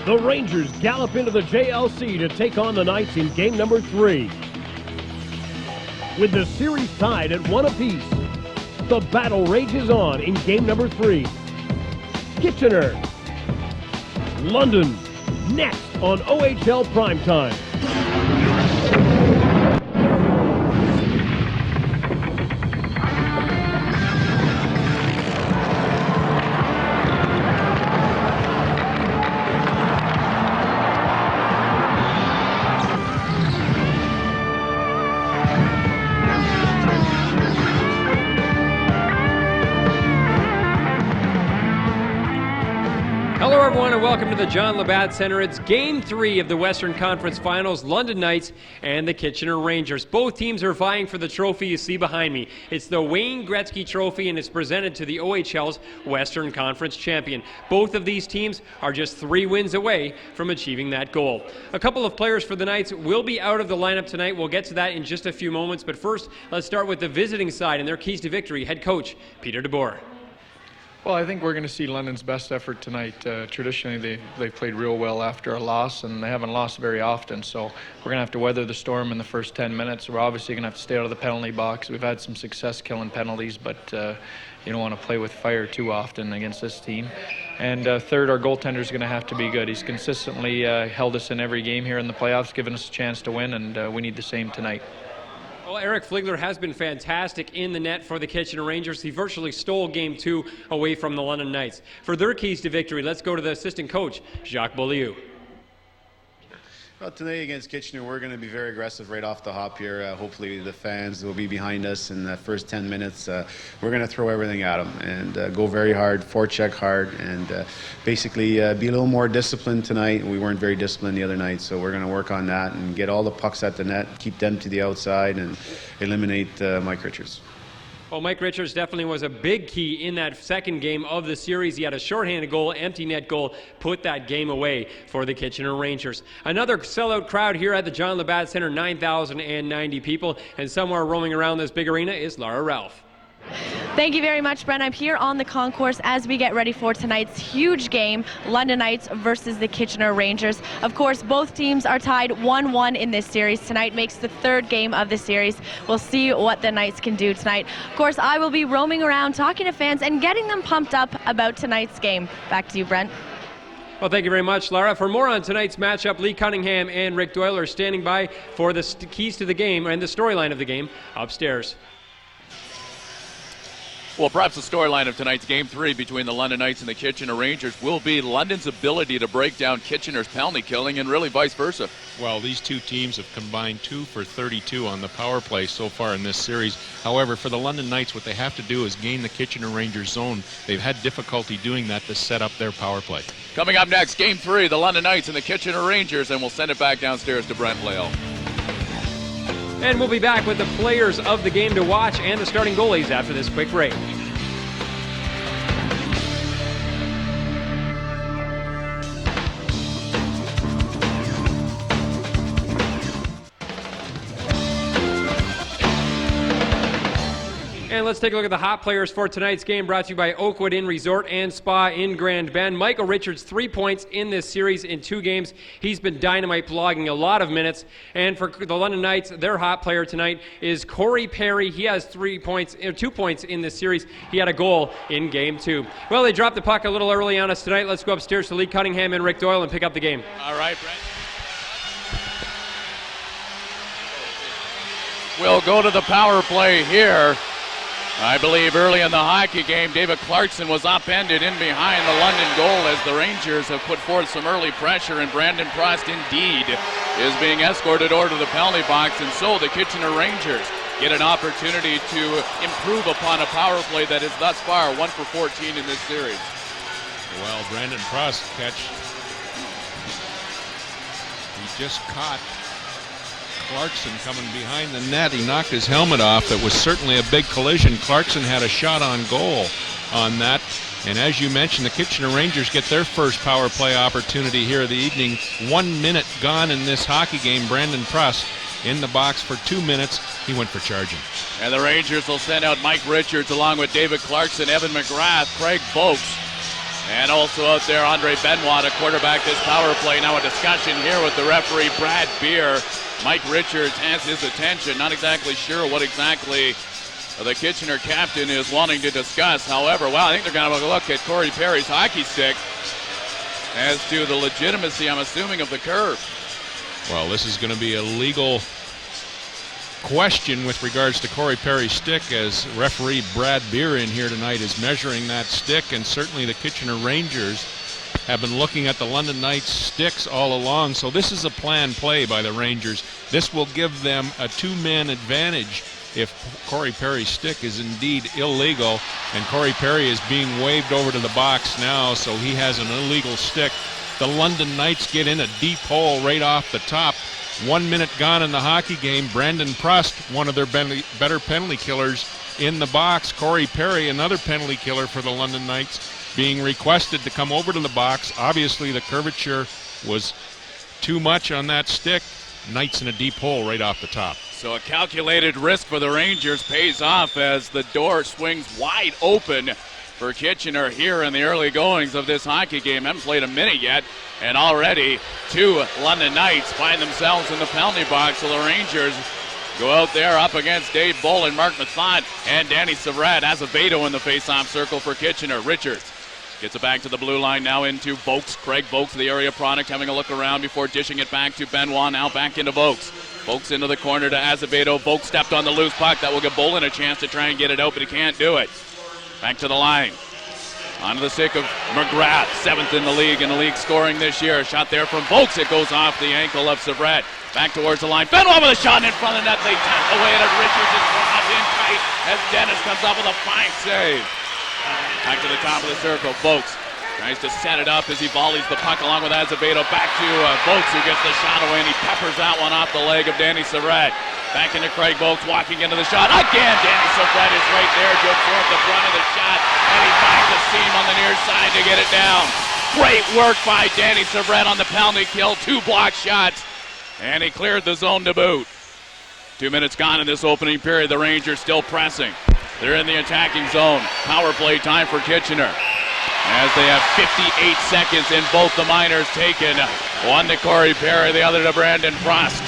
The Rangers gallop into the JLC to take on the Knights in game number 3. With the series tied at 1 apiece, the battle rages on in game number 3. Kitchener, London, next on OHL Primetime. Hello everyone and welcome to the John Labatt Center. It's Game 3 of the Western Conference Finals, London Knights and the Kitchener Rangers. Both teams are vying for the trophy you see behind me. It's the Wayne Gretzky Trophy and it's presented to the OHL's Western Conference champion. Both of these teams are just 3 wins away from achieving that goal. A couple of players for the Knights will be out of the lineup tonight. We'll get to that in just a few moments, but first let's start with the visiting side and their keys to victory. Head coach Peter DeBoer. Well, I think we're going to see London's best effort tonight. Traditionally, they've played real well after a loss, and they haven't lost very often. So we're going to have to weather the storm in the first 10 minutes. We're obviously going to have to stay out of the penalty box. We've had some success killing penalties, but you don't want to play with fire too often against this team. And third, our goaltender is going to have to be good. He's consistently held us in every game here in the playoffs, given us a chance to win, and we need the same tonight. Well, Eric Fligler has been fantastic in the net for the Kitchener Rangers. He virtually stole Game 2 away from the London Knights. For their keys to victory, let's go to the assistant coach, Jacques Beaulieu. Well, today against Kitchener, we're going to be very aggressive right off the hop here. Hopefully the fans will be behind us in the first 10 minutes. We're going to throw everything at them and go very hard, forecheck hard, and basically be a little more disciplined tonight. We weren't very disciplined the other night, so we're going to work on that and get all the pucks at the net, keep them to the outside, and eliminate Mike Richards. Well, Mike Richards definitely was a big key in that second game of the series. He had a shorthanded goal, empty net goal, put that game away for the Kitchener Rangers. Another sellout crowd here at the John Labatt Center, 9,090 people, and somewhere roaming around this big arena is Laura Ralph. Thank you very much, Brent. I'm here on the concourse as we get ready for tonight's huge game, London Knights versus the Kitchener Rangers. Of course, both teams are tied 1-1 in this series. Tonight makes the third game of the series. We'll see what the Knights can do tonight. Of course, I will be roaming around talking to fans and getting them pumped up about tonight's game. Back to you, Brent. Well, thank you very much, Lara. For more on tonight's matchup, Leigh Cunningham and Rick Doyle are standing by for the keys to the game and the storyline of the game upstairs. Well, perhaps the storyline of tonight's Game 3 between the London Knights and the Kitchener Rangers will be London's ability to break down Kitchener's penalty killing and really vice versa. Well, these two teams have combined 2 for 32 on the power play so far in this series. However, for the London Knights, what they have to do is gain the Kitchener Rangers zone. They've had difficulty doing that to set up their power play. Coming up next, Game 3, the London Knights and the Kitchener Rangers, and we'll send it back downstairs to Brent, Leigh. And we'll be back with the players of the game to watch and the starting goalies after this quick break. And let's take a look at the hot players for tonight's game, brought to you by Oakwood Inn Resort and Spa in Grand Bend. Michael Richards, 3 points in this series in 2 games. He's been dynamite, logging a lot of minutes. And for the London Knights, their hot player tonight is Corey Perry. He has 2 points in this series. He had a goal in Game 2. Well, they dropped the puck a little early on us tonight. Let's go upstairs to Leigh Cunningham and Rick Doyle and pick up the game. All right, Brent. We'll go to the power play here. I believe early in the hockey game, David Clarkson was upended in behind the London goal as the Rangers have put forth some early pressure, and Brandon Prost indeed is being escorted over to the penalty box, and so the Kitchener Rangers get an opportunity to improve upon a power play that is thus far 1 for 14 in this series. Well, Brandon Prost catch. He just caught Clarkson coming behind the net. He knocked his helmet off. That was certainly a big collision. Clarkson had a shot on goal on that. And as you mentioned, the Kitchener Rangers get their first power play opportunity here of the evening. 1 minute gone in this hockey game. Brandon Prost in the box for 2 minutes. He went for charging. And the Rangers will send out Mike Richards along with David Clarkson, Evan McGrath, Craig Folks, And also out there, Andre Benoit to quarterback this power play. Now a discussion here with the referee, Brad Beer. Mike Richards has his attention. Not exactly sure what exactly the Kitchener captain is wanting to discuss. However, I think they're going to look at Corey Perry's hockey stick as to the legitimacy, I'm assuming, of the curve. Well, this is going to be a legal question with regards to Corey Perry's stick, as referee Brad Beer in here tonight is measuring that stick, and certainly the Kitchener Rangers have been looking at the London Knights sticks all along. So this is a planned play by the Rangers. This will give them a two-man advantage if Corey Perry's stick is indeed illegal, and Corey Perry is being waved over to the box now, so he has an illegal stick. The London Knights get in a deep hole right off the top. 1 minute gone in the hockey game. Brandon Prust, one of their better penalty killers, in the box. Corey Perry, another penalty killer for the London Knights, being requested to come over to the box. Obviously the curvature was too much on that stick. Knights in a deep hole right off the top. So a calculated risk for the Rangers pays off as the door swings wide open for Kitchener here in the early goings of this hockey game. Haven't played a minute yet, and already two London Knights find themselves in the penalty box. So the Rangers go out there up against Dave Bolin, Mark Mathot, and Danny Savrat. Azevedo in the face-off circle for Kitchener. Richards gets it back to the blue line, now into Vokes. Craig Vokes, the area product, having a look around before dishing it back to Benoit. Now back into Vokes. Vokes into the corner to Azevedo. Vokes stepped on the loose puck. That will give Bolin a chance to try and get it out, but he can't do it. Back to the line. Onto the stick of McGrath, 7th in the league scoring this year. Shot there from Vokes. It goes off the ankle of Savrat. Back towards the line. Benoit with a shot in front of the net. They tap away at it. Richards is brought in tight as Dennis comes up with a fine save. Back to the top of the circle. Vokes tries to set it up as he volleys the puck along with Azevedo. Back to Vokes, who gets the shot away, and he peppers that one off the leg of Danny Savrat. Back into Craig Vokes, walking into the shot. Again, Danny Savrat is right there, just at the front of the shot, and he finds the seam on the near side to get it down. Great work by Danny Savrat on the penalty kill. 2 block shots, and he cleared the zone to boot. 2 minutes gone in this opening period. The Rangers still pressing. They're in the attacking zone. Power play time for Kitchener, as they have 58 seconds in both the minors taken. One to Corey Perry, the other to Brandon Prust.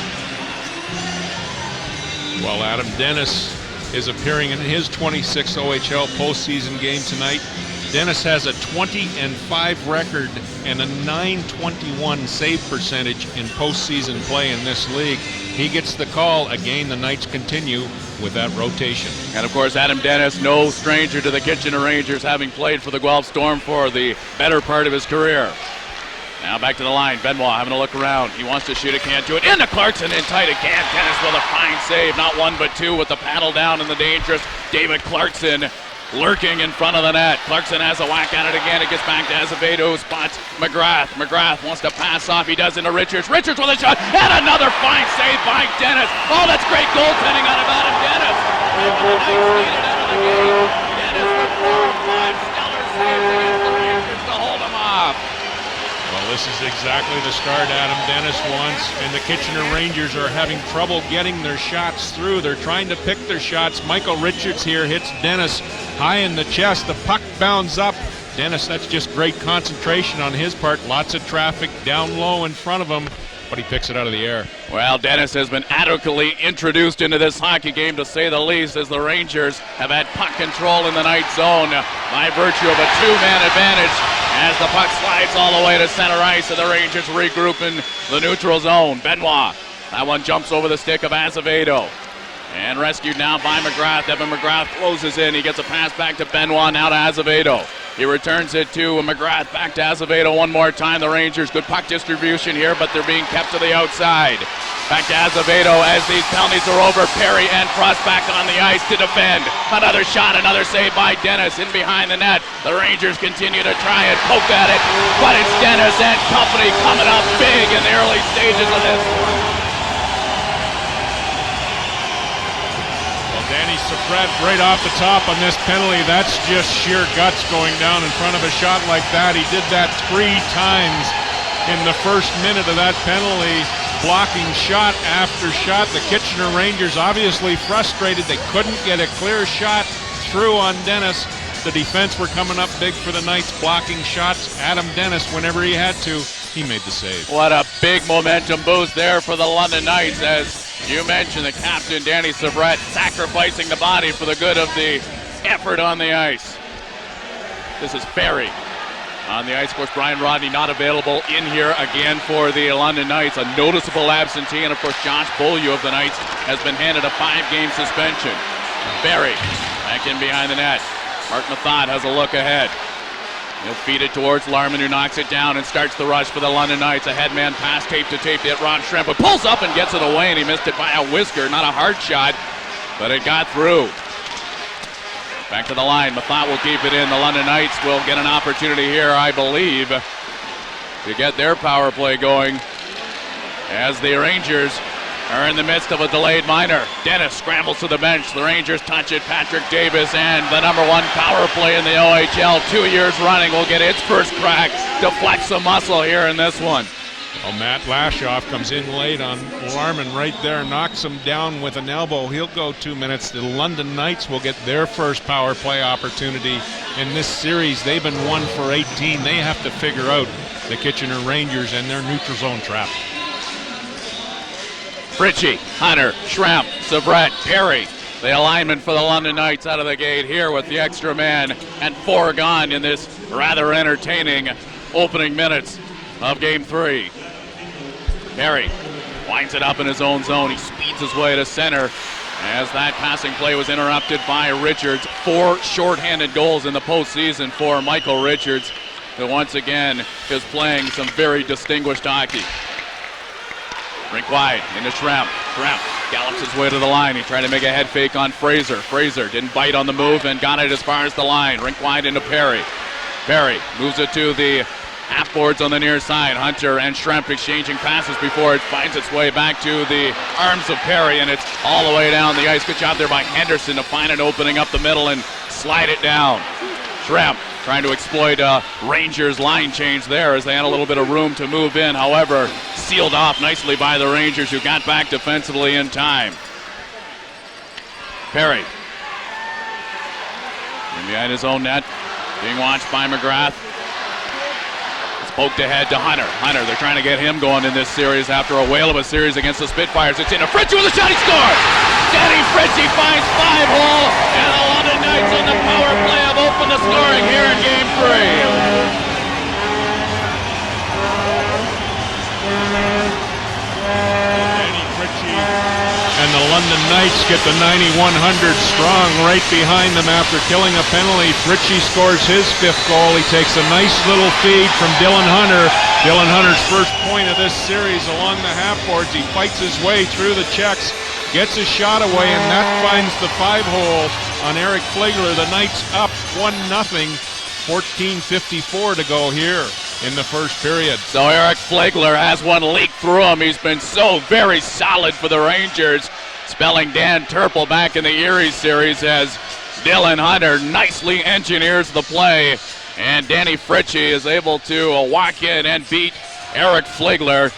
Well, Adam Dennis is appearing in his 26th OHL postseason game tonight. Dennis has a 20-5 record and a .921 save percentage in postseason play in this league. He gets the call. Again, the Knights continue with that rotation. And of course, Adam Dennis, no stranger to the Kitchener Rangers, having played for the Guelph Storm for the better part of his career. Now back to the line. Benoit having a look around. He wants to shoot it, can't do it. Into Clarkson, in tight again. Dennis with a fine save. Not one but two with the paddle down in the dangerous David Clarkson lurking in front of the net. Clarkson has a whack at it again. It gets back to Azevedo, spots McGrath. McGrath wants to pass off. He does into Richards. Richards with a shot, and another fine save by Dennis. Oh, that's great goaltending out of Adam Dennis. Dennis with 4-5 stellar saves against the Rangers to hold him off. Well, this is exactly the start Adam Dennis wants, and the Kitchener Rangers are having trouble getting their shots through. They're trying to pick their shots. Michael Richards here hits Dennis high in the chest. The puck bounds up. Dennis, that's just great concentration on his part. Lots of traffic down low in front of him, but he picks it out of the air. Well, Dennis has been adequately introduced into this hockey game, to say the least, as the Rangers have had puck control in the night zone by virtue of a 2-man advantage as the puck slides all the way to center ice, and the Rangers regroup in the neutral zone. Benoit, that one jumps over the stick of Azevedo, and rescued now by McGrath. Evan McGrath closes in. He gets a pass back to Benoit, now to Azevedo. He returns it to McGrath, back to Azevedo one more time. The Rangers, good puck distribution here, but they're being kept to the outside. Back to Azevedo as these penalties are over. Perry and Prust back on the ice to defend. Another shot, another save by Dennis in behind the net. The Rangers continue to try and poke at it, but it's Dennis and company coming up big in the early stages of this. Danny Savrat right off the top on this penalty. That's just sheer guts going down in front of a shot like that. He did that 3 times in the first minute of that penalty, blocking shot after shot. The Kitchener Rangers obviously frustrated. They couldn't get a clear shot through on Dennis. The defense were coming up big for the Knights, blocking shots. Adam Dennis, whenever he had to, he made the save. What a big momentum boost there for the London Knights. As you mentioned, the captain, Danny Sabrett, sacrificing the body for the good of the effort on the ice. This is Barry on the ice. Of course, Brian Rodney not available in here again for the London Knights. A noticeable absentee, and of course, Josh Beaulieu of the Knights has been handed a 5-game suspension. Barry back in behind the net. Mark Mathot has a look ahead. He'll feed it towards Larman, who knocks it down and starts the rush for the London Knights. A headman pass, tape to tape to hit Ron Schremp, but pulls up and gets it away, and he missed it by a whisker. Not a hard shot, but it got through. Back to the line. Mathot will keep it in. The London Knights will get an opportunity here, I believe, to get their power play going, as the Rangers are in the midst of a delayed minor. Dennis scrambles to the bench. The Rangers touch it. Patrick Davis, and the #1 power play in the OHL 2 years running, will get its first crack to flex some muscle here in this one. Well, Matt Lashoff comes in late on Larman right there, knocks him down with an elbow. He'll go 2 minutes. The London Knights will get their first power play opportunity in this series. They've been 1 for 18. They have to figure out the Kitchener Rangers and their neutral zone trap. Fritchie, Hunter, Schremp, Sabrett, Perry. The alignment for the London Knights out of the gate here with the extra man and 4 gone in this rather entertaining opening minutes of Game 3. Perry winds it up in his own zone. He speeds his way to center as that passing play was interrupted by Richards. 4 shorthanded goals in the postseason for Michael Richards, who once again is playing some very distinguished hockey. Rink wide into Schremp. Schremp gallops his way to the line. He tried to make a head fake on Fraser. Fraser didn't bite on the move and got it as far as the line. Rink wide into Perry. Perry moves it to the half boards on the near side. Hunter and Schremp exchanging passes before it finds its way back to the arms of Perry, and it's all the way down the ice. Good job there by Henderson to find an opening up the middle and slide it down. Schremp trying to exploit a Rangers line change there as they had a little bit of room to move in. However, sealed off nicely by the Rangers, who got back defensively in time. Perry in behind his own net, being watched by McGrath. It's poked ahead to Hunter. Hunter, they're trying to get him going in this series after a whale of a series against the Spitfires. It's into Fritchie with a shot. He scores! Danny Fritchie finds 5-hole, and the London Knights on the power play have opened the scoring here in Game 3. And the London Knights get the 9,100 strong right behind them after killing a penalty. Fritchie scores his 5th goal. He takes a nice little feed from Dylan Hunter. Dylan Hunter's first point of this series along the half boards. He fights his way through the checks, gets his shot away, and that finds the 5-hole on Eric Flegler. The Knights up 1-0. 14:54 to go here in the first period. So Eric Flegler has one leak through him. He's been so very solid for the Rangers, spelling Dan Turple back in the Erie series as Dylan Hunter nicely engineers the play, and Danny Fritchie is able to walk in and beat Eric Flegler.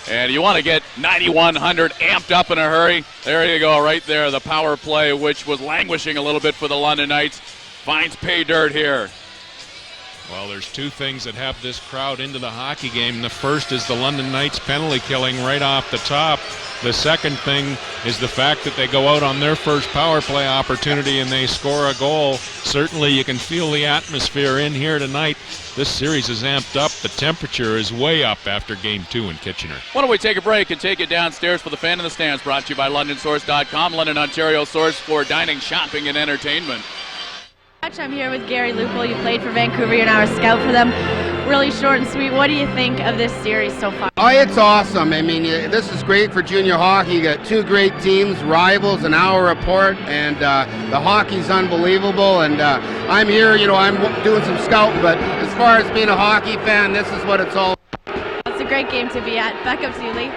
And you want to get 9,100 amped up in a hurry? There you go, right there. The power play, which was languishing a little bit for the London Knights, finds pay dirt here. Well, there's 2 things that have this crowd into the hockey game. The first is the London Knights penalty killing right off the top. The second thing is the fact that they go out on their first power play opportunity and they score a goal. Certainly you can feel the atmosphere in here tonight. This series is amped up. The temperature is way up after Game 2 in Kitchener. Why don't we take a break and take it downstairs for the Fan in the Stands, brought to you by LondonSource.com, London, Ontario source for dining, shopping, and entertainment. I'm here with Gary Lupul. You played for Vancouver. You're now a scout for them. Really short and sweet. What do you think of this series so far? Oh, it's awesome. I mean, this is great for junior hockey. You got 2 great teams, rivals, an hour apart, and the hockey's unbelievable. And I'm here, I'm doing some scouting, but as far as being a hockey fan, this is what it's all about. It's a great game to be at. Back up to you, Leigh.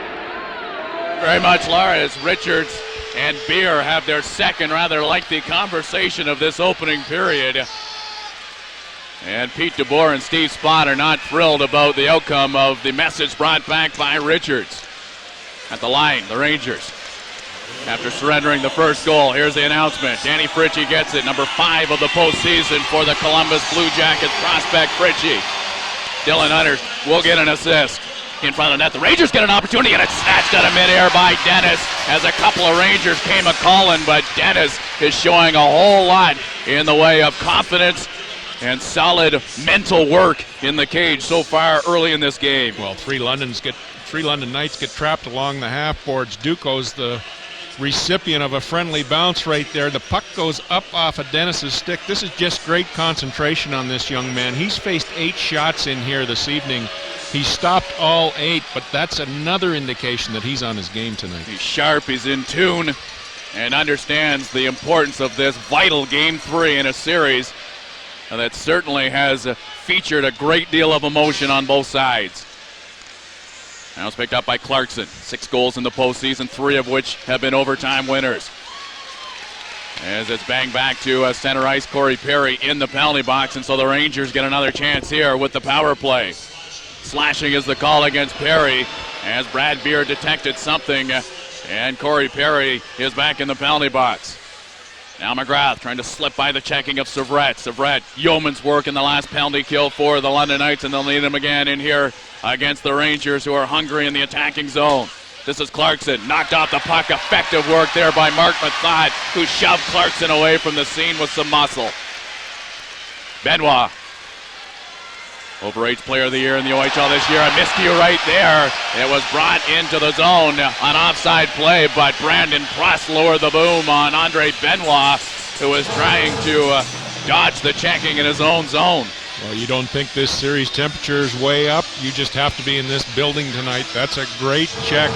Very much, Laura, as Richards and Beer have their second rather lengthy conversation of this opening period. And Pete DeBoer and Steve Spott are not thrilled about the outcome of the message brought back by Richards. At the line, the Rangers. after surrendering the first goal. Here's the announcement. Danny Fritchie gets it, number 5 of the postseason for the Columbus Blue Jackets prospect Fritchie. Dylan Hunter will get an assist. In front of the net, the Rangers get an opportunity, and it's snatched out of midair by Dennis as a couple of Rangers came a-calling, but Dennis is showing a whole lot in the way of confidence and solid mental work in the cage so far early in this game. Well, three London Knights get trapped along the half boards. Duco's the recipient of a friendly bounce right there. The puck goes up off of Dennis's stick. This is just great concentration on this young man. He's faced 8 shots in here this evening. He stopped all 8, but that's another indication that he's on his game tonight. He's sharp, he's in tune, and understands the importance of this vital Game 3 in a series that certainly has featured a great deal of emotion on both sides. Now it's picked up by Clarkson. 6 goals in the postseason, 3 of which have been overtime winners. As it's banged back to center ice, Corey Perry in the penalty box, and so the Rangers get another chance here with the power play. Slashing is the call against Perry as Brad Beer detected something, and Corey Perry is back in the penalty box. Now McGrath trying to slip by the checking of Severette. Severette, yeoman's work in the last penalty kill for the London Knights, and they'll need him again in here against the Rangers, who are hungry in the attacking zone. This is Clarkson, knocked off the puck. Effective work there by Mark Mathot, who shoved Clarkson away from the scene with some muscle. Benoit, Overage Player of the Year in the OHL this year. A miscue right there. It was brought into the zone on offside play, but Brandon Pruss lowered the boom on Andre Benoit, who was trying to dodge the checking in his own zone. Well, you don't think this series temperature is way up? You just have to be in this building tonight. That's a great check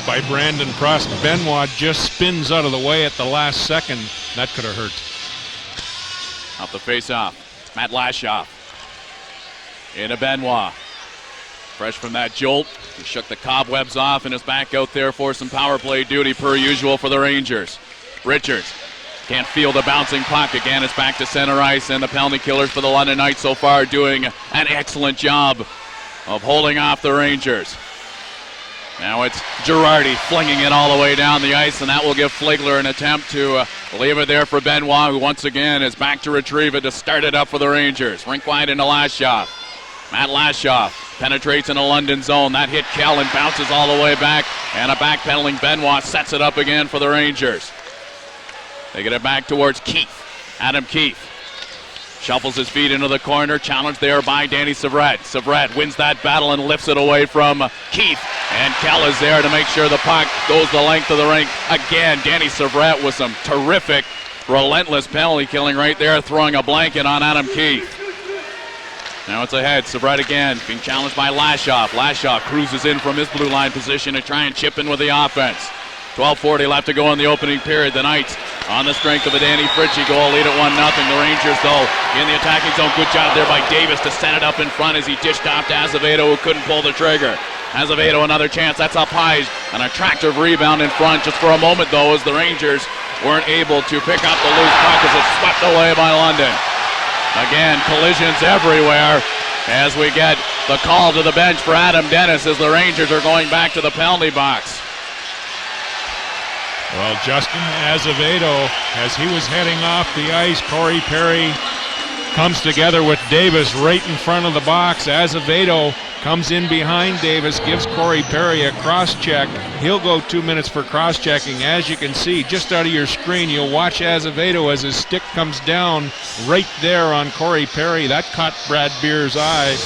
by Brandon Pruss. Benoit just spins out of the way at the last second. That could have hurt. Off the face-off, Matt Lashoff into Benoit. Fresh from that jolt, he shook the cobwebs off and is back out there for some power play duty per usual for the Rangers. Richards can't feel the bouncing puck. Again, it's back to center ice, and the penalty killers for the London Knights so far doing an excellent job of holding off the Rangers. Now it's Girardi flinging it all the way down the ice, and that will give Fligler an attempt to leave it there for Benoit, who once again is back to retrieve it to start it up for the Rangers. Rink wide into Lashoff. Matt Lashoff penetrates in a London zone. That hit Kellen, bounces all the way back, and a backpedaling Benoit sets it up again for the Rangers. They get it back towards Keith. Adam Keith shuffles his feet into the corner, challenged there by Danny Severette. Severette wins that battle and lifts it away from Keith, and Kell is there to make sure the puck goes the length of the rink. Again, Danny Severette with some terrific, relentless penalty killing right there, throwing a blanket on Adam Keith. Now it's ahead. Severette again being challenged by Lashoff. Lashoff cruises in from his blue line position to try and chip in with the offense. 12:40 left to go in the opening period. The Knights on the strength of a Danny Fritchie goal lead at 1-0. The Rangers, though, in the attacking zone. Good job there by Davis to set it up in front as he dished off to Azevedo, who couldn't pull the trigger. Azevedo another chance. That's up high. An attractive rebound in front just for a moment, though, as the Rangers weren't able to pick up the loose puck as it's swept away by London. Again, collisions everywhere as we get the call to the bench for Adam Dennis as the Rangers are going back to the penalty box. Well, Justin Azevedo, as he was heading off the ice, Corey Perry comes together with Davis right in front of the box. Azevedo comes in behind Davis, gives Corey Perry a cross-check. He'll go 2 minutes for cross-checking. As you can see, just out of your screen, you'll watch Azevedo as his stick comes down right there on Corey Perry. That caught Brad Beer's eye.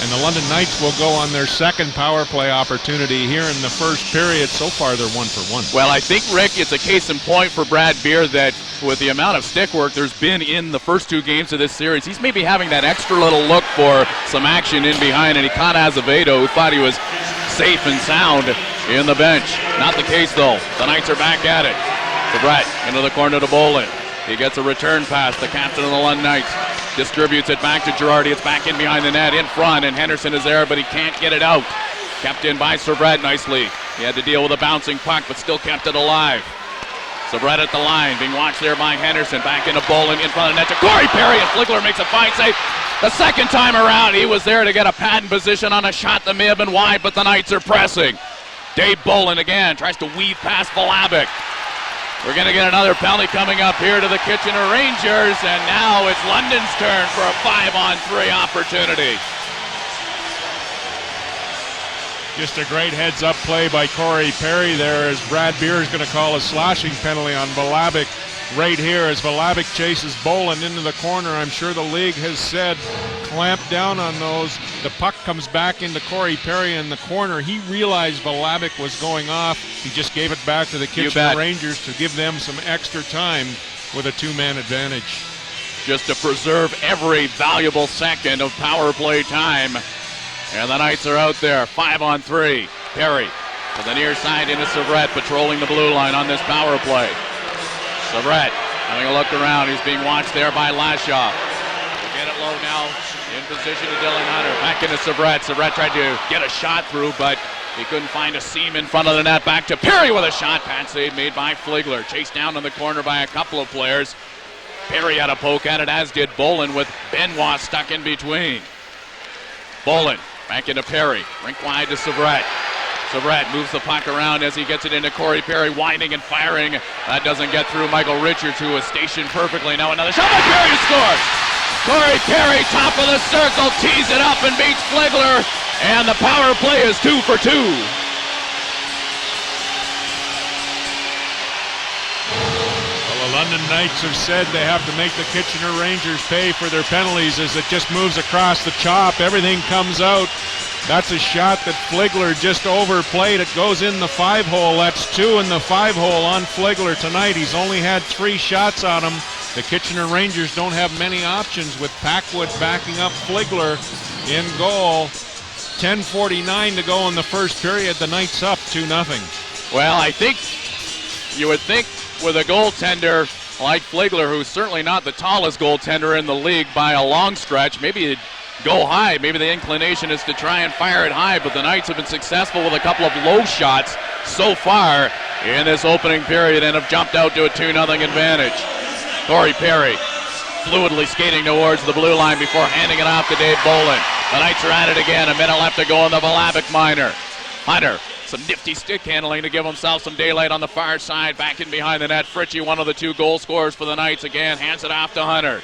And the London Knights will go on their second power play opportunity here in the first period. So far, they're 1-for-1. Well, I think, Rick, it's a case in point for Brad Beer that with the amount of stick work there's been in the first 2 games of this series, he's maybe having that extra little look for some action in behind, and he caught Azevedo, who thought he was safe and sound in the bench. Not the case, though. The Knights are back at it. Severette into the corner to Bolin. He gets a return pass. The captain of the London Knights distributes it back to Girardi. It's back in behind the net, in front, and Henderson is there, but he can't get it out. Kept in by Severette nicely. He had to deal with a bouncing puck, but still kept it alive. Severette at the line, being watched there by Henderson. Back into Bolin, in front of the net to Corey Perry, and Fligler makes a fine save. The second time around, he was there to get a patent position on a shot that may have been wide, but the Knights are pressing. Dave Bolin again tries to weave past Valabic. We're going to get another penalty coming up here to the Kitchener Rangers, and now it's London's turn for a 5-on-3 opportunity. Just a great heads-up play by Corey Perry there as Brad Beer is going to call a slashing penalty on Valabic right here as Valabic chases Bolin into the corner. I'm sure the league has said clamp down on those. The puck comes back into Corey Perry in the corner. He realized Valabic was going off. He just gave it back to the Kitchener Rangers to give them some extra time with a two-man advantage. Just to preserve every valuable second of power play time. And the Knights are out there, 5-on-3. Perry to the near side into Savret, patrolling the blue line on this power play. Savret having a look around. He's being watched there by Lashaw. Get it low now, in position to Dylan Hunter. Back into Savret. Savret tried to get a shot through, but he couldn't find a seam in front of the net. Back to Perry with a shot. Pad save made by Fligler. Chased down in the corner by a couple of players. Perry had a poke at it, as did Bolin, with Benoit stuck in between. Bolin back into Perry. Rink wide to Savret. Savret moves the puck around as he gets it into Corey Perry, winding and firing. That doesn't get through Michael Richards, who was stationed perfectly. Now another shot by Perry, who scores! Corey Perry, top of the circle, tees it up and beats Fligler. And the power play is 2 for 2. The London Knights have said they have to make the Kitchener Rangers pay for their penalties as it just moves across the chop. Everything comes out. That's a shot that Fligler just overplayed. It goes in the 5-hole. That's 2 in the 5-hole on Fligler tonight. He's only had 3 shots on him. The Kitchener Rangers don't have many options with Packwood backing up Fligler in goal. 10:49 to go in the first period. The Knights up 2-0. Well, I think you would think with a goaltender like Fligler, who's certainly not the tallest goaltender in the league by a long stretch, maybe it'd go high. Maybe the inclination is to try and fire it high, but the Knights have been successful with a couple of low shots so far in this opening period and have jumped out to a 2-0 advantage. Corey Perry fluidly skating towards the blue line before handing it off to Dave Bolin. The Knights are at it again. A minute left to go in the Valabic minor. Hunter, some nifty stick handling to give himself some daylight on the far side. Back in behind the net. Fritchie, one of the 2 goal scorers for the Knights, again hands it off to Hunter.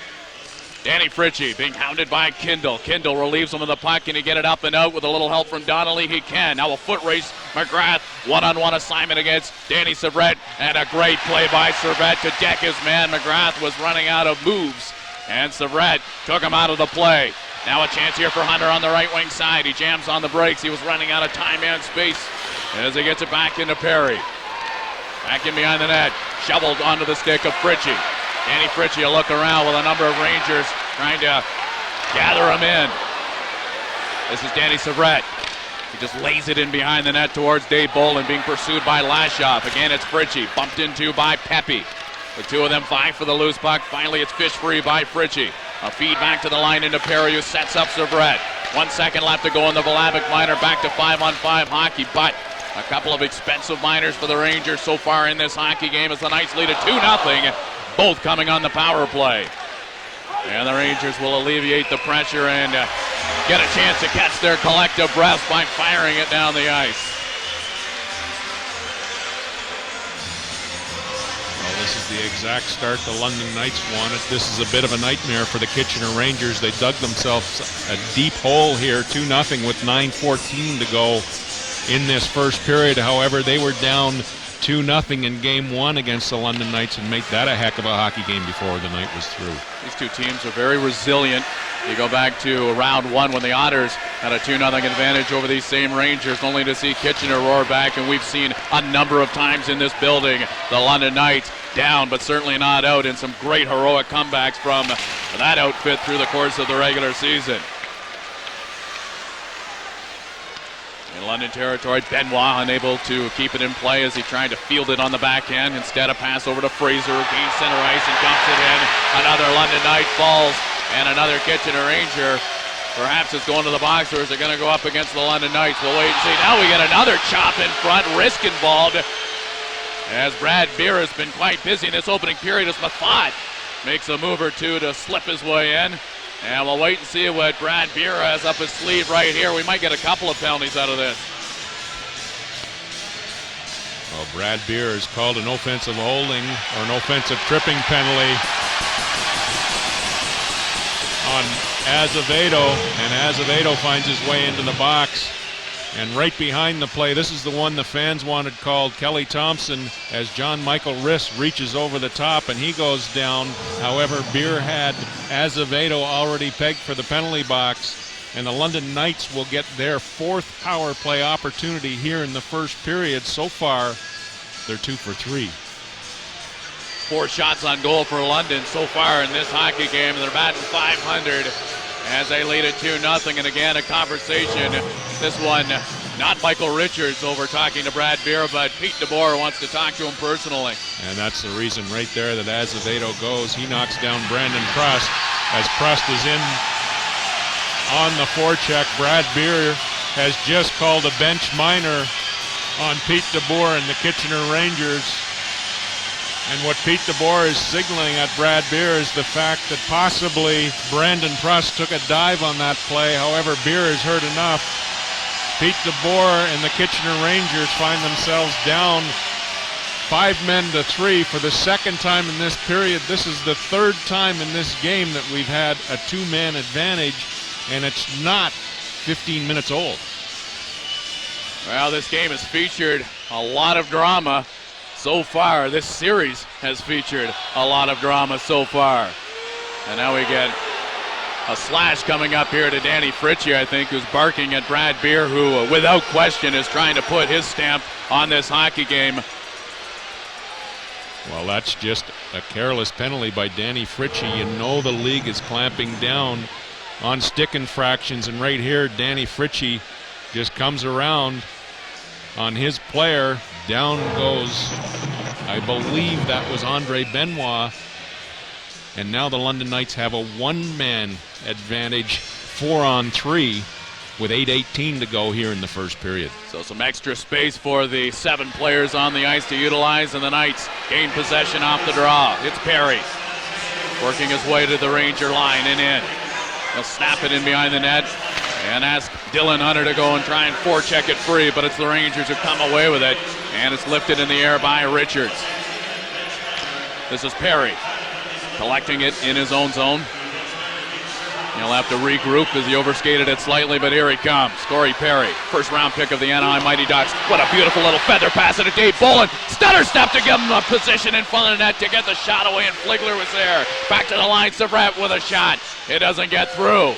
Danny Fritchie being hounded by Kindle. Kindle relieves him of the puck. Can he get it up and out with a little help from Donnelly? He can. Now a foot race. McGrath, one-on-one assignment against Danny Savret. And a great play by Savret to deck his man. McGrath was running out of moves, and Savret took him out of the play. Now a chance here for Hunter on the right wing side. He jams on the brakes. He was running out of time and space as he gets it back into Perry. Back in behind the net. Shoveled onto the stick of Fritchie. Danny Fritchie a look around with a number of Rangers trying to gather him in. This is Danny Savret. He just lays it in behind the net towards Dave Bolin, being pursued by Lashoff. Again, it's Fritchie, bumped into by Pepe. The 2 of them vying for the loose puck. Finally, it's fished free by Fritchie. A feed back to the line into Perry, who sets up Savret. 1 second left to go in the Valabic minor. Back to 5-on-5 hockey, but a couple of expensive minors for the Rangers so far in this hockey game as the Knights lead at 2-0. Both coming on the power play. And the Rangers will alleviate the pressure and get a chance to catch their collective breaths by firing it down the ice. Well, this is the exact start the London Knights wanted. This is a bit of a nightmare for the Kitchener Rangers. They dug themselves a deep hole here, 2-0 with 9:14 to go in this first period. However, they were down 2-0 in game 1 against the London Knights and made that a heck of a hockey game before the night was through. These 2 teams are very resilient. You go back to round 1 when the Otters had a 2-0 advantage over these same Rangers, only to see Kitchener roar back, and we've seen a number of times in this building the London Knights down, but certainly not out, and some great heroic comebacks from that outfit through the course of the regular season. In London territory, Benoit unable to keep it in play as he tried to field it on the backhand. Instead, a pass over to Fraser, who gains center ice and dumps it in. Another London Knight falls, and another Kitchener Ranger. Perhaps it's going to the box, or is it going to go up against the London Knights? We'll wait and see. Now we get another chop in front, risk involved, as Brad Beer has been quite busy in this opening period as Mathot makes a move or two to slip his way in. And we'll wait and see what Brad Beer has up his sleeve right here. We might get a couple of penalties out of this. Well, Brad Beer has called an offensive holding or an offensive tripping penalty on Azevedo, and Azevedo finds his way into the box. And right behind the play, this is the one the fans wanted called, Kelly Thompson, as John Michael Riss reaches over the top and he goes down. However, Beer had Azevedo already pegged for the penalty box, and the London Knights will get their 4th power play opportunity here in the first period. So far, they're 2 for 3. 4 shots on goal for London so far in this hockey game, and they're batting .500 as they lead it 2-0. And again, a conversation. This one, not Michael Richards over talking to Brad Beer, but Pete DeBoer wants to talk to him personally. And that's the reason right there that Azevedo goes. He knocks down Brandon Prust as Prust is in on the forecheck. Brad Beer has just called a bench minor on Pete DeBoer and the Kitchener Rangers. And what Pete DeBoer is signaling at Brad Beer is the fact that possibly Brandon Prust took a dive on that play. However, Beer has heard enough. Pete DeBoer and the Kitchener Rangers find themselves down 5 men to 3 for the second time in this period. This is the 3rd time in this game that we've had a 2-man advantage, and it's not 15 minutes old. Well, this game has featured a lot of drama so far. This series has featured a lot of drama so far. And now we get a slash coming up here to Danny Fritchie, I think, who's barking at Brad Beer, who without question is trying to put his stamp on this hockey game. Well, that's just a careless penalty by Danny Fritchie. You know the league is clamping down on stick infractions, and right here Danny Fritchie just comes around on his player. Down goes, I believe that was Andre Benoit, and now the London Knights have a 1-man advantage, 4-on-3, with 8:18 to go here in the first period. So some extra space for the 7 players on the ice to utilize, and the Knights gain possession off the draw. It's Perry working his way to the Ranger line and in. He'll snap it in behind the net and ask Dylan Hunter to go and try and forecheck it free, but it's the Rangers who come away with it, and it's lifted in the air by Richards. This is Perry collecting it in his own zone. He'll have to regroup as he overskated it slightly, but here he comes. Corey Perry, first round pick of the Anaheim Mighty Ducks. What a beautiful little feather pass to Dave Bolin. Stutter step to give him a position in front of the net to get the shot away, and Fligler was there. Back to the line, Savret with a shot. It doesn't get through.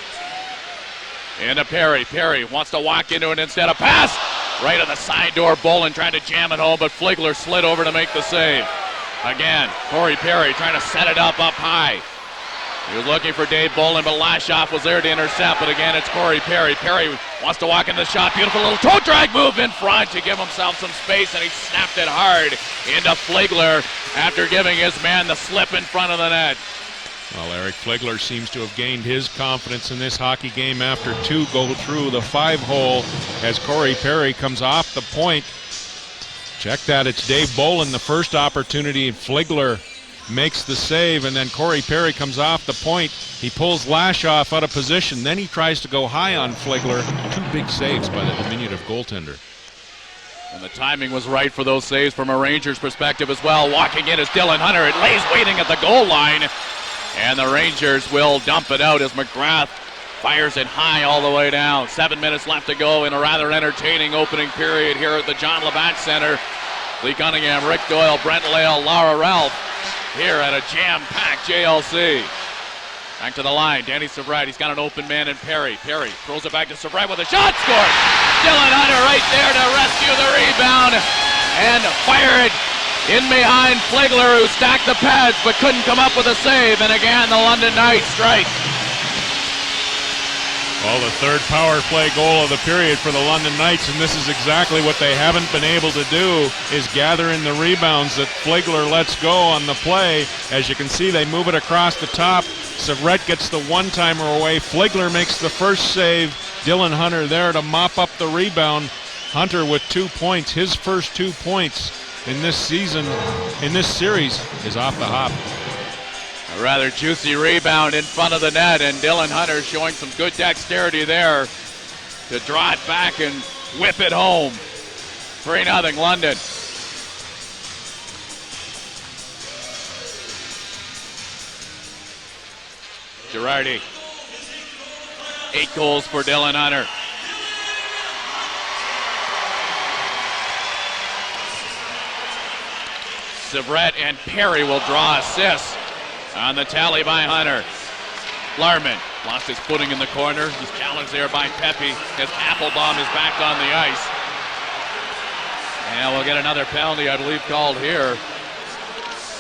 Into Perry. Perry wants to walk into it instead of pass. Right on the side door, Bolin trying to jam it home, but Fligler slid over to make the save. Again, Corey Perry trying to set it up high. He was looking for Dave Bolin, but Lashoff was there to intercept. But again, it's Corey Perry. Perry wants to walk into the shot. Beautiful little toe drag move in front to give himself some space, and he snapped it hard into Fligler after giving his man the slip in front of the net. Well, Eric Fligler seems to have gained his confidence in this hockey game after 2 go through the 5-hole as Corey Perry comes off the point. Check that, it's Dave Bolin, the first opportunity, and Fligler makes the save, and then Corey Perry comes off the point. He pulls Lashoff out of position, then he tries to go high on Fligler. 2 big saves by the diminutive goaltender. And the timing was right for those saves from a Rangers perspective as well. Walking in is Dylan Hunter. It lays waiting at the goal line, and the Rangers will dump it out as McGrath fires it high all the way down. 7 minutes left to go in a rather entertaining opening period here at the John Labatt Center. Leigh Cunningham, Rick Doyle, Brent Leigh, Lara Ralph here at a jam-packed JLC. Back to the line, Danny Savret. He's got an open man in Perry. Perry throws it back to Savret with a shot. Scored! Dylan Hunter right there to rescue the rebound and fire it in behind Fligler, who stacked the pads but couldn't come up with a save. And again, the London Knights strike. Well, the 3rd power play goal of the period for the London Knights, and this is exactly what they haven't been able to do, is gather in the rebounds that Fligler lets go on the play. As you can see, they move it across the top. Savret gets the one-timer away. Fligler makes the first save. Dylan Hunter there to mop up the rebound. Hunter with 2 points. His first 2 points in this season, in this series, is off the hop. A rather juicy rebound in front of the net, and Dylan Hunter showing some good dexterity there to draw it back and whip it home. 3-0 London. Girardi. 8 goals for Dylan Hunter. Severette and Perry will draw assists on the tally by Hunter. Larman lost his footing in the corner. He's challenged there by Pepe as Applebaum is back on the ice. And we'll get another penalty, I believe, called here.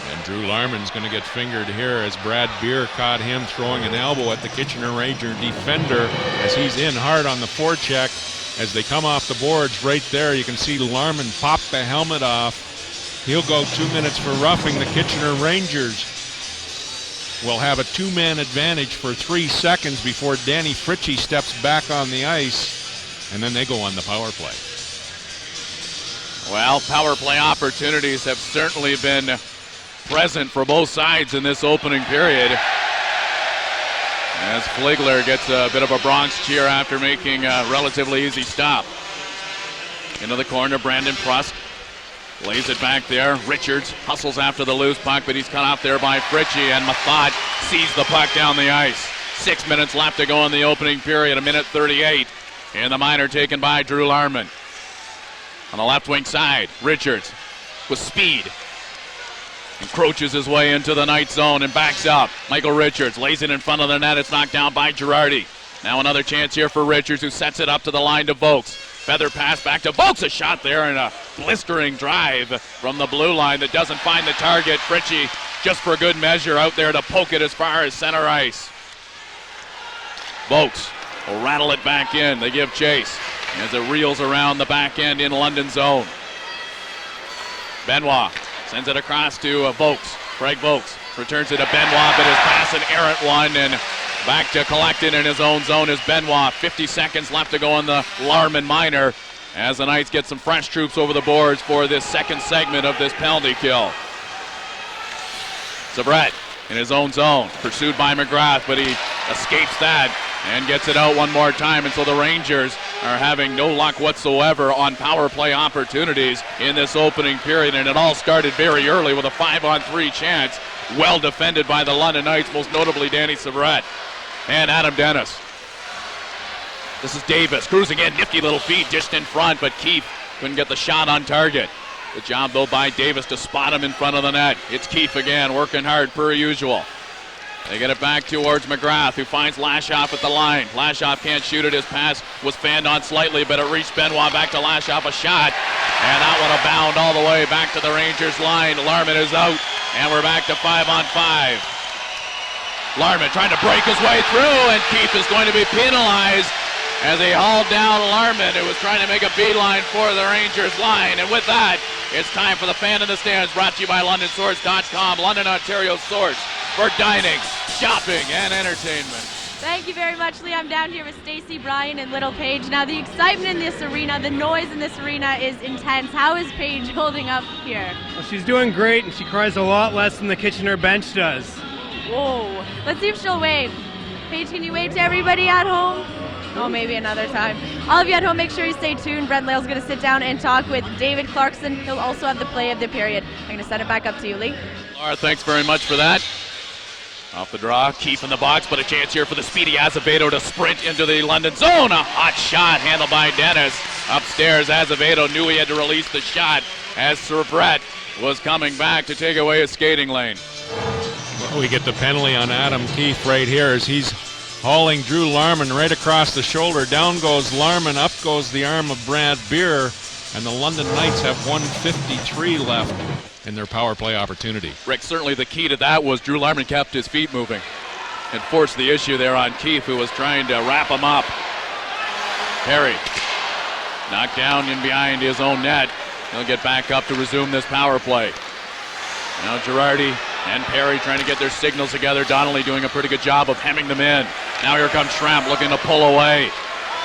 And Drew Larman's going to get fingered here as Brad Beer caught him throwing an elbow at the Kitchener Ranger defender as he's in hard on the forecheck. As they come off the boards right there, you can see Larman pop the helmet off. He'll go 2 minutes for roughing. The Kitchener Rangers will have a 2-man advantage for 3 seconds before Danny Fritchie steps back on the ice, and then they go on the power play. Well, power play opportunities have certainly been present for both sides in this opening period. As Fligler gets a bit of a Bronx cheer after making a relatively easy stop. Into the corner, Brandon Prusk lays it back there. Richards hustles after the loose puck, but he's cut off there by Fritchie, and Mathot sees the puck down the ice. 6 minutes left to go in the opening period, 1:38. And the minor taken by Drew Larman. On the left wing side, Richards with speed encroaches his way into the night zone and backs up. Michael Richards lays it in front of the net. It's knocked down by Girardi. Now another chance here for Richards, who sets it up to the line to Vokes. Feather pass back to Vokes. A shot there and a blistering drive from the blue line that doesn't find the target. Fritchie, just for good measure, out there to poke it as far as center ice. Vokes will rattle it back in. They give chase as it reels around the back end in London zone. Benoit sends it across to Vokes. Craig Vokes returns it to Benoit, but his pass an errant one, and back to collect it in his own zone is Benoit. 50 seconds left to go on the Larman minor as the Knights get some fresh troops over the boards for this second segment of this penalty kill. Severette in his own zone, pursued by McGrath, but he escapes that and gets it out one more time, and so the Rangers are having no luck whatsoever on power play opportunities in this opening period, and it all started very early with a 5-on-3 chance, well defended by the London Knights, most notably Danny Severette and Adam Dennis. This is Davis cruising in, nifty little feed just in front, but Keefe couldn't get the shot on target. Good job though by Davis to spot him in front of the net. It's Keefe again, working hard per usual. They get it back towards McGrath, who finds Lashoff at the line. Lashoff can't shoot it. His pass was fanned on slightly, but it reached Benoit. Back to Lashoff, a shot. And that one a bound all the way back to the Rangers line. Larman is out, and we're back to 5-on-5. Larman trying to break his way through, and Keefe is going to be penalized as he hauled down Larman, who was trying to make a beeline for the Rangers line. And with that, it's time for the Fan in the Stands, brought to you by LondonSource.com, London, Ontario's source for dining, shopping, and entertainment. Thank you very much, Leigh. I'm down here with Stacy, Bryan, and Little Paige. Now, the excitement in this arena, the noise in this arena is intense. How is Paige holding up here? Well, she's doing great, and she cries a lot less than the Kitchener bench does. Whoa. Let's see if she'll wave. Paige, can you wave to everybody at home? Oh, maybe another time. All of you at home, make sure you stay tuned. Brent Laile's going to sit down and talk with David Clarkson. He'll also have the play of the period. I'm going to send it back up to you, Leigh. Laura, thanks very much for that. Off the draw, Keefe in the box, but a chance here for the speedy Azevedo to sprint into the London zone. A hot shot handled by Dennis. Upstairs, Azevedo knew he had to release the shot as Severette was coming back to take away his skating lane. Well, we get the penalty on Adam Keefe right here as he's hauling Drew Larman right across the shoulder. Down goes Larman, up goes the arm of Brad Beer, and the London Knights have 1:53 left in their power play opportunity. Rick, certainly the key to that was Drew Larman kept his feet moving and forced the issue there on Keefe, who was trying to wrap him up. Perry knocked down in behind his own net. He'll get back up to resume this power play. Now Girardi and Perry trying to get their signals together. Donnelly doing a pretty good job of hemming them in. Now here comes Schramp looking to pull away.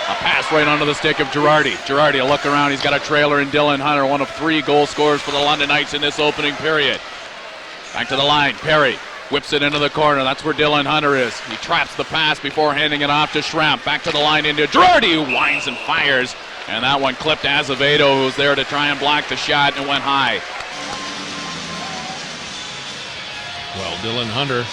A pass right onto the stick of Girardi. Girardi, a look around. He's got a trailer in Dylan Hunter, one of 3 goal scorers for the London Knights in this opening period. Back to the line. Perry whips it into the corner. That's where Dylan Hunter is. He traps the pass before handing it off to Schramp. Back to the line into Girardi, who winds and fires. And that one clipped Azevedo, who was there to try and block the shot, and went high. Well, Dylan Hunter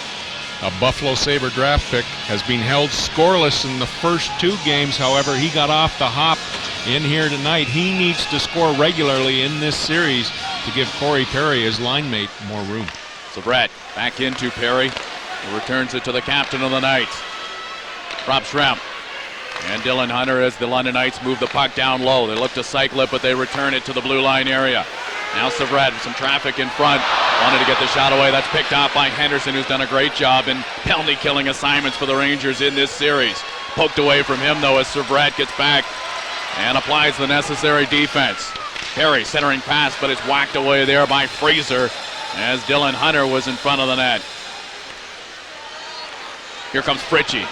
a Buffalo Sabre draft pick, has been held scoreless in the first 2 games. However, he got off the hop in here tonight. He needs to score regularly in this series to give Corey Perry, his line mate, more room. So Brett back into Perry, who returns it to the captain of the Knights, Rob Schremp. And Dylan Hunter as the London Knights move the puck down low. They look to cycle it, but they return it to the blue line area. Now Savret with some traffic in front. Wanted to get the shot away. That's picked off by Henderson, who's done a great job in penalty killing assignments for the Rangers in this series. Poked away from him, though, as Savret gets back and applies the necessary defense. Perry centering pass, but it's whacked away there by Fraser as Dylan Hunter was in front of the net. Here comes Fritchie,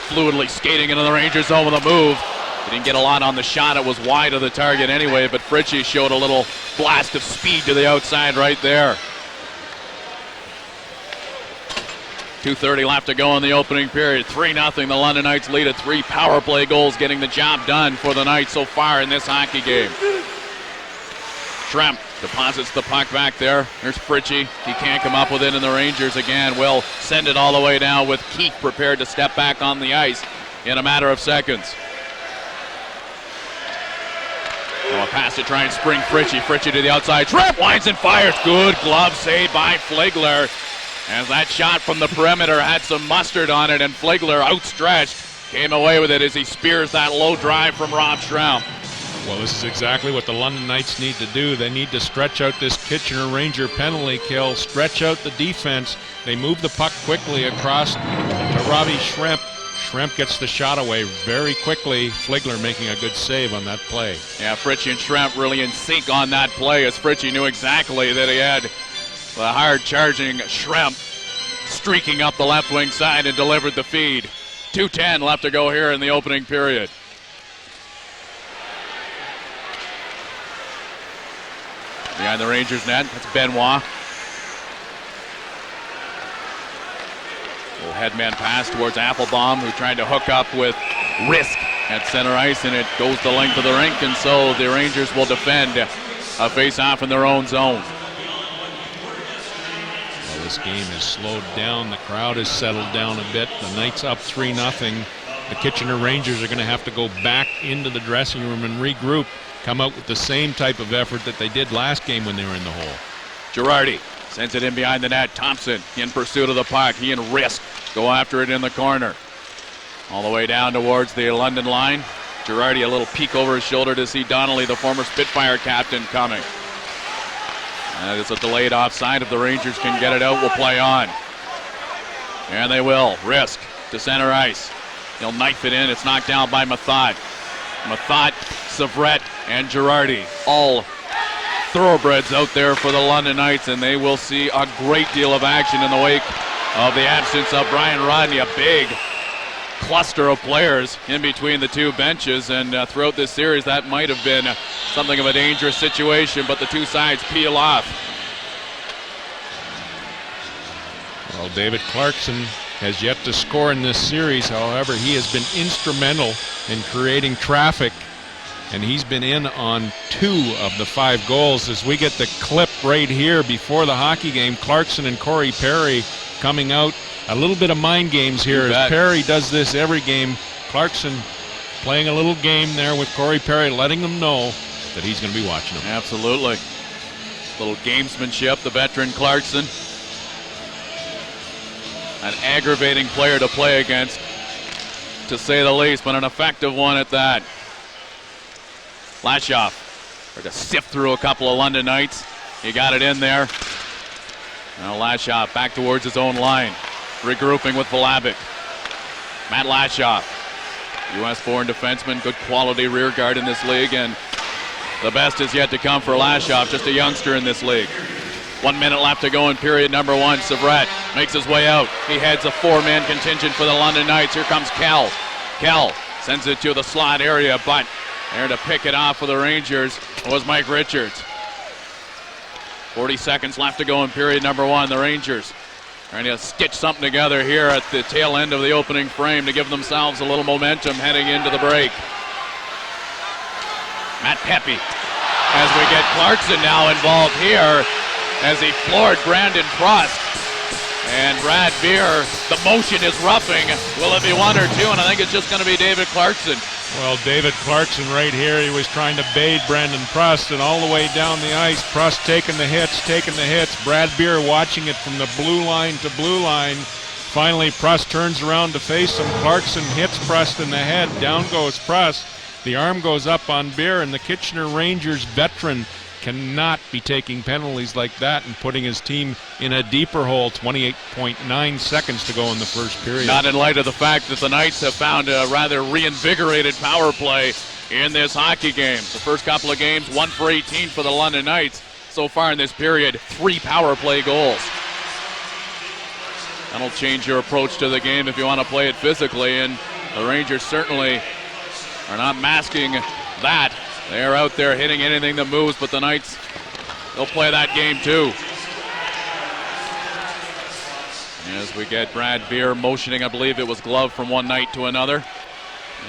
fluidly skating into the Rangers zone with a move. He didn't get a lot on the shot. It was wide of the target anyway, but Fritchie showed a little blast of speed to the outside right there. 2:30 left to go in the opening period. 3-0. The London Knights lead at 3 power play goals, getting the job done for the Knights so far in this hockey game. Schremp deposits the puck back there. There's Fritchie. He can't come up with it, and the Rangers again will send it all the way down with Keith prepared to step back on the ice in a matter of seconds. A pass to try and spring Fritchie. Fritchie to the outside. Schremp winds and fires. Good glove save by Fligler. As that shot from the perimeter had some mustard on it, and Fligler, outstretched, came away with it as he spears that low drive from Rob Schremp. Well, this is exactly what the London Knights need to do. They need to stretch out this Kitchener Ranger penalty kill, stretch out the defense. They move the puck quickly across to Robbie Schremp. Schremp gets the shot away very quickly. Fligler making a good save on that play. Yeah, Fritchie and Schremp really in sync on that play, as Fritchie knew exactly that he had the hard-charging Schremp streaking up the left wing side and delivered the feed. 2:10 left to go here in the opening period. Behind the Rangers net, that's Benoit. Little headman pass towards Applebaum, who tried to hook up with Risk at center ice, and it goes the length of the rink, and so the Rangers will defend a face-off in their own zone. Well, this game has slowed down. The crowd has settled down a bit. The Knights up 3-0. The Kitchener Rangers are going to have to go back into the dressing room and regroup, come out with the same type of effort that they did last game when they were in the hole. Girardi sends it in behind the net. Thompson in pursuit of the puck. He and Risk go after it in the corner. All the way down towards the London line. Girardi a little peek over his shoulder to see Donnelly, the former Spitfire captain, coming. And it's a delayed offside. If the Rangers can get it out, we'll play on. And they will. Risk to center ice. He'll knife it in. It's knocked down by Mathot. Mathot, Savret, and Girardi, all thoroughbreds out there for the London Knights, and they will see a great deal of action in the wake of the absence of Brian Rodney. A big cluster of players in between the two benches, and throughout this series that might have been something of a dangerous situation, but the two sides peel off. Well, David Clarkson has yet to score in this series. However, he has been instrumental in creating traffic, and he's been in on 2 of the 5 goals. As we get the clip right here before the hockey game, Clarkson and Corey Perry coming out. A little bit of mind games here as Perry does this every game. Clarkson playing a little game there with Corey Perry, letting them know that he's going to be watching them. Absolutely. Little gamesmanship, the veteran Clarkson. An aggravating player to play against, to say the least, but an effective one at that. Lashoff tried to sift through a couple of London Knights. He got it in there. Now Lashoff back towards his own line, regrouping with Valabic. Matt Lashoff, U.S.-born defenseman, good quality rear guard in this league, and the best is yet to come for Lashoff, just a youngster in this league. 1 minute left to go in period number 1. Savret makes his way out. He heads a 4-man contingent for the London Knights. Here comes Kell. Kell sends it to the slot area, but there to pick it off for the Rangers was Mike Richards. 40 seconds left to go in period number 1. The Rangers trying to stitch something together here at the tail end of the opening frame to give themselves a little momentum heading into the break. Matt Pepe, as we get Clarkson now involved here, as he floored Brandon Prost. And Brad Beer, the motion is roughing. Will it be one or two? And I think it's just going to be David Clarkson. Well, David Clarkson right here, he was trying to bait Brandon Prust, and all the way down the ice, Prust taking the hits. Brad Beer watching it from the blue line to blue line. Finally, Prust turns around to face him. Clarkson hits Prust in the head. Down goes Prust. The arm goes up on Beer, and the Kitchener Rangers veteran cannot be taking penalties like that and putting his team in a deeper hole. 28.9 seconds to go in the first period. Not in light of the fact that the Knights have found a rather reinvigorated power play in this hockey game. The first couple of games, 1 for 18 for the London Knights. So far in this period, 3 power play goals. That'll change your approach to the game if you want to play it physically, and the Rangers certainly are not masking that. They're out there hitting anything that moves, but the Knights, they'll play that game too. As we get Brad Beer motioning, I believe it was glove from one night to another.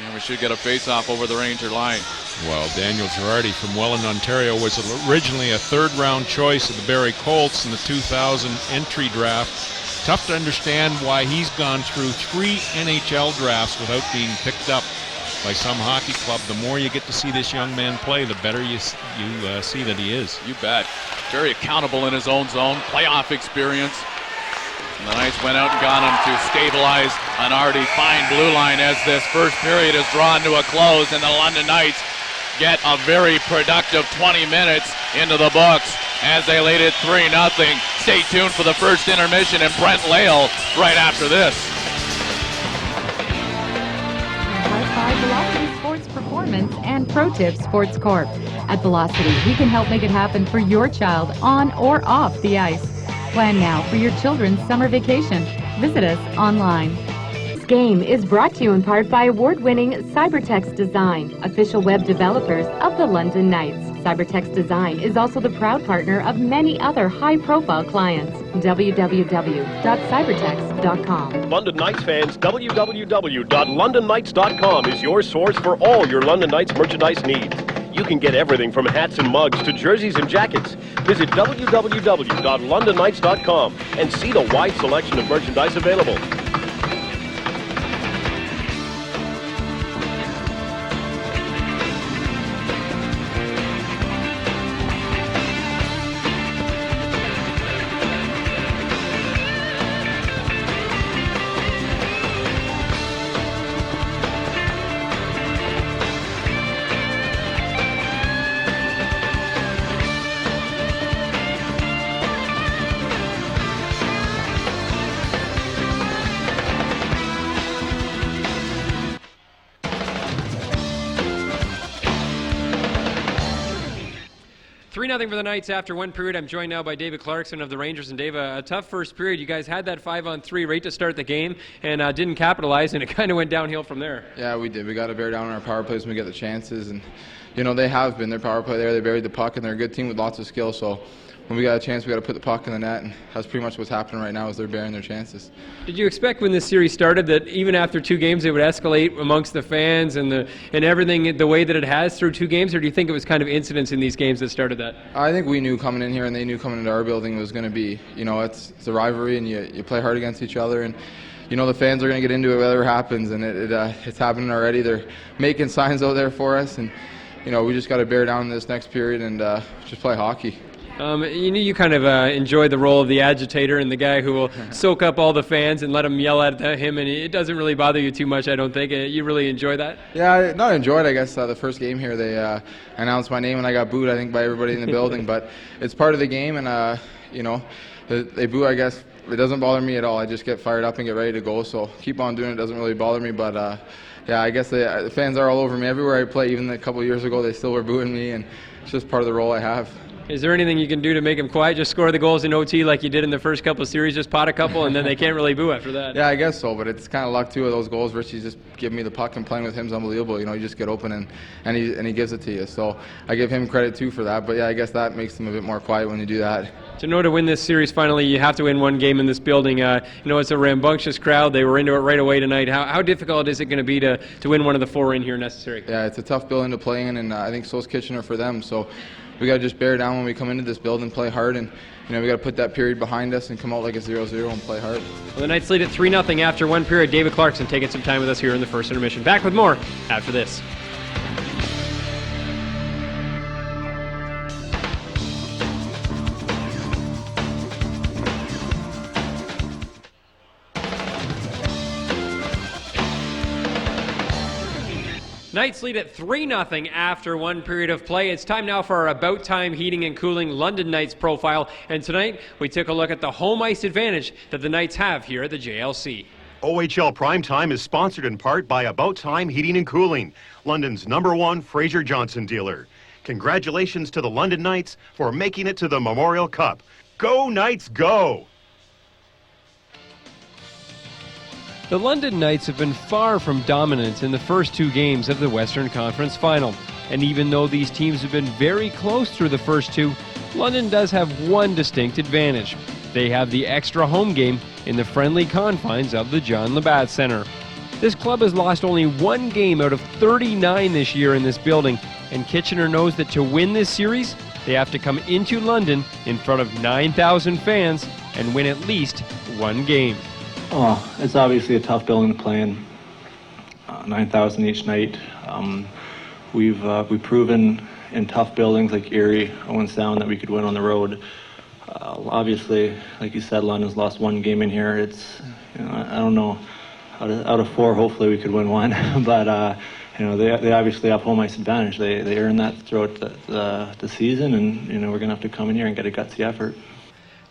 And we should get a face-off over the Ranger line. Well, Daniel Girardi from Welland, Ontario was originally a third-round choice of the Barrie Colts in the 2000 entry draft. Tough to understand why he's gone through 3 NHL drafts without being picked up by some hockey club. The more you get to see this young man play, the better you see that he is. You bet. Very accountable in his own zone, playoff experience. And the Knights went out and got him to stabilize an already fine blue line as this first period is drawn to a close, and the London Knights get a very productive 20 minutes into the books as they lead it 3-0. Stay tuned for the first intermission and Brent Leigh right after this. By Velocity Sports Performance and ProTip Sports Corp. At Velocity, we can help make it happen for your child on or off the ice. Plan now for your children's summer vacation. Visit us online. This game is brought to you in part by award-winning Cybertex Design, official web developers of the London Knights. Cybertex Design is also the proud partner of many other high-profile clients. www.cybertex.com. London Knights fans, www.londonknights.com is your source for all your London Knights merchandise needs. You can get everything from hats and mugs to jerseys and jackets. Visit www.londonknights.com and see the wide selection of merchandise available. Nothing for the Knights after one period. I'm joined now by David Clarkson of the Rangers. And Dave, a tough first period. You guys had that 5-on-3 right to start the game and didn't capitalize, and it kind of went downhill from there. Yeah, we did. We got to bear down on our power plays when we get the chances. And, you know, they have been. Their power play there, they buried the puck, and they're a good team with lots of skill. So when we got a chance, we got to put the puck in the net, and that's pretty much what's happening right now is they're bearing their chances. Did you expect when this series started that even after 2 games it would escalate amongst the fans and everything the way that it has through 2 games, or do you think it was kind of incidents in these games that started that? I think we knew coming in here and they knew coming into our building it was going to be, you know, it's a rivalry and you play hard against each other, and you know the fans are going to get into it whatever happens, and it's happening already. They're making signs out there for us, and you know we just got to bear down in this next period and just play hockey. You kind of enjoy the role of the agitator and the guy who will soak up all the fans and let them yell at him, and it doesn't really bother you too much, I don't think. You really enjoy that? Yeah, not enjoyed, I guess. The first game here, they announced my name and I got booed, I think, by everybody in the building, but it's part of the game, and, you know, they boo, I guess. It doesn't bother me at all. I just get fired up and get ready to go, so keep on doing it. It doesn't really bother me, but, yeah, I guess the fans are all over me. Everywhere I play, even a couple of years ago, they still were booing me, and it's just part of the role I have. Is there anything you can do to make them quiet? Just score the goals in OT like you did in the first couple of series, just pot a couple, and then they can't really boo after that. Yeah, I guess so, but it's kind of luck too of those goals versus just giving me the puck, and playing with him is unbelievable. You know, you just get open and he gives it to you. So I give him credit too for that. But yeah, I guess that makes them a bit more quiet when you do that. To know to win this series finally, you have to win one game in this building. You know, it's a rambunctious crowd. They were into it right away tonight. How difficult is it going to be to win one of the 4 in here necessary? Yeah, it's a tough building to play in, and I think so is Kitchener for them. So we got to just bear down down when we come into this building, play hard, and we got to put that period behind us and come out like a 0-0 and play hard. Well, the Knights lead at 3-0 after one period. David Clarkson taking some time with us here in the first intermission. Back with more after this. Knights lead at 3-0 after one period of play. It's time now for our About Time Heating and Cooling London Knights profile. And tonight, we took a look at the home ice advantage that the Knights have here at the JLC. OHL Primetime is sponsored in part by About Time Heating and Cooling, London's #1 Fraser Johnson dealer. Congratulations to the London Knights for making it to the Memorial Cup. Go Knights, go! The London Knights have been far from dominant in the first two games of the Western Conference Final. And even though these teams have been very close through the first two, London does have one distinct advantage. They have the extra home game in the friendly confines of the John Labatt Center. This club has lost only one game out of 39 this year in this building, and Kitchener knows that to win this series, they have to come into London in front of 9,000 fans and win at least one game. Oh, it's obviously a tough building to play in. 9,000 each night. We've proven in tough buildings like Erie, Owen Sound, that we could win on the road. Obviously, like you said, London's lost one game in here. It's, I don't know, out of 4, hopefully we could win one. But they obviously have home ice advantage. They earn that throughout the season, and we're gonna have to come in here and get a gutsy effort.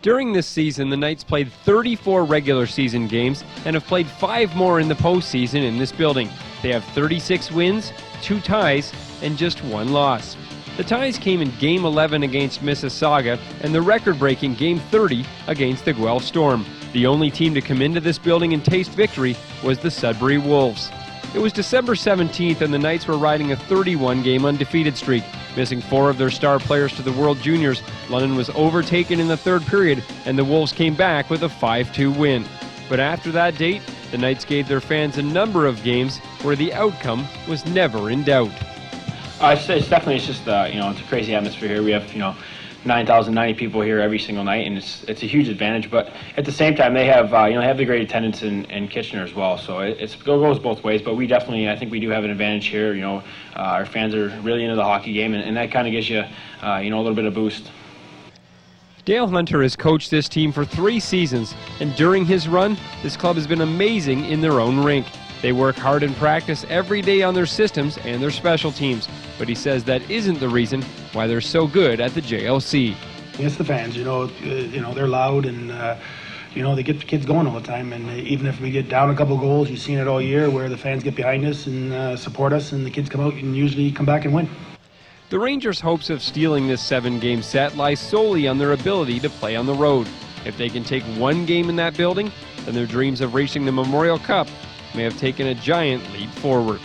During this season, the Knights played 34 regular season games and have played 5 more in the postseason in this building. They have 36 wins, 2 ties, and just 1 loss. The ties came in Game 11 against Mississauga and the record-breaking Game 30 against the Guelph Storm. The only team to come into this building and taste victory was the Sudbury Wolves. It was December 17th and the Knights were riding a 31-game undefeated streak. Missing 4 of their star players to the World Juniors, London was overtaken in the third period and the Wolves came back with a 5-2 win. But after that date, the Knights gave their fans a number of games where the outcome was never in doubt. It's definitely, it's just, it's a crazy atmosphere here. We have, 9,090 people here every single night, and it's a huge advantage. But at the same time, they have the great attendance in Kitchener as well. So it goes both ways. But we definitely, I think we do have an advantage here. Our fans are really into the hockey game, and that kind of gives you, a little bit of boost. Dale Hunter has coached this team for 3 seasons, and during his run, this club has been amazing in their own rink. They work hard in practice every day on their systems and their special teams, but he says that isn't the reason why they're so good at the JLC. It's the fans, they're loud and, they get the kids going all the time. And even if we get down a couple goals, you've seen it all year where the fans get behind us and support us, and the kids come out and usually come back and win. The Rangers' hopes of stealing this 7-game set lie solely on their ability to play on the road. If they can take one game in that building, then their dreams of reaching the Memorial Cup may have taken a giant leap forward.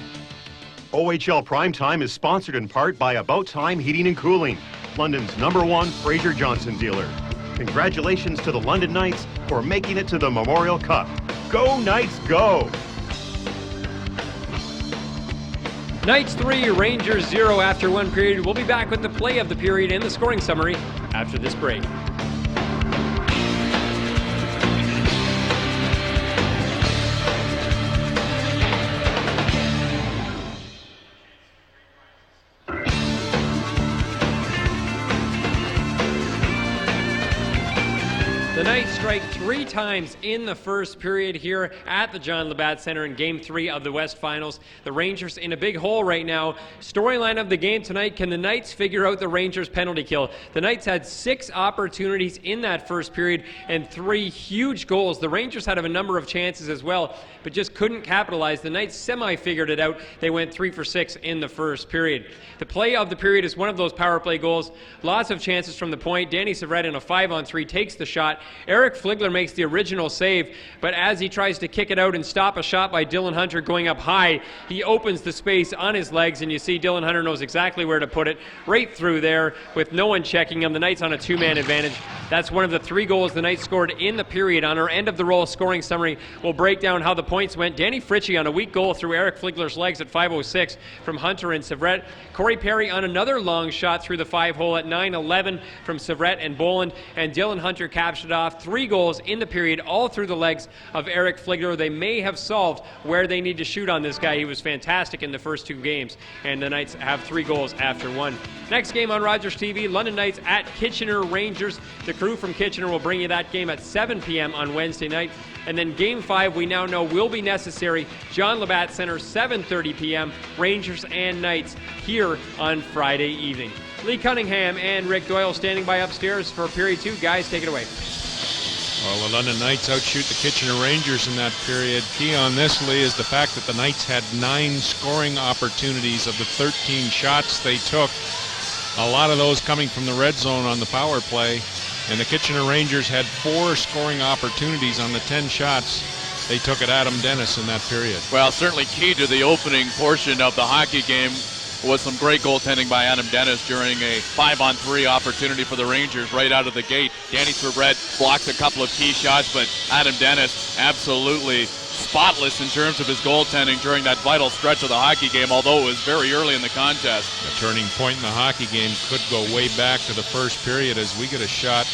OHL Primetime is sponsored in part by About Time Heating and Cooling, London's #1 Fraser Johnson dealer. Congratulations to the London Knights for making it to the Memorial Cup. Go Knights, go! Knights 3, Rangers 0 after one period. We'll be back with the play of the period and the scoring summary after this break. The Knights strike 3 times in the first period here at the John Labatt Center in Game 3 of the West Finals. The Rangers in a big hole right now. Storyline of the game tonight, can the Knights figure out the Rangers penalty kill? The Knights had 6 opportunities in that first period and 3 huge goals. The Rangers had a number of chances as well, but just couldn't capitalize. The Knights semi-figured it out. They went 3 for 6 in the first period. The play of the period is one of those power play goals. Lots of chances from the point. Danny Savret in a 5-on-3 takes the shot, Eric Fligler makes the original save, but as he tries to kick it out and stop a shot by Dylan Hunter going up high, he opens the space on his legs, and you see Dylan Hunter knows exactly where to put it, right through there with no one checking him. The Knights on a two-man advantage. That's one of the 3 goals the Knights scored in the period. On our end of the roll scoring summary, we'll break down how the points went. Danny Fritchie on a weak goal through Eric Fligler's legs at 5:06 from Hunter and Severette. Corey Perry on another long shot through the 5-hole at 9:11 from Severette and Boland. And Dylan Hunter captured off 3 goals in the period, all through the legs of Eric Fligler. They may have solved where they need to shoot on this guy. He was fantastic in the first 2 games, and the Knights have 3 goals after 1. Next game on Rogers TV, London Knights at Kitchener Rangers. The crew from Kitchener will bring you that game at 7 p.m. on Wednesday night. And then Game 5, we now know, will be necessary. John Labatt Center, 7:30 p.m. Rangers and Knights here on Friday evening. Leigh Cunningham and Rick Doyle standing by upstairs for period 2. Guys, take it away. Well, the London Knights outshoot the Kitchener Rangers in that period. Key on this, Lee, is the fact that the Knights had 9 scoring opportunities of the 13 shots they took. A lot of those coming from the red zone on the power play. And the Kitchener Rangers had 4 scoring opportunities on the 10 shots they took at Adam Dennis in that period. Well, certainly key to the opening portion of the hockey game was some great goaltending by Adam Dennis during a 5-on-3 opportunity for the Rangers right out of the gate. Danny Severette blocked a couple of key shots, but Adam Dennis absolutely spotless in terms of his goaltending during that vital stretch of the hockey game, although it was very early in the contest. The turning point in the hockey game could go way back to the first period as we get a shot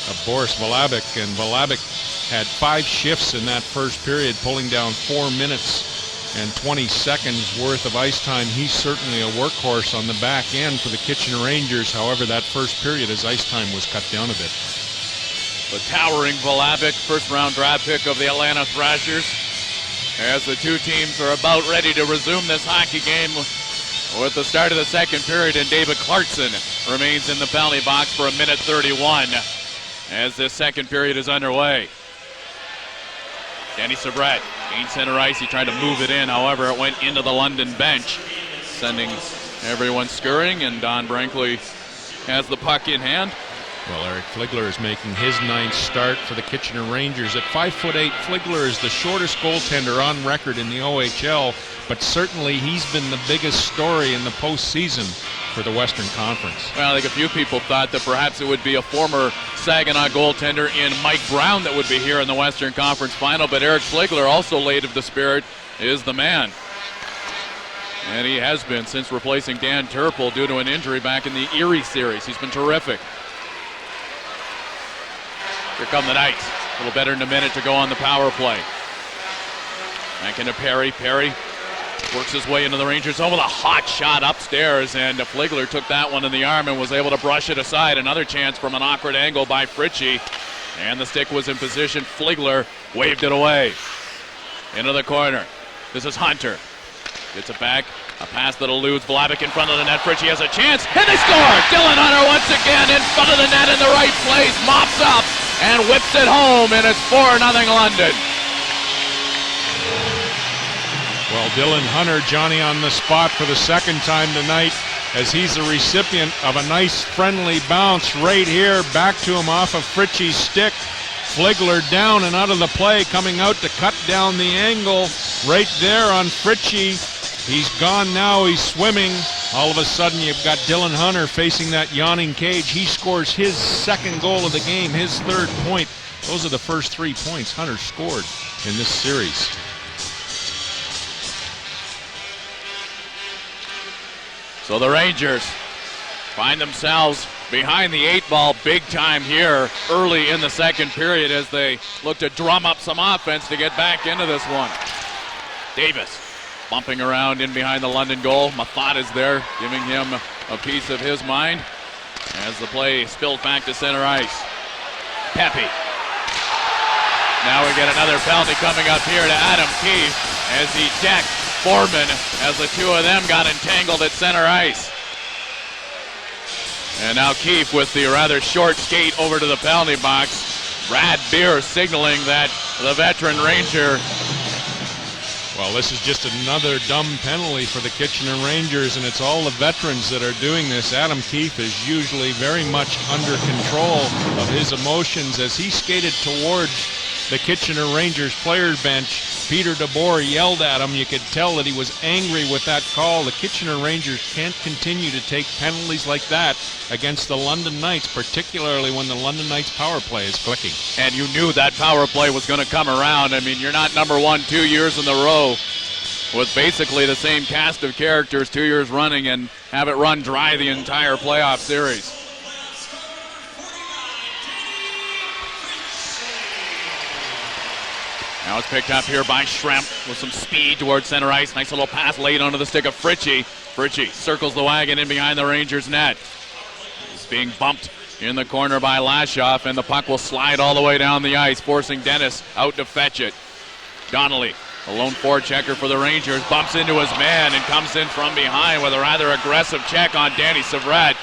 of Boris Volabik, and Volabik had 5 shifts in that first period, pulling down 4 minutes and 20 seconds worth of ice time. He's certainly a workhorse on the back end for the Kitchener Rangers. However, that first period, his ice time was cut down a bit. The towering Volabik, first-round draft pick of the Atlanta Thrashers, as the 2 teams are about ready to resume this hockey game with the start of the second period, and David Clarkson remains in the penalty box for 1:31 as this second period is underway. Danny Severette gained center ice. He tried to move it in. However, it went into the London bench, sending everyone scurrying, and Don Brinkley has the puck in hand. Well, Eric Fligler is making his 9th start for the Kitchener Rangers. At 5'8", Fligler is the shortest goaltender on record in the OHL, but certainly he's been the biggest story in the postseason for the Western Conference. Well, I think a few people thought that perhaps it would be a former Saginaw goaltender in Mike Brown that would be here in the Western Conference Final, but Eric Fligler, also late of the spirit, is the man. And he has been since replacing Dan Turple due to an injury back in the Erie series. He's been terrific. Here come the Knights. A little better than a minute to go on the power play. Back into Perry. Perry works his way into the Rangers zone with a hot shot upstairs, and Fligler took that one in the arm and was able to brush it aside. Another chance from an awkward angle by Fritchie, and the stick was in position. Fligler waved it away. Into the corner. This is Hunter. Gets it back. A pass that eludes Volabik in front of the net. Fritchie has a chance, and they score! Dylan Hunter once again in front of the net in the right place, mops up and whips it home, and it's 4-0 London. Well, Dylan Hunter, Johnny on the spot for the second time tonight, as he's the recipient of a nice friendly bounce right here, back to him off of Fritchie's stick. Fligler down and out of the play, coming out to cut down the angle right there on Fritchie. He's gone now, he's swimming. All of a sudden you've got Dylan Hunter facing that yawning cage. He scores his 2nd goal of the game, his 3rd point. Those are the first 3 points Hunter scored in this series. So the Rangers find themselves behind the 8-ball big time here early in the second period as they look to drum up some offense to get back into this one. Davis bumping around in behind the London goal. Mathot is there, giving him a piece of his mind as the play spills back to center ice. Pepe. Now we get another penalty coming up here to Adam Keefe as he decked Foreman as the 2 of them got entangled at center ice. And now Keefe with the rather short skate over to the penalty box. Brad Beer signaling that the veteran Ranger Well, this is just another dumb penalty for the Kitchener Rangers, and it's all the veterans that are doing this. Adam Keefe is usually very much under control of his emotions as he skated towards the Kitchener Rangers players bench. Peter DeBoer yelled at him. You could tell that he was angry with that call. The Kitchener Rangers can't continue to take penalties like that against the London Knights, particularly when the London Knights power play is clicking. And you knew that power play was going to come around. I mean, you're not number one 2 years in a row with basically the same cast of characters 2 years running and have it run dry the entire playoff series. Now it's picked up here by Schremp with some speed towards center ice. Nice little pass laid onto the stick of Fritchie. Fritchie circles the wagon in behind the Rangers net. He's being bumped in the corner by Lashoff, and the puck will slide all the way down the ice, forcing Dennis out to fetch it. Donnelly, a lone forechecker for the Rangers, bumps into his man and comes in from behind with a rather aggressive check on Danny Savret.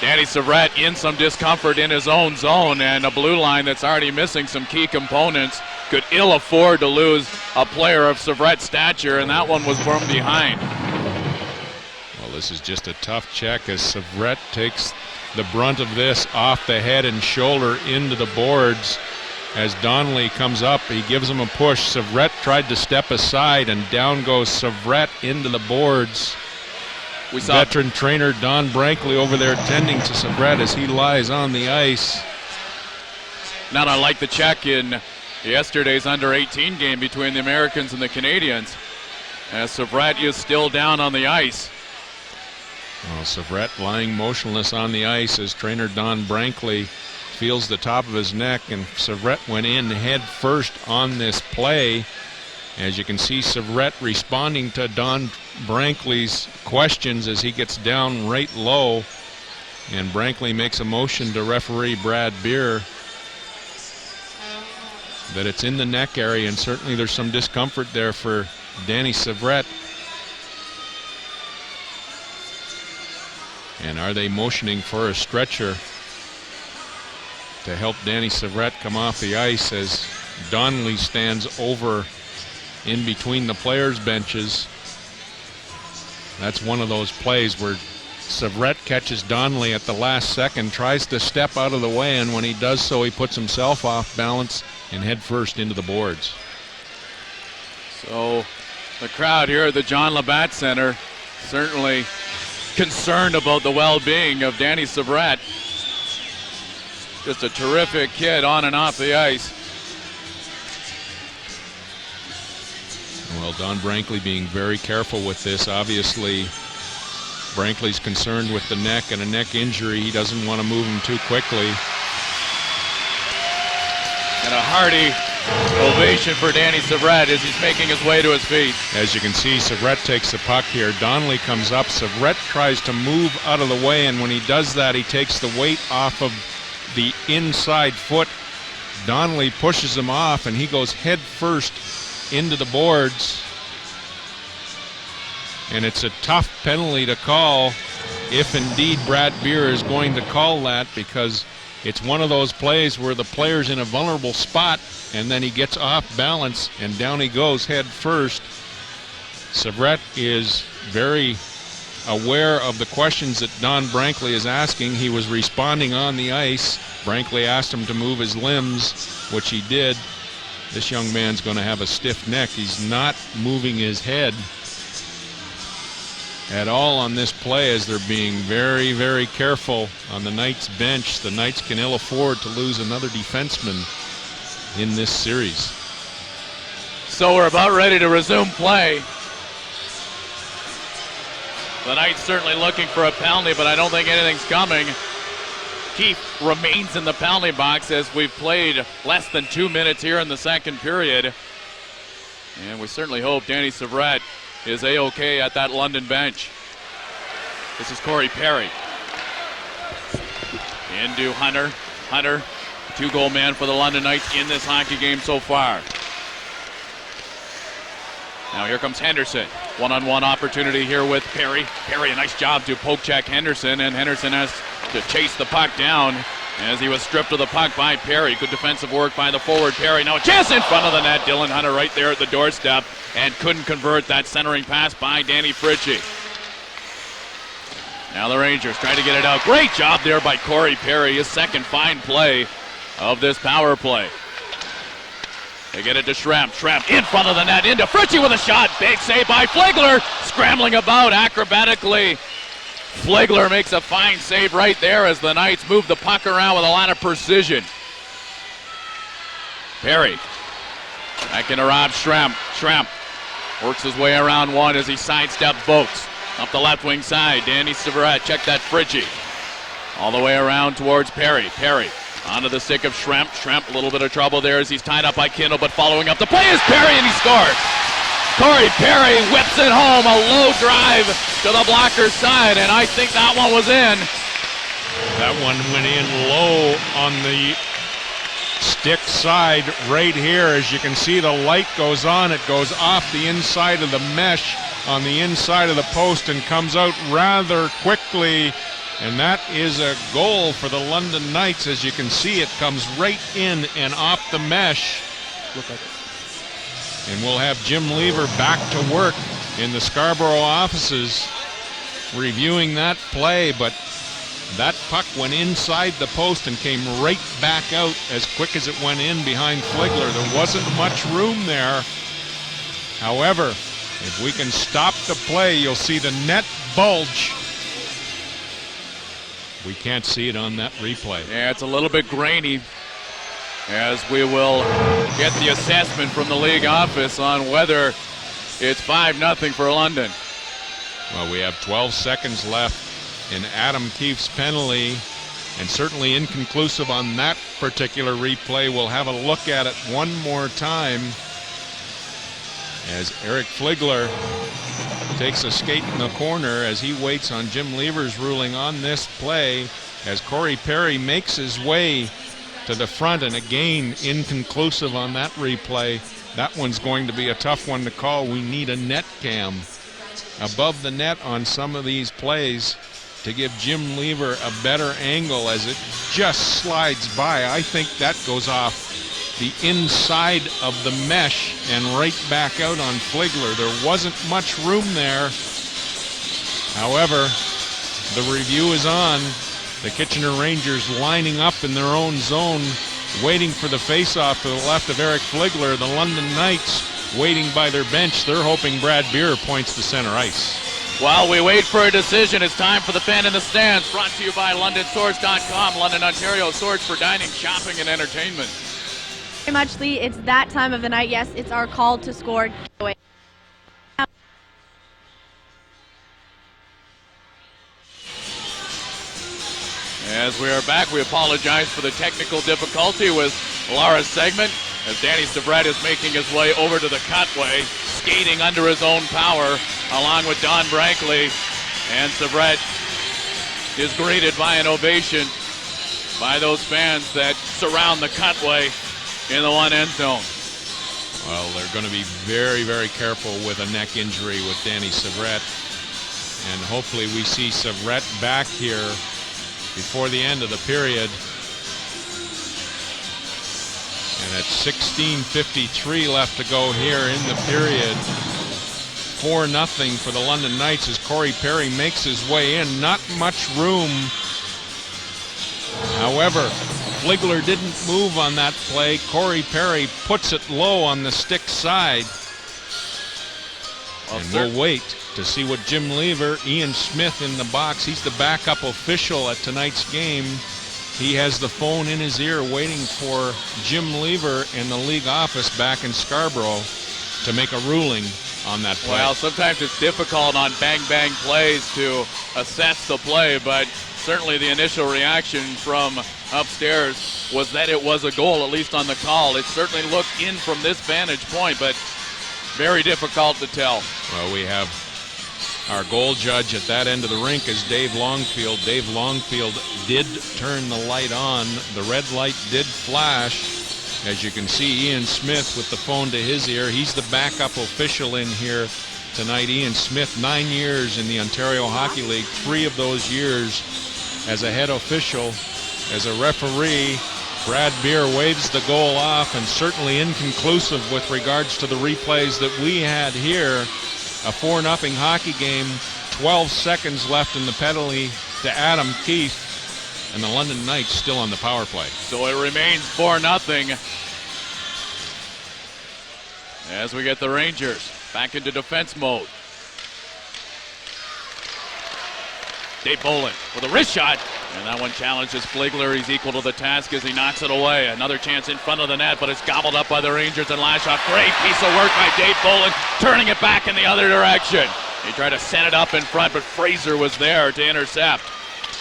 Danny Savret in some discomfort in his own zone, and a blue line that's already missing some key components could ill afford to lose a player of Savret's stature, and that one was from behind. Well, this is just a tough check as Savret takes the brunt of this off the head and shoulder into the boards. As Donnelly comes up, he gives him a push. Savret tried to step aside, and down goes Savret into the boards. We saw veteran trainer Don Brankley over there tending to Savret as he lies on the ice. Not unlike the check in yesterday's under-18 game between the Americans and the Canadians, as Savret is still down on the ice. Well, Savret lying motionless on the ice as trainer Don Brankley feels the top of his neck, and Savret went in head first on this play. As you can see, Savret responding to Don Brankley's questions as he gets down right low, and Brankley makes a motion to referee Brad Beer that it's in the neck area, and certainly there's some discomfort there for Danny Savret. And are they motioning for a stretcher to help Danny Savret come off the ice as Donnelly stands over in between the players' benches? That's one of those plays where Savret catches Donnelly at the last second, tries to step out of the way, and when he does so, he puts himself off balance and head first into the boards. So the crowd here at the John Labatt Center certainly concerned about the well-being of Danny Savret. Just a terrific kid on and off the ice. Well, Don Brankley being very careful with this. Obviously, Brankley's concerned with the neck and a neck injury. He doesn't want to move him too quickly. And a hearty ovation for Danny Savret as he's making his way to his feet. As you can see, Savret takes the puck here. Donnelly comes up. Savret tries to move out of the way, and when he does that, he takes the weight off of the inside foot. Donnelly pushes him off, and he goes head first into the boards. And it's a tough penalty to call if indeed Brad Beer is going to call that, because it's one of those plays where the player's in a vulnerable spot and then he gets off balance and down he goes head first. Savret is very aware of the questions that Don Brankley is asking. He was responding on the ice. Brankley asked him to move his limbs, which he did. This young man's going to have a stiff neck. He's not moving his head at all on this play as they're being very, very careful on the Knights bench. The Knights can ill afford to lose another defenseman in this series. So we're about ready to resume play. The Knights certainly looking for a penalty, but I don't think anything's coming. Keefe remains in the penalty box as we've played less than 2 minutes here in the second period. And we certainly hope Danny Savret is A-OK at that London bench. This is Corey Perry. Into Hunter. Hunter, 2-goal man for the London Knights in this hockey game so far. Now here comes Henderson. One-on-one opportunity here with Perry. Perry, a nice job to poke check Henderson, and Henderson has to chase the puck down. as he was stripped of the puck by Perry. Good defensive work by the forward Perry. Now a chance in front of the net. Dylan Hunter right there at the doorstep and couldn't convert that centering pass by Danny Fritchie. Now the Rangers trying to get it out. Great job there by Corey Perry, his second fine play of this power play. They get it to Schremp. Schremp in front of the net, into Fritchie with a shot. Big save by Fligler, scrambling about acrobatically. Fligler makes a fine save right there as the Knights move the puck around with a lot of precision. Perry back into Rob Schremp. Schremp works his way around one as he sidesteps Vokes. Up the left wing side, Danny Severette, check that Fritchie. All the way around towards Perry. Perry onto the stick of Schremp. Schremp, a little bit of trouble there as he's tied up by Kindle, but following up the play is Perry, and he scores. Corey Perry whips it home, a low drive to the blocker's side, and I think that one was in. That one went in low on the stick side right here. As you can see, the light goes on. It goes off the inside of the mesh on the inside of the post and comes out rather quickly. And that is a goal for the London Knights. As you can see, it comes right in and off the mesh. Look like it. And we'll have Jim Lever back to work in the Scarborough offices reviewing that play, but that puck went inside the post and came right back out as quick as it went in behind Fligler. There wasn't much room there. However, if we can stop the play, you'll see the net bulge. We can't see it on that replay. Yeah, it's a little bit grainy, as we will get the assessment from the league office on whether it's 5-0 for London. Well, we have 12 seconds left in Adam Keefe's penalty, and certainly inconclusive on that particular replay. We'll have a look at it one more time as Eric Fligler takes a skate in the corner as he waits on Jim Lever's ruling on this play, as Corey Perry makes his way to the front, and again inconclusive on that replay. That one's going to be a tough one to call. We need a net cam above the net on some of these plays to give Jim Lever a better angle as it just slides by. I think that goes off the inside of the mesh and right back out on Fligler. There wasn't much room there. However, the review is on. The Kitchener Rangers lining up in their own zone, waiting for the faceoff to the left of Eric Fligler. The London Knights waiting by their bench. They're hoping Brad Beer points to center ice. While we wait for a decision, it's time for the Fan in the Stands, brought to you by LondonSwords.com, London, Ontario, swords for dining, shopping, and entertainment. Very much, Lee. It's that time of the night. Yes, it's our call to score giveaway. As we are back, we apologize for the technical difficulty with Lara's segment, as Danny Severette is making his way over to the cutway, skating under his own power, along with Don Brankley. And Severette is greeted by an ovation by those fans that surround the cutway in the one end zone. Well, they're going to be very, very careful with a neck injury with Danny Severette. And hopefully we see Severette back here before the end of the period. And at 16:53 left to go here in the period, 4-0 for the London Knights as Corey Perry makes his way in. Not much room. However, Fligler didn't move on that play. Corey Perry puts it low on the stick side. And we'll wait to see what Jim Lever, Ian Smith in the box. He's the backup official at tonight's game. He has the phone in his ear waiting for Jim Lever in the league office back in Scarborough to make a ruling on that play. Well, sometimes it's difficult on bang-bang plays to assess the play, but certainly the initial reaction from upstairs was that it was a goal, at least on the call. It certainly looked in from this vantage point, but very difficult to tell. Well, we have our goal judge at that end of the rink is Dave Longfield. Dave Longfield did turn the light on. The red light did flash. As you can see, Ian Smith with the phone to his ear. He's the backup official in here tonight. Ian Smith, 9 years in the Ontario Hockey League, 3 of those years as a head official as a referee, Brad Beer waves the goal off, and certainly inconclusive with regards to the replays that we had here. A 4-0 hockey game, 12 seconds left in the penalty to Adam Keefe, and the London Knights still on the power play. So it remains 4-0 as we get the Rangers back into defense mode. Dave Bolin with a wrist shot, and that one challenges Fligler. He's equal to the task as he knocks it away. Another chance in front of the net, but it's gobbled up by the Rangers and Lashoff. Great piece of work by Dave Bolin, turning it back in the other direction. He tried to send it up in front, but Fraser was there to intercept.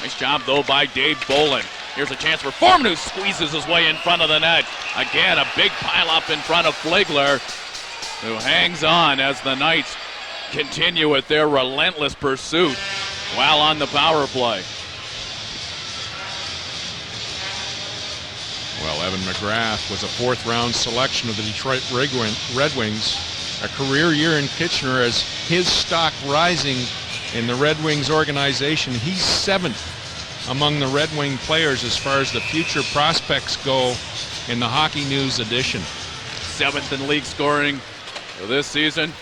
Nice job, though, by Dave Bolin. Here's a chance for Foreman, who squeezes his way in front of the net. Again, a big pile-up in front of Fligler, who hangs on as the Knights continue with their relentless pursuit while on the power play. Well, Evan McGrath was a fourth-round selection of the Detroit Red Wings. A career year in Kitchener as his stock rising in the Red Wings organization. He's seventh among the Red Wing players as far as the future prospects go in the Hockey News edition. Seventh in league scoring for this season.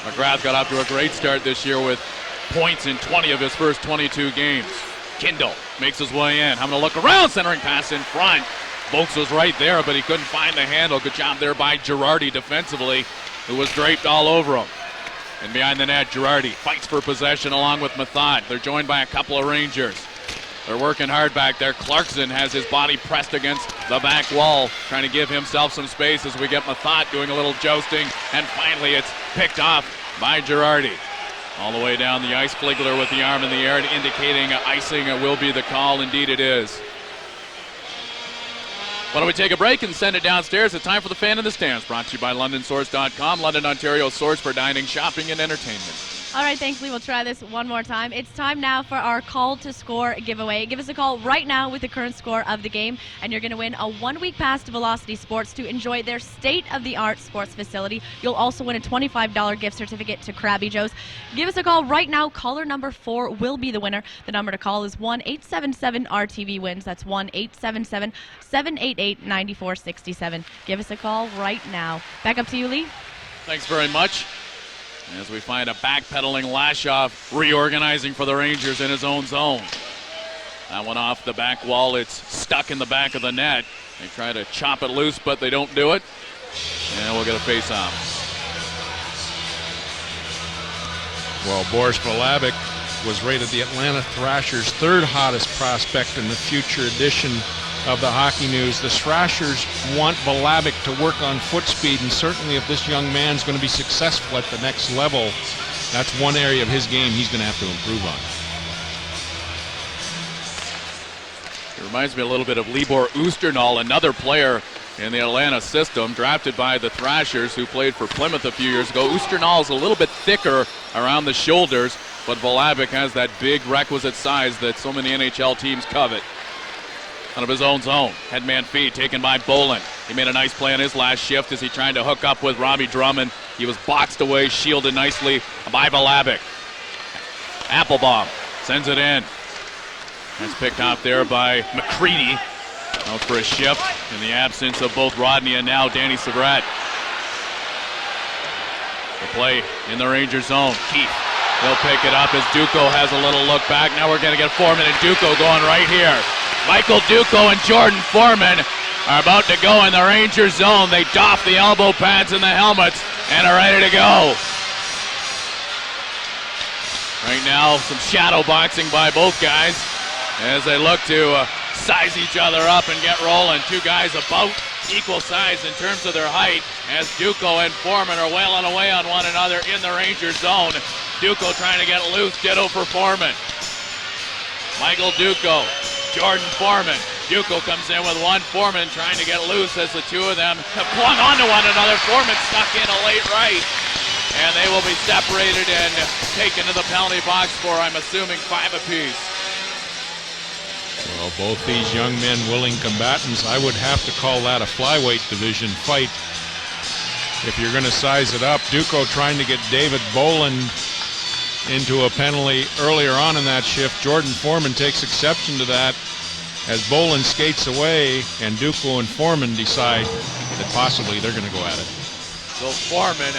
McGrath got off to a great start this year with points in 20 of his first 22 games. Kindle makes his way in, having a look around, centering pass in front. Vokes was right there, but he couldn't find the handle. Good job there by Girardi defensively, who was draped all over him. And behind the net, Girardi fights for possession along with Mathot. They're joined by a couple of Rangers. They're working hard back there. Clarkson has his body pressed against the back wall, trying to give himself some space as we get Mathot doing a little jousting. And finally, it's picked off by Girardi. All the way down the ice, Fligler with the arm in the air, indicating icing will be the call. Indeed it is. Why don't we take a break and send it downstairs? It's time for the Fan in the Stands, brought to you by LondonSource.com, London, Ontario's source for dining, shopping, and entertainment. All right, thanks, Lee. We'll try this one more time. It's time now for our Call to Score giveaway. Give us a call right now with the current score of the game, and you're going to win a one-week pass to Velocity Sports to enjoy their state-of-the-art sports facility. You'll also win a $25 gift certificate to Krabby Joe's. Give us a call right now. Caller number 4 will be the winner. The number to call is 1-877-RTV-WINS. That's 1-877-788-9467. Give us a call right now. Back up to you, Lee. Thanks very much. As we find a backpedaling Lashoff reorganizing for the Rangers in his own zone. That one off the back wall. It's stuck in the back of the net. They try to chop it loose, but they don't do it. And we'll get a face-off. Well, Boris Valabic was rated the Atlanta Thrashers' third hottest prospect in the future edition of the Hockey News. The Thrashers want Valabic to work on foot speed, and certainly if this young man's going to be successful at the next level, that's one area of his game he's going to have to improve on. It reminds me a little bit of Libor Oosternal, another player in the Atlanta system, drafted by the Thrashers, who played for Plymouth a few years ago. Oosternal is a little bit thicker around the shoulders, but Valabic has that big requisite size that so many NHL teams covet. Out of his own zone, headman feed taken by Bolin. He made a nice play on his last shift as he tried to hook up with Robbie Drummond. He was boxed away, shielded nicely by Valabic. Applebaum sends it in. That's picked out there by McCready. Out for a shift in the absence of both Rodney and now Danny Savrat. The play in the Ranger zone. Keith will pick it up as Duco has a little look back. Now we're going to get Foreman and Duco going right here. Michael Duco and Jordan Foreman are about to go in the Ranger zone. They doff the elbow pads and the helmets and are ready to go. Right now, some shadow boxing by both guys as they look to size each other up and get rolling. Two guys about equal size in terms of their height as Duco and Foreman are wailing away on one another in the Ranger zone. Duco trying to get loose, ditto for Foreman. Michael Duco, Jordan Foreman. Duco comes in with one. Foreman trying to get loose as the two of them have clung onto one another. Foreman stuck in a late right. And they will be separated and taken to the penalty box for, I'm assuming, 5 apiece. Well, both these young men, willing combatants, I would have to call that a flyweight division fight. If you're going to size it up, Duco trying to get David Bolin into a penalty earlier on in that shift. Jordan Foreman takes exception to that as Bolin skates away, and Duclo and Foreman decide that possibly they're going to go at it. So Foreman,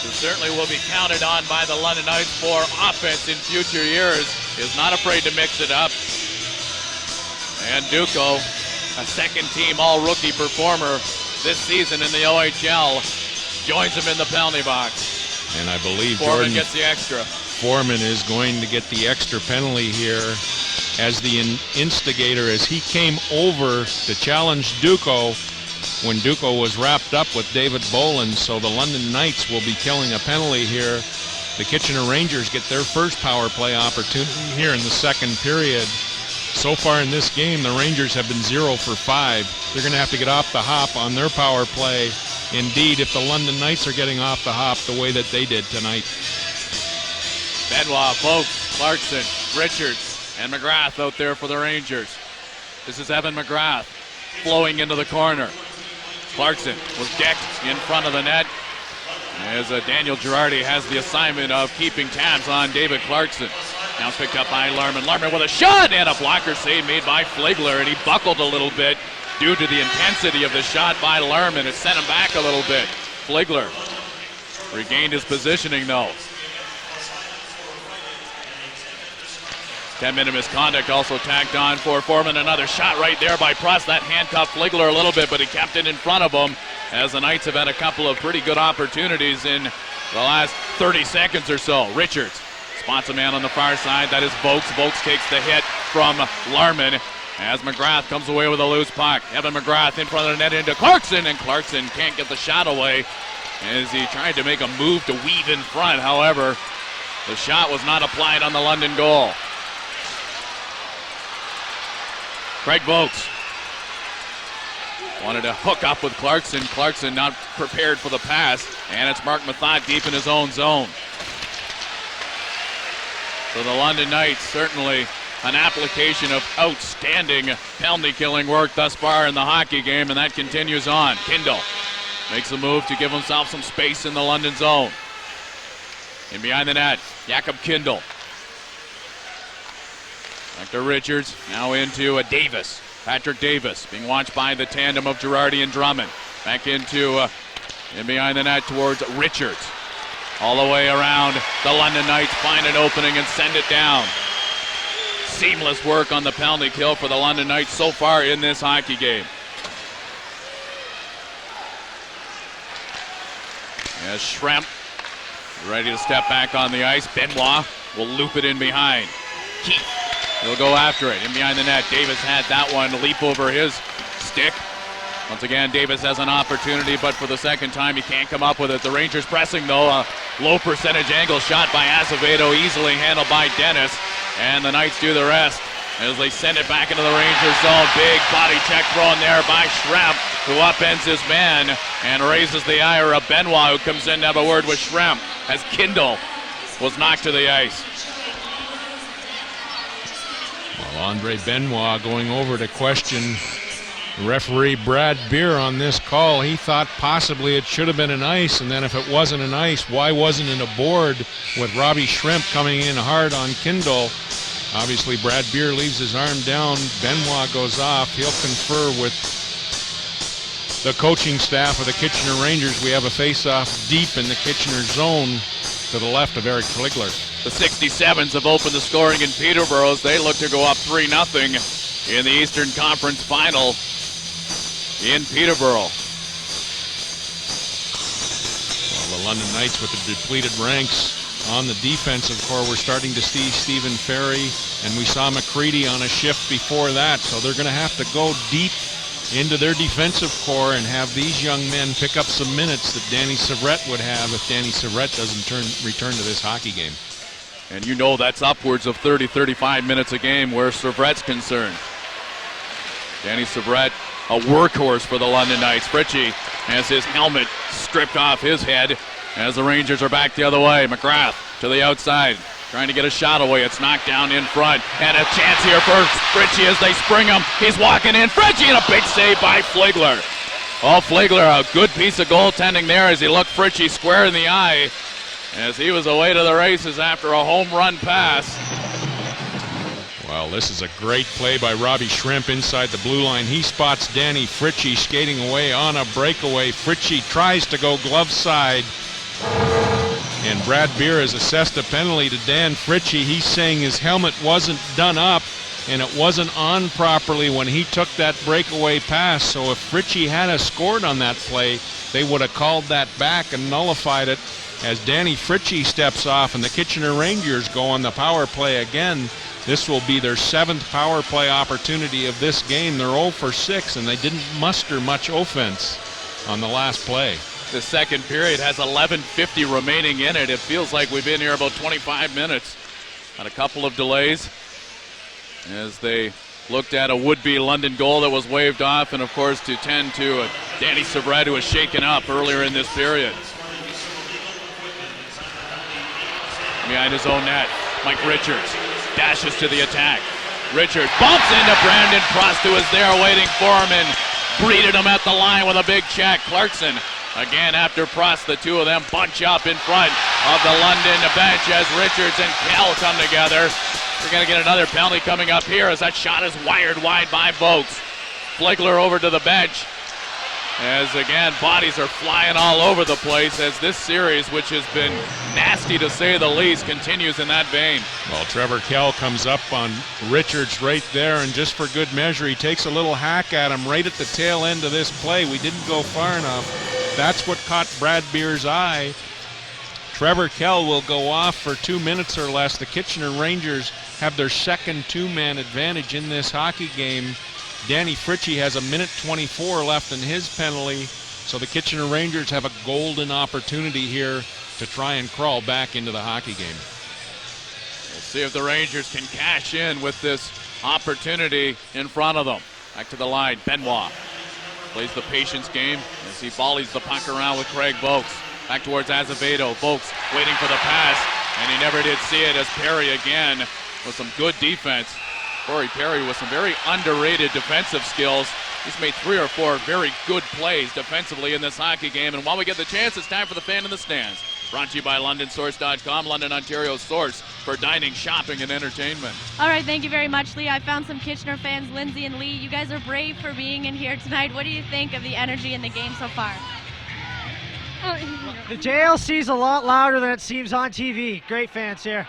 who certainly will be counted on by the London Knights for offense in future years, is not afraid to mix it up. And Duclo, a second-team all-rookie performer this season in the OHL, joins him in the penalty box. And I believe Foreman gets the extra. Foreman is going to get the extra penalty here as the instigator, as he came over to challenge Duclo when Duclo was wrapped up with David Bolin. So the London Knights will be killing a penalty here. The Kitchener Rangers get their first power play opportunity here in the second period. So far in this game, the Rangers have been 0 for 5. They're going to have to get off the hop on their power play. Indeed, if the London Knights are getting off the hop the way that they did tonight. Benoit, Vokes, Clarkson, Richards, and McGrath out there for the Rangers. This is Evan McGrath flowing into the corner. Clarkson was decked in front of the net as Daniel Girardi has the assignment of keeping tabs on David Clarkson. Now picked up by Larman. Larman with a shot and a blocker save made by Fligler, and he buckled a little bit due to the intensity of the shot by Larman. It sent him back a little bit. Fligler regained his positioning though. 10-minute misconduct also tacked on for Foreman. Another shot right there by Prust. That handcuffed Fligler a little bit, but he kept it in front of him as the Knights have had a couple of pretty good opportunities in the last 30 seconds or so. Richards spots a man on the far side. That is Vokes. Vokes takes the hit from Larman as McGrath comes away with a loose puck. Evan McGrath in front of the net into Clarkson, and Clarkson can't get the shot away as he tried to make a move to weave in front. However, the shot was not applied on the London goal. Craig Vokes wanted to hook up with Clarkson. Clarkson not prepared for the pass, and it's Mark Mathot deep in his own zone. So the London Knights certainly an application of outstanding penalty killing work thus far in the hockey game, and that continues on. Kindle makes a move to give himself some space in the London zone. In behind the net, Jakob Kindle. Back to Richards, now into Davis. Patrick Davis being watched by the tandem of Girardi and Drummond. Back into in behind the net towards Richards. All the way around, the London Knights find an opening and send it down. Seamless work on the penalty kill for the London Knights so far in this hockey game. As Schremp ready to step back on the ice. Benoit will loop it in behind. Keith, he'll go after it. In behind the net, Davis had that one leap over his stick. Once again, Davis has an opportunity, but for the second time, he can't come up with it. The Rangers pressing, though. A low percentage angle shot by Azevedo, easily handled by Dennis. And the Knights do the rest as they send it back into the Rangers zone. Big body check thrown there by Schremp, who upends his man and raises the ire of Benoit, who comes in to have a word with Schremp as Kindle was knocked to the ice. Well, Andre Benoit going over to question referee Brad Beer on this call. He thought possibly it should have been an ice, and then if it wasn't an ice, why wasn't it a board with Robbie Schremp coming in hard on Kindle? Obviously, Brad Beer leaves his arm down. Benoit goes off. He'll confer with the coaching staff of the Kitchener Rangers. We have a face-off deep in the Kitchener zone to the left of Eric Fligler. The 67s have opened the scoring in Peterborough as they look to go up 3-0 in the Eastern Conference Final in Peterborough. Well, the London Knights with the depleted ranks on the defensive core. We're starting to see Stephen Ferry, and we saw McCready on a shift before that, so they're going to have to go deep into their defensive core and have these young men pick up some minutes that Danny Savrett would have if Danny Savrett doesn't return to this hockey game. And you know that's upwards of 30-35 minutes a game where Savrett's concerned. Danny Savrett, a workhorse for the London Knights. Fritchie has his helmet stripped off his head as the Rangers are back the other way. McGrath to the outside, trying to get a shot away. It's knocked down in front. And a chance here for Fritchie as they spring him. He's walking in. Fritchie, and a big save by Fligler. Oh, Fligler, a good piece of goaltending there as he looked Fritchie square in the eye. as he was away to the races after a home run pass. Well, this is a great play by Robbie Shrimp inside the blue line. He spots Danny Fritchie skating away on a breakaway. Fritchie tries to go glove side, and Brad Beer has assessed a penalty to Dan Fritchie. He's saying his helmet wasn't done up and it wasn't on properly when he took that breakaway pass. So if Fritchie had scored on that play, they would have called that back and nullified it, as Danny Fritchie steps off and the Kitchener Rangers go on the power play again. This will be their 7th power play opportunity of this game. They're 0 for 6, and they didn't muster much offense on the last play. The second period has 11:50 remaining in it. It feels like we've been here about 25 minutes. Had a couple of delays as they looked at a would-be London goal that was waved off, and of course to tend to Danny Sabret, who was shaken up earlier in this period. Behind his own net, Mike Richards dashes to the attack. Richard bumps into Brandon Prost, who is there waiting for him, and greeted him at the line with a big check. Clarkson again after Prost. The two of them bunch up in front of the London bench as Richards and Kell come together. We're going to get another penalty coming up here as that shot is wired wide by Vokes. Flegler over to the bench as again bodies are flying all over the place as this series, which has been nasty to say the least, continues in that vein. Well, Trevor Kell comes up on Richards right there, and just for good measure, he takes a little hack at him right at the tail end of this play. We didn't go far enough. That's what caught Brad Beer's eye. Trevor Kell will go off for 2 minutes or less. The Kitchener Rangers have their second two-man advantage in this hockey game. Danny Fritchie has 1:24 left in his penalty, so the Kitchener Rangers have a golden opportunity here to try and crawl back into the hockey game. We'll see if the Rangers can cash in with this opportunity in front of them. Back to the line, Benoit plays the patience game as he volleys the puck around with Craig Vokes. Back towards Azevedo. Vokes waiting for the pass, and he never did see it as Perry again with some good defense. Corey Perry with some very underrated defensive skills. He's made 3 or 4 very good plays defensively in this hockey game. And while we get the chance, it's time for the Fan in the Stands. Brought to you by LondonSource.com, London, Ontario's source for dining, shopping, and entertainment. All right, thank you very much, Leigh. I found some Kitchener fans, Lindsay and Leigh. You guys are brave for being in here tonight. What do you think of the energy in the game so far? The JLC's a lot louder than it seems on TV. Great fans here.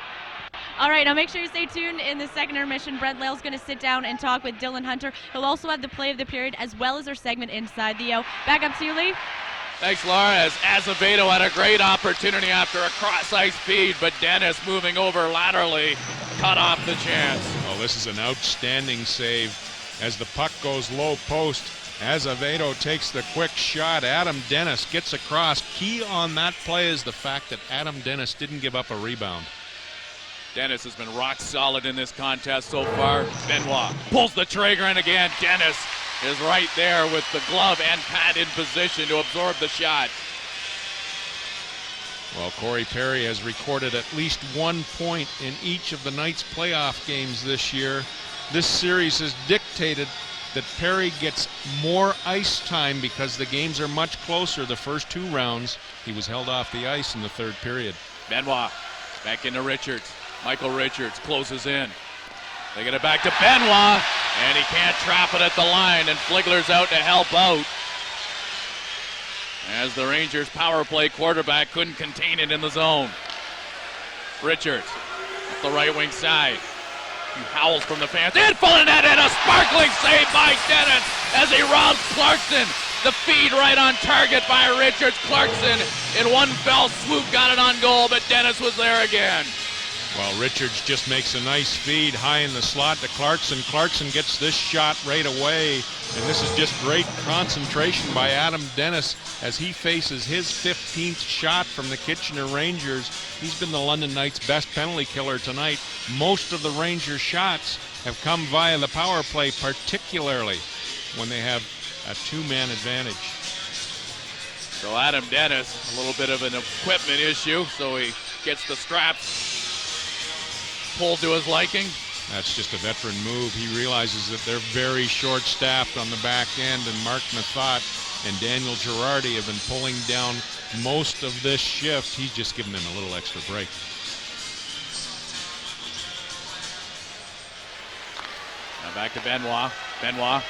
All right, now make sure you stay tuned. In the second intermission, Brent Leill's going to sit down and talk with Dylan Hunter. He'll also have the play of the period as well as our segment Inside the O. Back up to you, Leigh. Thanks, Laura, as Azevedo had a great opportunity after a cross-ice feed, but Dennis moving over laterally cut off the chance. Well, this is an outstanding save as the puck goes low post. Azevedo takes the quick shot. Adam Dennis gets across. Key on that play is the fact that Adam Dennis didn't give up a rebound. Dennis has been rock solid in this contest so far. Benoit pulls the trigger, and again, Dennis is right there with the glove and pad in position to absorb the shot. Well, Corey Perry has recorded at least 1 point in each of the Knights' playoff games this year. This series has dictated that Perry gets more ice time because the games are much closer. The first 2 rounds, he was held off the ice in the third period. Benoit back into Richards. Michael Richards closes in. They get it back to Benoit, and he can't trap it at the line, and Fligler's out to help out. As the Rangers' power play quarterback couldn't contain it in the zone. Richards, up the right wing side. He howls from the fans. In full of net, and a sparkling save by Dennis as he robs Clarkson. The feed right on target by Richards. Clarkson in one fell swoop got it on goal, but Dennis was there again. Well, Richards just makes a nice feed high in the slot to Clarkson. Clarkson gets this shot right away, and this is just great concentration by Adam Dennis as he faces his 15th shot from the Kitchener Rangers. He's been the London Knights' best penalty killer tonight. Most of the Rangers' shots have come via the power play, particularly when they have a 2-man advantage. So Adam Dennis, a little bit of an equipment issue, so he gets the straps pulled to his liking. That's just a veteran move. He realizes that they're very short-staffed on the back end, and Mark Mathot and Daniel Girardi have been pulling down most of this shift. He's just giving them a little extra break. Now back to Benoit. Benoit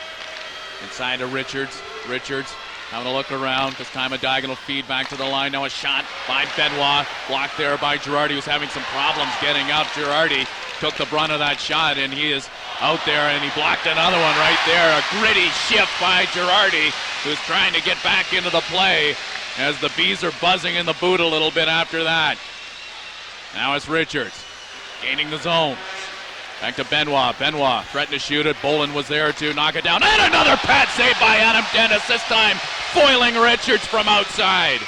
inside to Richards. Richards having a look around. This time a diagonal feed back to the line. Now a shot by Benoit. Blocked there by Girardi, who's having some problems getting up. Girardi took the brunt of that shot, and he is out there, and he blocked another one right there. A gritty shift by Girardi, who's trying to get back into the play as the Bees are buzzing in the boot a little bit after that. Now it's Richards gaining the zone. Back to Benoit. Benoit threatened to shoot it. Bolin was there to knock it down. And another pad save by Adam Dennis, this time foiling Richards from outside.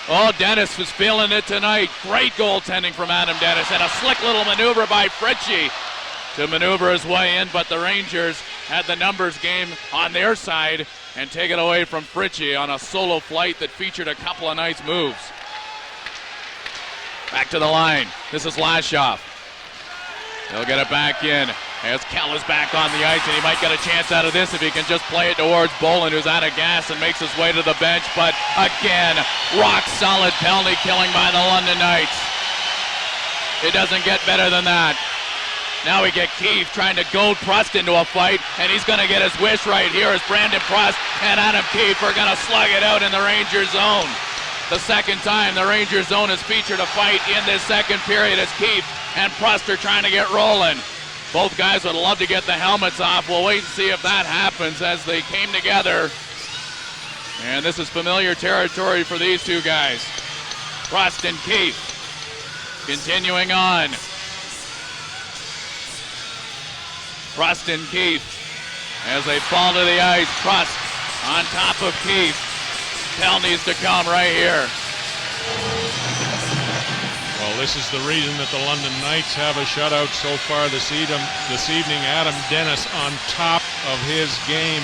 Oh, Dennis was feeling it tonight. Great goaltending from Adam Dennis, and a slick little maneuver by Fritchie to maneuver his way in, but the Rangers had the numbers game on their side and take it away from Fritchie on a solo flight that featured a couple of nice moves. Back to the line. This is Lashoff. He'll get it back in as Kell is back on the ice, and he might get a chance out of this if he can just play it towards Bolin, who's out of gas and makes his way to the bench. But again, rock-solid penalty killing by the London Knights. It doesn't get better than that. Now we get Keefe trying to goad Prust into a fight, and he's going to get his wish right here as Brandon Prust and Adam Keefe are going to slug it out in the Rangers zone. The second time the Rangers zone has featured a fight in this second period as Keefe and Prust are trying to get rolling. Both guys would love to get the helmets off. We'll wait and see if that happens as they came together. And this is familiar territory for these two guys. Prust and Keefe continuing on. Prust and Keefe as they fall to the ice. Prust on top of Keefe. Penalties to come right here. Well, this is the reason that the London Knights have a shutout so far this evening. Adam Dennis on top of his game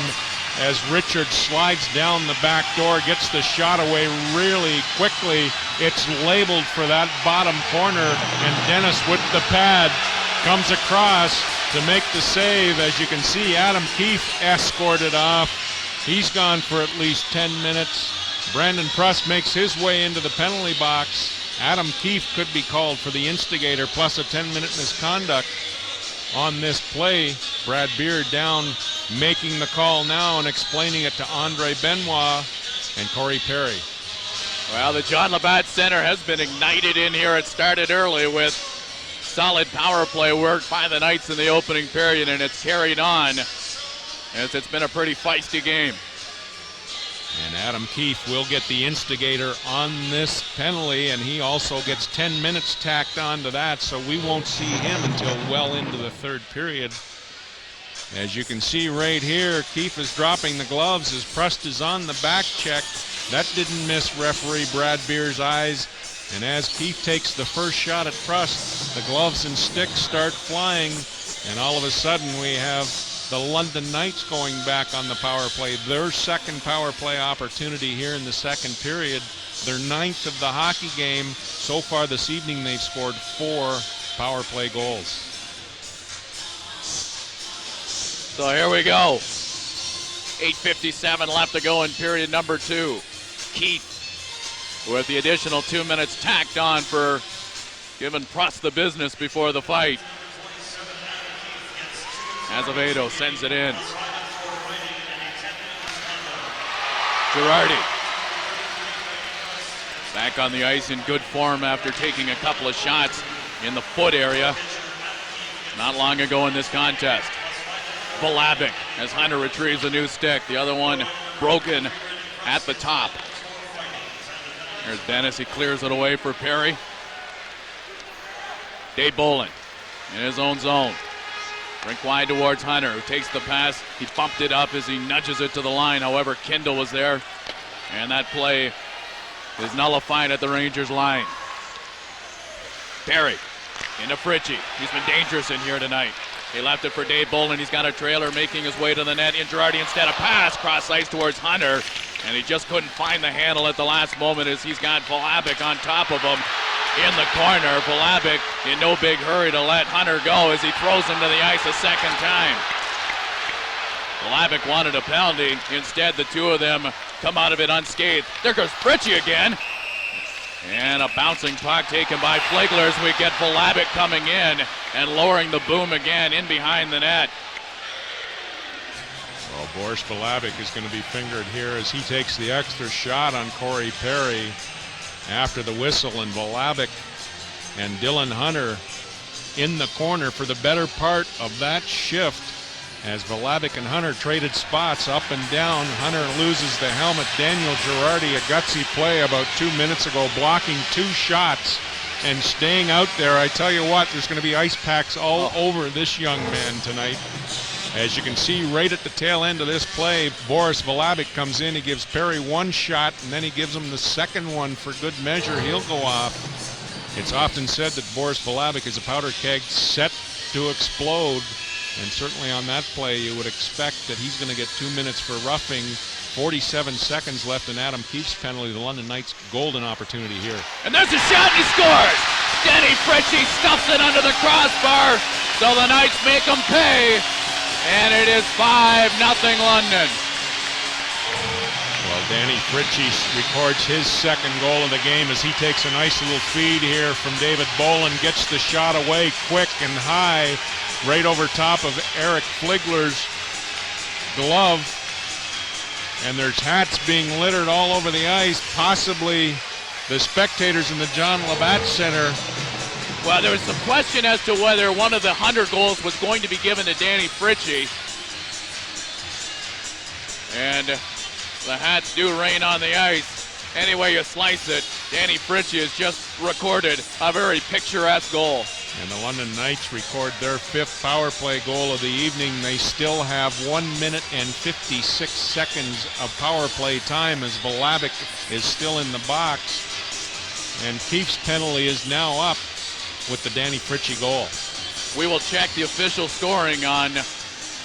as Richard slides down the back door, gets the shot away really quickly. It's labeled for that bottom corner, and Dennis with the pad comes across to make the save. As you can see, Adam Keefe escorted off. He's gone for at least 10 minutes. Brandon Prust makes his way into the penalty box. Adam Keefe could be called for the instigator plus a 10-minute misconduct on this play. Brad Beard down, making the call now and explaining it to Andre Benoit and Corey Perry. Well, the John Labatt Center has been ignited in here. It started early with solid power play work by the Knights in the opening period, and it's carried on as it's been a pretty feisty game. And Adam Keefe will get the instigator on this penalty, and he also gets 10 minutes tacked on to that, so we won't see him until well into the third period. As you can see right here, Keefe is dropping the gloves as Prust is on the back check. That didn't miss referee Brad Beer's eyes. And as Keefe takes the first shot at Prust, the gloves and sticks start flying, and all of a sudden we have the London Knights going back on the power play. Their second power play opportunity here in the second period. Their 9th of the hockey game. So far this evening they've scored 4 power play goals. So here we go. 8:57 left to go in period number 2. Keefe with the additional 2 minutes tacked on for giving Prust the business before the fight. Azevedo sends it in. Girardi back on the ice in good form after taking a couple of shots in the foot area not long ago in this contest. Balabik as Hunter retrieves a new stick. The other one broken at the top. There's Dennis. He clears it away for Perry. Dave Bolin in his own zone. Rink wide towards Hunter, who takes the pass. He bumped it up as he nudges it to the line. However, Kindle was there, and that play is nullified at the Rangers line. Perry into Fritchie. He's been dangerous in here tonight. He left it for Dave Bolin. He's got a trailer making his way to the net. In Girardi instead, a pass cross ice towards Hunter, and he just couldn't find the handle at the last moment as he's got Volabik on top of him. in the corner. Vlasic in no big hurry to let Hunter go as he throws him to the ice a second time. Vlasic wanted a penalty. Instead, the two of them come out of it unscathed. There goes Fritchie again. And a bouncing puck taken by Flagler as we get Vlasic coming in and lowering the boom again in behind the net. Well, Boris Vlasic is going to be fingered here as he takes the extra shot on Corey Perry after the whistle, and Vlasic and Dylan Hunter in the corner for the better part of that shift as Vlasic and Hunter traded spots up and down. Hunter loses the helmet. Daniel Girardi, a gutsy play about 2 minutes ago, blocking 2 shots and staying out there. I tell you what, there's going to be ice packs all over this young man tonight. As you can see right at the tail end of this play, Boris Vlasic comes in. He gives Perry 1 shot, and then he gives him the second one for good measure. He'll go off. It's often said that Boris Vlasic is a powder keg set to explode. And certainly on that play, you would expect that he's going to get 2 minutes for roughing. 47 seconds left in Adam Keefe's penalty. The London Knights' golden opportunity here. And there's a shot, and he scores! Danny Fritchie stuffs it under the crossbar, so the Knights make him pay. And it is 5-0 London. Well, Danny Fritchie records his second goal of the game as he takes a nice little feed here from David Bolin, gets the shot away quick and high, right over top of Eric Fligler's glove. And there's hats being littered all over the ice, possibly the spectators in the John Labatt Center. Well, there was some question as to whether one of the Hunter goals was going to be given to Danny Fritchie. And the hats do rain on the ice. Any way you slice it, Danny Fritchie has just recorded a very picturesque goal. And the London Knights record their 5th power play goal of the evening. They still have 1 minute and 56 seconds of power play time as Vlasic is still in the box. And Keefe's penalty is now up with the Danny Fritchie goal. We will check the official scoring on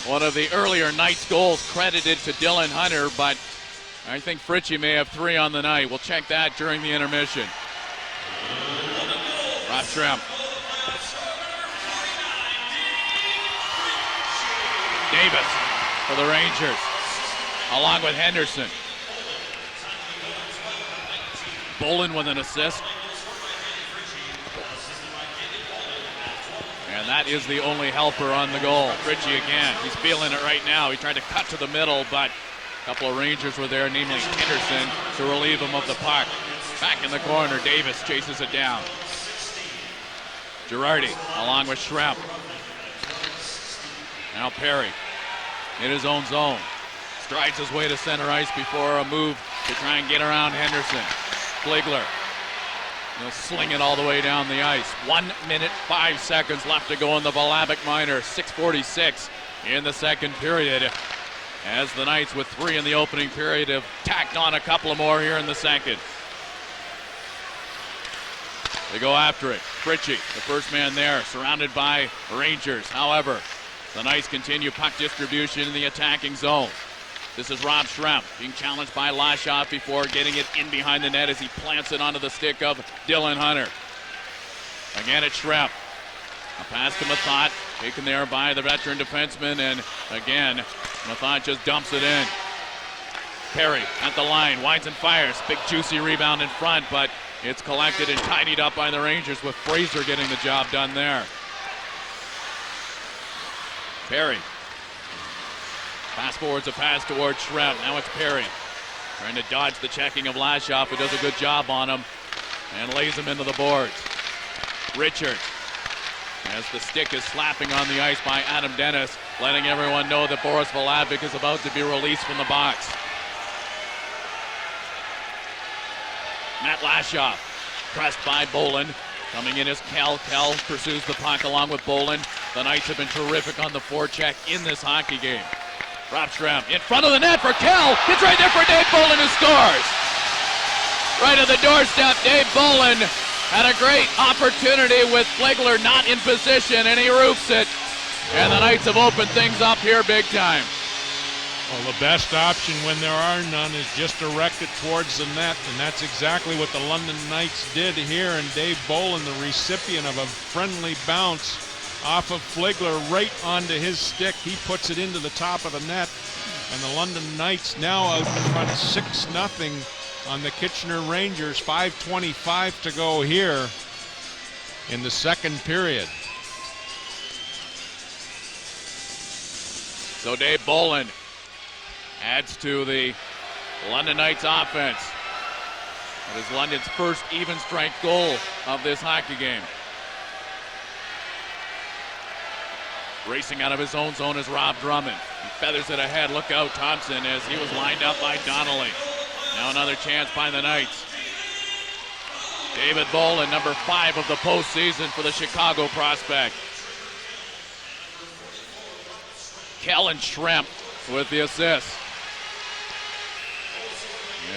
one of the earlier Knights goals credited to Dylan Hunter, but I think Fritchie may have 3 on the night. We'll check that during the intermission. Rob Schremp. Davis for the Rangers, along with Henderson. Bolin with an assist. And that is the only helper on the goal. Fritchie again, he's feeling it right now. He tried to cut to the middle, but a couple of Rangers were there, namely Henderson, to relieve him of the puck. Back in the corner, Davis chases it down. Girardi along with Schremp. Now Perry in his own zone. Strides his way to center ice before a move to try and get around Henderson. Flagler. He'll sling it all the way down the ice. 1 minute, 5 seconds left to go in the Vlasic minor. 6:46 in the second period. As the Knights, with 3 in the opening period, have tacked on a couple of more here in the second. They go after it. Fritchie, the first man there, surrounded by Rangers. However, the Knights continue puck distribution in the attacking zone. This is Rob Schremp being challenged by Lashoff before getting it in behind the net as he plants it onto the stick of Dylan Hunter. Again, it's Schremp. A pass to Mathot, taken there by the veteran defenseman, and again, Mathot just dumps it in. Perry at the line, winds and fires. Big juicy rebound in front, but it's collected and tidied up by the Rangers with Fraser getting the job done there. Perry. Fast forwards a pass towards Schremp. Now it's Perry. Trying to dodge the checking of Lashoff, who does a good job on him and lays him into the boards. Richard, as the stick is slapping on the ice by Adam Dennis, letting everyone know that Boris Vlasic is about to be released from the box. Matt Lashoff, pressed by Bolin. Coming in is Kel. Kel pursues the puck along with Bolin. The Knights have been terrific on the forecheck in this hockey game. Rob Schremp in front of the net for Kel. It's right there for Dave Bolin, who scores. Right at the doorstep, Dave Bolin had a great opportunity with Flagler not in position, and he roofs it. And the Knights have opened things up here big time. Well, the best option when there are none is just direct it towards the net, and that's exactly what the London Knights did here. And Dave Bolin, the recipient of a friendly bounce off of Fligler right onto his stick. He puts it into the top of the net, and the London Knights now out in front 6-0 on the Kitchener Rangers. 5:25 to go here in the second period. So Dave Bolin adds to the London Knights offense. That is London's first even strength goal of this hockey game. Racing out of his own zone is Rob Drummond. He feathers it ahead. Look out, Thompson, as he was lined up by Donnelly. Now another chance by the Knights. David Bolin, number 5 of the postseason for the Chicago prospect. Kellen Schremp with the assist.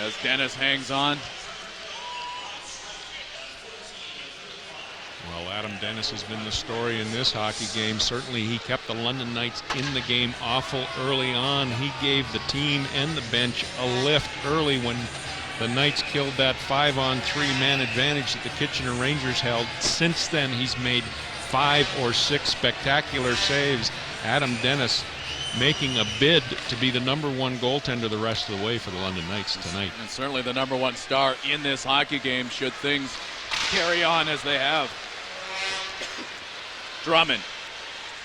As Dennis hangs on. Well, Adam Dennis has been the story in this hockey game. Certainly he kept the London Knights in the game awful early on. He gave the team and the bench a lift early when the Knights killed that 5-on-3 man advantage that the Kitchener Rangers held. Since then, he's made 5 or 6 spectacular saves. Adam Dennis making a bid to be the #1 goaltender the rest of the way for the London Knights tonight. And certainly the #1 star in this hockey game should things carry on as they have. Drummond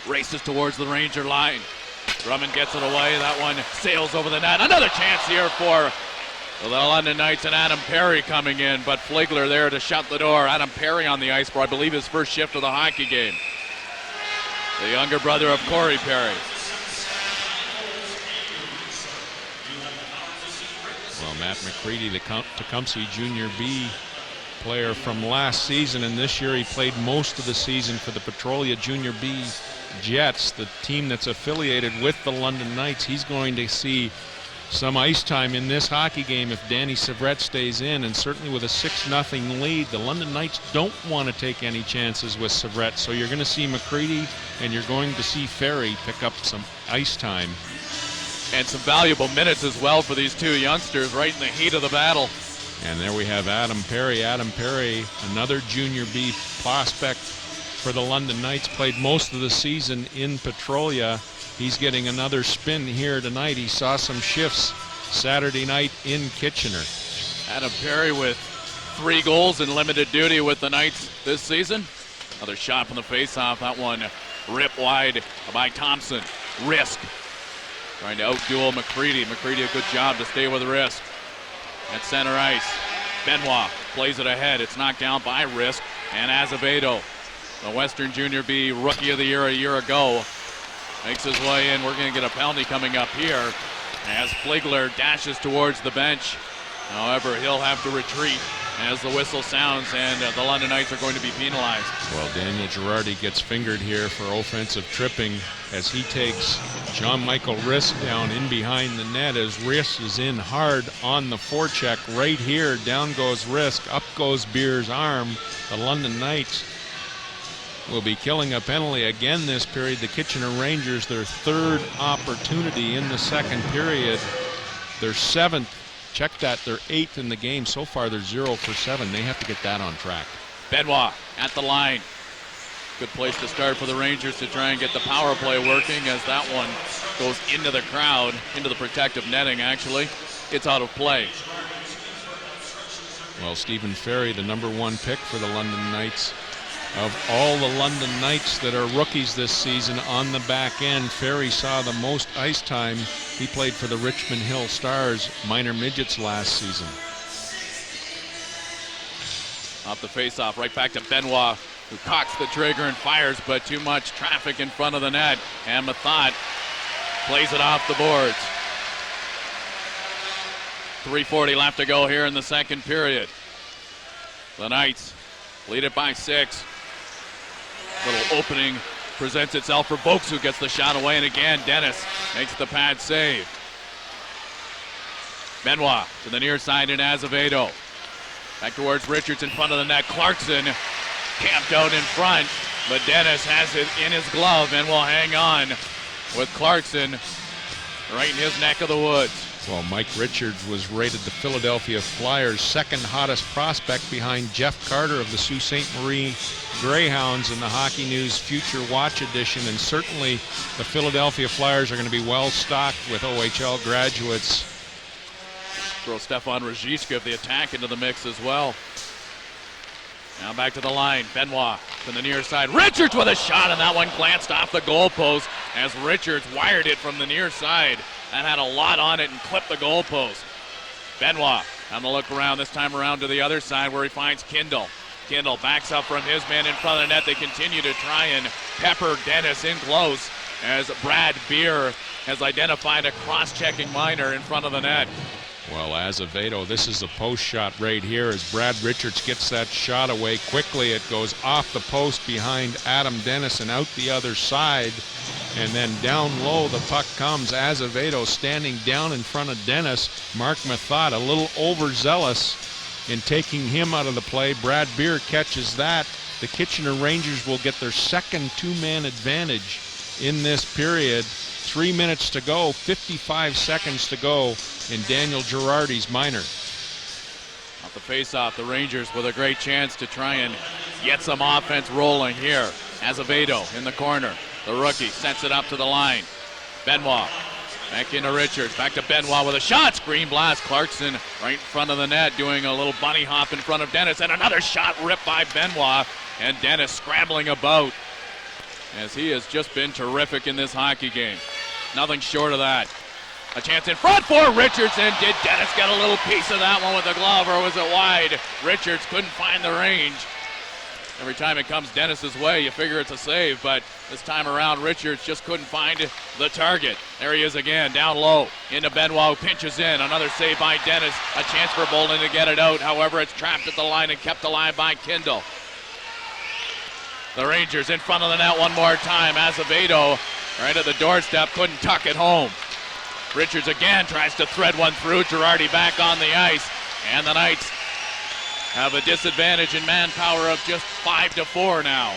races towards the Ranger line. Drummond gets it away. That one sails over the net. Another chance here for the London Knights, and Adam Perry coming in, but Fligler there to shut the door. Adam Perry on the ice for, I believe, his first shift of the hockey game. The younger brother of Corey Perry. Well, Matt McCready, the Tecumseh Junior B player from last season, and this year he played most of the season for the Petrolia Junior B Jets, the team that's affiliated with the London Knights. He's going to see some ice time in this hockey game if Danny Severette stays in, and certainly with a 6-0 lead, the London Knights don't want to take any chances with Severette. So you're going to see McCready and you're going to see Ferry pick up some ice time. And some valuable minutes as well for these two youngsters right in the heat of the battle. And there we have Adam Perry. Adam Perry, another Junior B prospect for the London Knights, played most of the season in Petrolia. He's getting another spin here tonight. He saw some shifts Saturday night in Kitchener. Adam Perry with 3 goals in limited duty with the Knights this season. Another shot from the faceoff. That one ripped wide by Thompson. Risk trying to outduel McCready. McCready, a good job to stay with Risk. At center ice, Benoit plays it ahead. It's knocked down by Risk, and Azevedo, the Western Junior B Rookie of the Year a year ago, makes his way in. We're going to get a penalty coming up here as Fligler dashes towards the bench. However, he'll have to retreat as the whistle sounds, and the London Knights are going to be penalized. Well, Daniel Girardi gets fingered here for offensive tripping as he takes John Michael Risk down in behind the net, as Risk is in hard on the forecheck right here. Down goes Risk, up goes Beer's arm. The London Knights will be killing a penalty again this period. The Kitchener Rangers, their 3rd opportunity in the second period, their 7th. Check that, they're 8th in the game. So far, they're 0 for 7. They have to get that on track. Benoit at the line. Good place to start for the Rangers to try and get the power play working, as that one goes into the crowd, into the protective netting, actually. It's out of play. Well, Stephen Ferry, the #1 pick for the London Knights. Of all the London Knights that are rookies this season on the back end, Ferry saw the most ice time. He played for the Richmond Hill Stars minor midgets last season. Off the faceoff, right back to Benoit, who cocks the trigger and fires, but too much traffic in front of the net. And Mathot plays it off the boards. 3:40 left to go here in the second period. The Knights lead it by 6. Little opening presents itself for Boaks, who gets the shot away, and again Dennis makes the pad save. Benoit to the near side in Azevedo. Back towards Richards in front of the net. Clarkson camped out in front, but Dennis has it in his glove and will hang on with Clarkson right in his neck of the woods. Well, Mike Richards was rated the Philadelphia Flyers' second hottest prospect behind Jeff Carter of the Sault Ste. Marie Greyhounds in the Hockey News Future Watch edition, and certainly the Philadelphia Flyers are going to be well stocked with OHL graduates. Throw Stefan Rajishka of the attack into the mix as well. Now back to the line. Benoit to the near side. Richards with a shot, and that one glanced off the goalpost as Richards wired it from the near side. That had a lot on it and clipped the goalpost. Benoit on the look around, this time around to the other side where he finds Kindle. Kindle backs up from his man in front of the net. They continue to try and pepper Dennis in close as Brad Beer has identified a cross-checking minor in front of the net. Well, Azevedo, this is a post shot right here as Brad Richards gets that shot away quickly. It goes off the post behind Adam Dennis and out the other side. And then down low, the puck comes. Azevedo standing down in front of Dennis. Mark Mathot, a little overzealous in taking him out of the play. Brad Beer catches that. The Kitchener Rangers will get their second two-man advantage in this period. 3 minutes to go, 55 seconds to go in Daniel Girardi's minor. Off the face-off, the Rangers with a great chance to try and get some offense rolling here. Azevedo in the corner. The rookie sets it up to the line. Benoit back into Richards. Back to Benoit with a shot. Screen blast. Clarkson right in front of the net doing a little bunny hop in front of Dennis. And another shot ripped by Benoit. And Dennis scrambling about as he has just been terrific in this hockey game. Nothing short of that. A chance in front for Richardson. Did Dennis get a little piece of that one with the glove, or was it wide? Richards couldn't find the range. Every time it comes Dennis's way, you figure it's a save, but this time around, Richards just couldn't find the target. There he is again, down low, into Benoit, who pinches in. Another save by Dennis. A chance for Bolden to get it out. However, it's trapped at the line and kept alive by Kindle. The Rangers in front of the net one more time. Azevedo right at the doorstep, couldn't tuck it home. Richards again tries to thread one through. Girardi back on the ice, and the Knights have a disadvantage in manpower of just 5-4 now.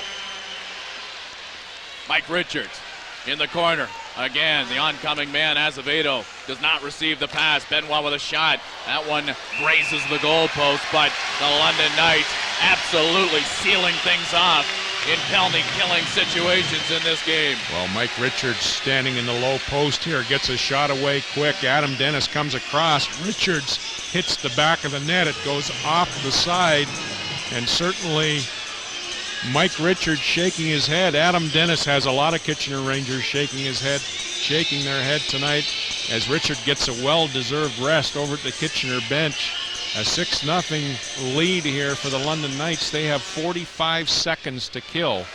Mike Richards in the corner. Again, the oncoming man, Azevedo, does not receive the pass. Benoit with a shot. That one grazes the goalpost, but the London Knights absolutely sealing things off in penalty-killing situations in this game. Well, Mike Richards standing in the low post here gets a shot away quick. Adam Dennis comes across. Richards hits the back of the net. It goes off the side, and certainly Mike Richards shaking his head. Adam Dennis has a lot of Kitchener Rangers shaking their head tonight as Richard gets a well-deserved rest over at the Kitchener bench. A 6-0 lead here for the London Knights. They have 45 seconds to kill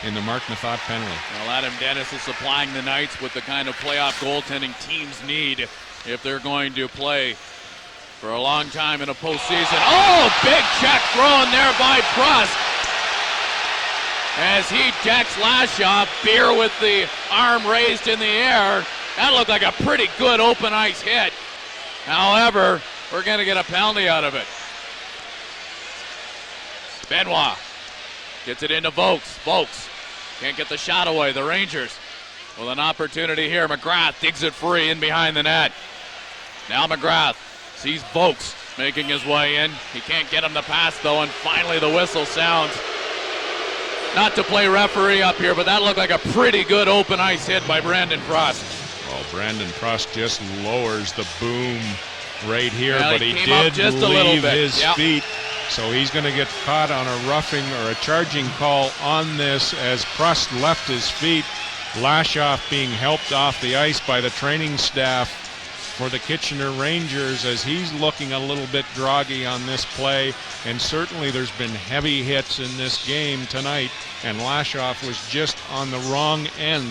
in the Mark Mathot penalty. Well, Adam Dennis is supplying the Knights with the kind of playoff goaltending teams need if they're going to play for a long time in a postseason. Oh, big check thrown there by Prost as he decks Lashoff. Beer with the arm raised in the air. That looked like a pretty good open ice hit. However, we're going to get a penalty out of it. Benoit gets it into Vokes. Vokes can't get the shot away. The Rangers with an opportunity here. McGrath digs it free in behind the net. Now McGrath sees Vokes making his way in. He can't get him the pass, though, and finally the whistle sounds. Not to play referee up here, but that looked like a pretty good open ice hit by Brandon Prost. Well, Brandon Prost just lowers the boom right here, well, but he did just leave his feet. So he's going to get caught on a roughing or a charging call on this as Prost left his feet. Lashoff being helped off the ice by the training staff for the Kitchener Rangers as he's looking a little bit groggy on this play. And certainly there's been heavy hits in this game tonight, and Lashoff was just on the wrong end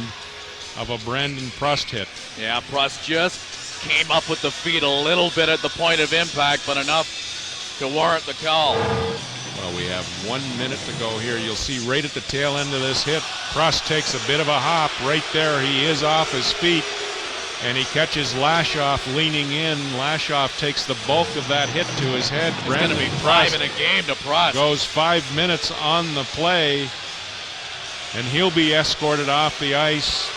of a Brandon Prost hit. Yeah, Prost just came up with the feet a little bit at the point of impact, but enough to warrant the call. Well, we have 1 minute to go here. You'll see right at the tail end of this hit, Prost takes a bit of a hop. Right there, he is off his feet, and he catches Lashoff leaning in. Lashoff takes the bulk of that hit to his head. It's going to be 5 in a game to Prost. Goes 5 minutes on the play, and he'll be escorted off the ice.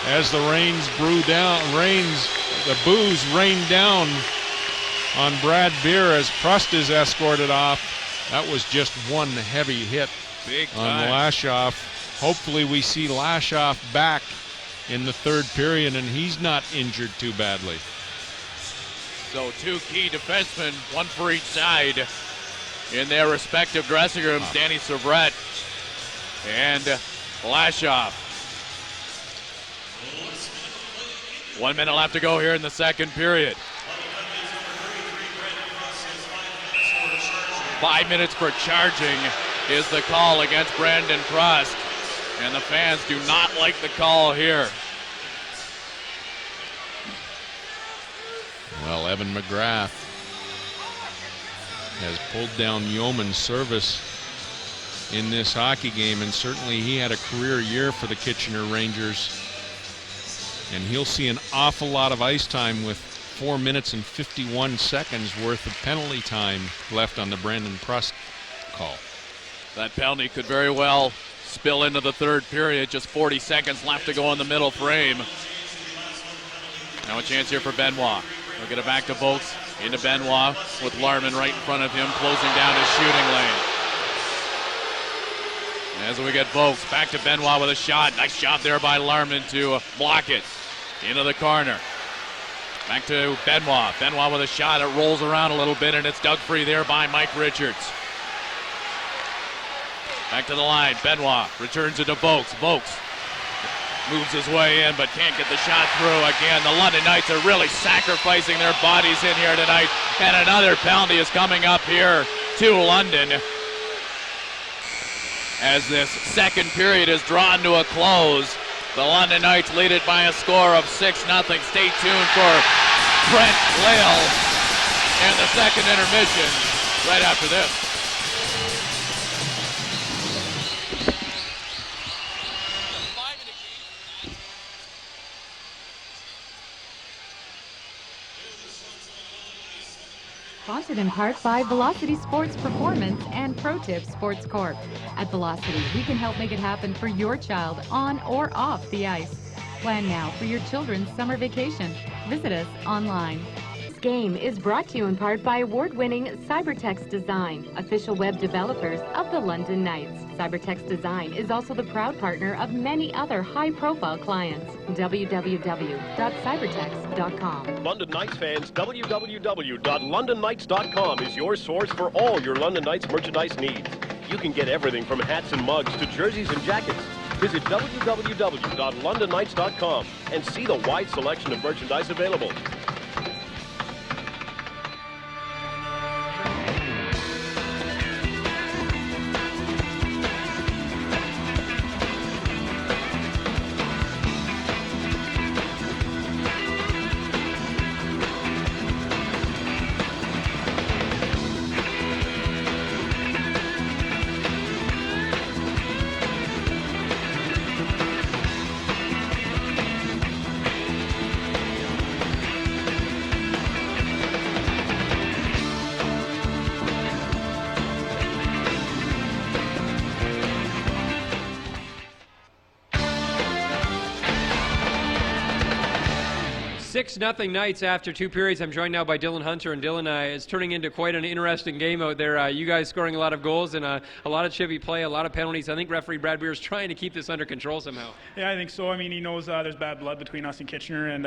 as the boos rain down on Brad Beer as Prust is escorted off. That was just one heavy hit on Lashoff. Hopefully we see Lashoff back in the third period and he's not injured too badly. So two key defensemen, one for each side in their respective dressing rooms, Danny Savret and Lashoff. 1 minute left to go here in the second period. 5 minutes for charging is the call against Brandon Prust, and the fans do not like the call here. Well, Evan McGrath has pulled down Yeoman's service in this hockey game, and certainly he had a career year for the Kitchener Rangers, and he'll see an awful lot of ice time with 4 minutes and 51 seconds worth of penalty time left on the Brandon Prust call. That penalty could very well spill into the third period. Just 40 seconds left to go in the middle frame. Now a chance here for Benoit. We'll get it back to Vokes, into Benoit with Larman right in front of him, closing down his shooting lane. As we get Vokes back to Benoit with a shot. Nice job there by Larman to block it into the corner. Back to Benoit. Benoit with a shot. It rolls around a little bit, and it's dug free there by Mike Richards. Back to the line. Benoit returns it to Vokes. Vokes moves his way in, but can't get the shot through. Again, the London Knights are really sacrificing their bodies in here tonight, and another penalty is coming up here to London as this second period is drawn to a close. The London Knights lead it by a score of 6-0. Stay tuned for Brent, Leigh, and the second intermission right after this. Sponsored in part by Velocity Sports Performance and ProTip Sports Corp. At Velocity, we can help make it happen for your child on or off the ice. Plan now for your children's summer vacation. Visit us online. This game is brought to you in part by award-winning Cybertex Design, official web developers of the London Knights. Cybertex Design is also the proud partner of many other high-profile clients. www.cybertex.com. London Knights fans, www.londonknights.com is your source for all your London Knights merchandise needs. You can get everything from hats and mugs to jerseys and jackets. Visit www.londonknights.com and see the wide selection of merchandise available. Nothing Knights after two periods. I'm joined now by Dylan Hunter, and Dylan, it's turning into quite an interesting game out there. You guys scoring a lot of goals and a lot of chippy play, a lot of penalties. I think referee Brad Beer is trying to keep this under control somehow. Yeah, I think so. I mean, he knows there's bad blood between us and Kitchener, and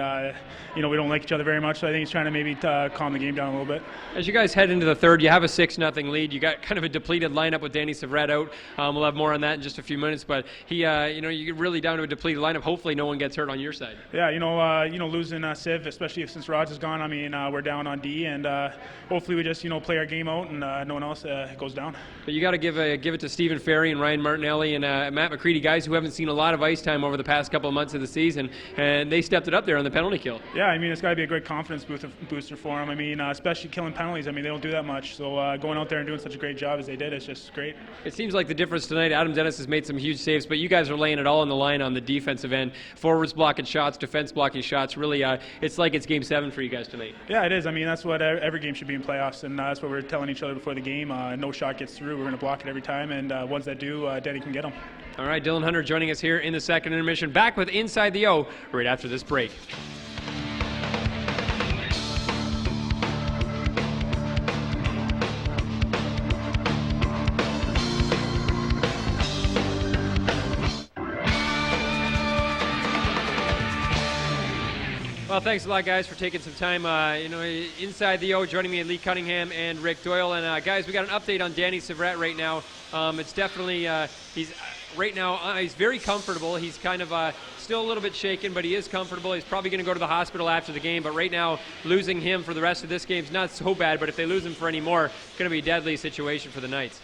we don't like each other very much, so I think he's trying to maybe calm the game down a little bit. As you guys head into the third, you have a 6-0 lead. You got kind of a depleted lineup with Danny Savret out. We'll have more on that in just a few minutes, but you're really down to a depleted lineup. Hopefully no one gets hurt on your side. Yeah, losing Civ, especially since Raj is gone, I mean, we're down on D, and hopefully we just, play our game out and no one else goes down. But you got to give it to Stephen Ferry and Ryan Martinelli and Matt McCready, guys who haven't seen a lot of ice time over the past couple of months of the season, and they stepped it up there on the penalty kill. Yeah, I mean, it's got to be a great confidence booster for them. I mean, especially killing penalties. I mean, they don't do that much, so going out there and doing such a great job as they did, it's just great. It seems like the difference tonight, Adam Dennis has made some huge saves, but you guys are laying it all on the line on the defensive end. Forwards blocking shots, defense blocking shots, really it's like it's Game 7 for you guys tonight. Yeah, it is. I mean, that's what every game should be in playoffs, and that's what we're telling each other before the game. No shot gets through. We're going to block it every time, and ones that do, Denny can get them. All right, Dylan Hunter joining us here in the second intermission. Back with Inside the O right after this break. Well, thanks a lot, guys, for taking some time. Inside the O, joining me, Leigh Cunningham and Rick Doyle. And guys, we got an update on Danny Syvret right now. It's definitely he's right now. He's very comfortable. He's kind of still a little bit shaken, but he is comfortable. He's probably going to go to the hospital after the game. But right now, losing him for the rest of this game is not so bad. But if they lose him for any more, it's going to be a deadly situation for the Knights.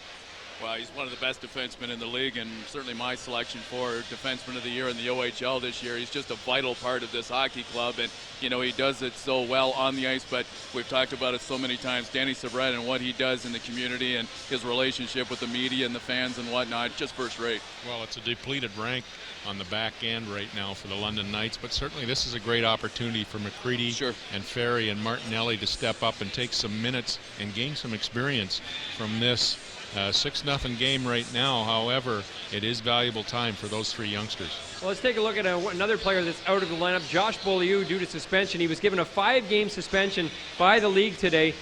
Well, he's one of the best defensemen in the league, and certainly my selection for Defenseman of the Year in the OHL this year. He's just a vital part of this hockey club, and, he does it so well on the ice, but we've talked about it so many times. Danny Syvret and what he does in the community and his relationship with the media and the fans and whatnot, just first rate. Well, it's a depleted rank on the back end right now for the London Knights, but certainly this is a great opportunity for McCready and Ferry and Martinelli to step up and take some minutes and gain some experience from this 6-0 game right now. However, it is valuable time for those three youngsters. Well, let's take a look at another player that's out of the lineup, Josh Beaulieu, due to suspension. He was given a 5-game suspension by the league today.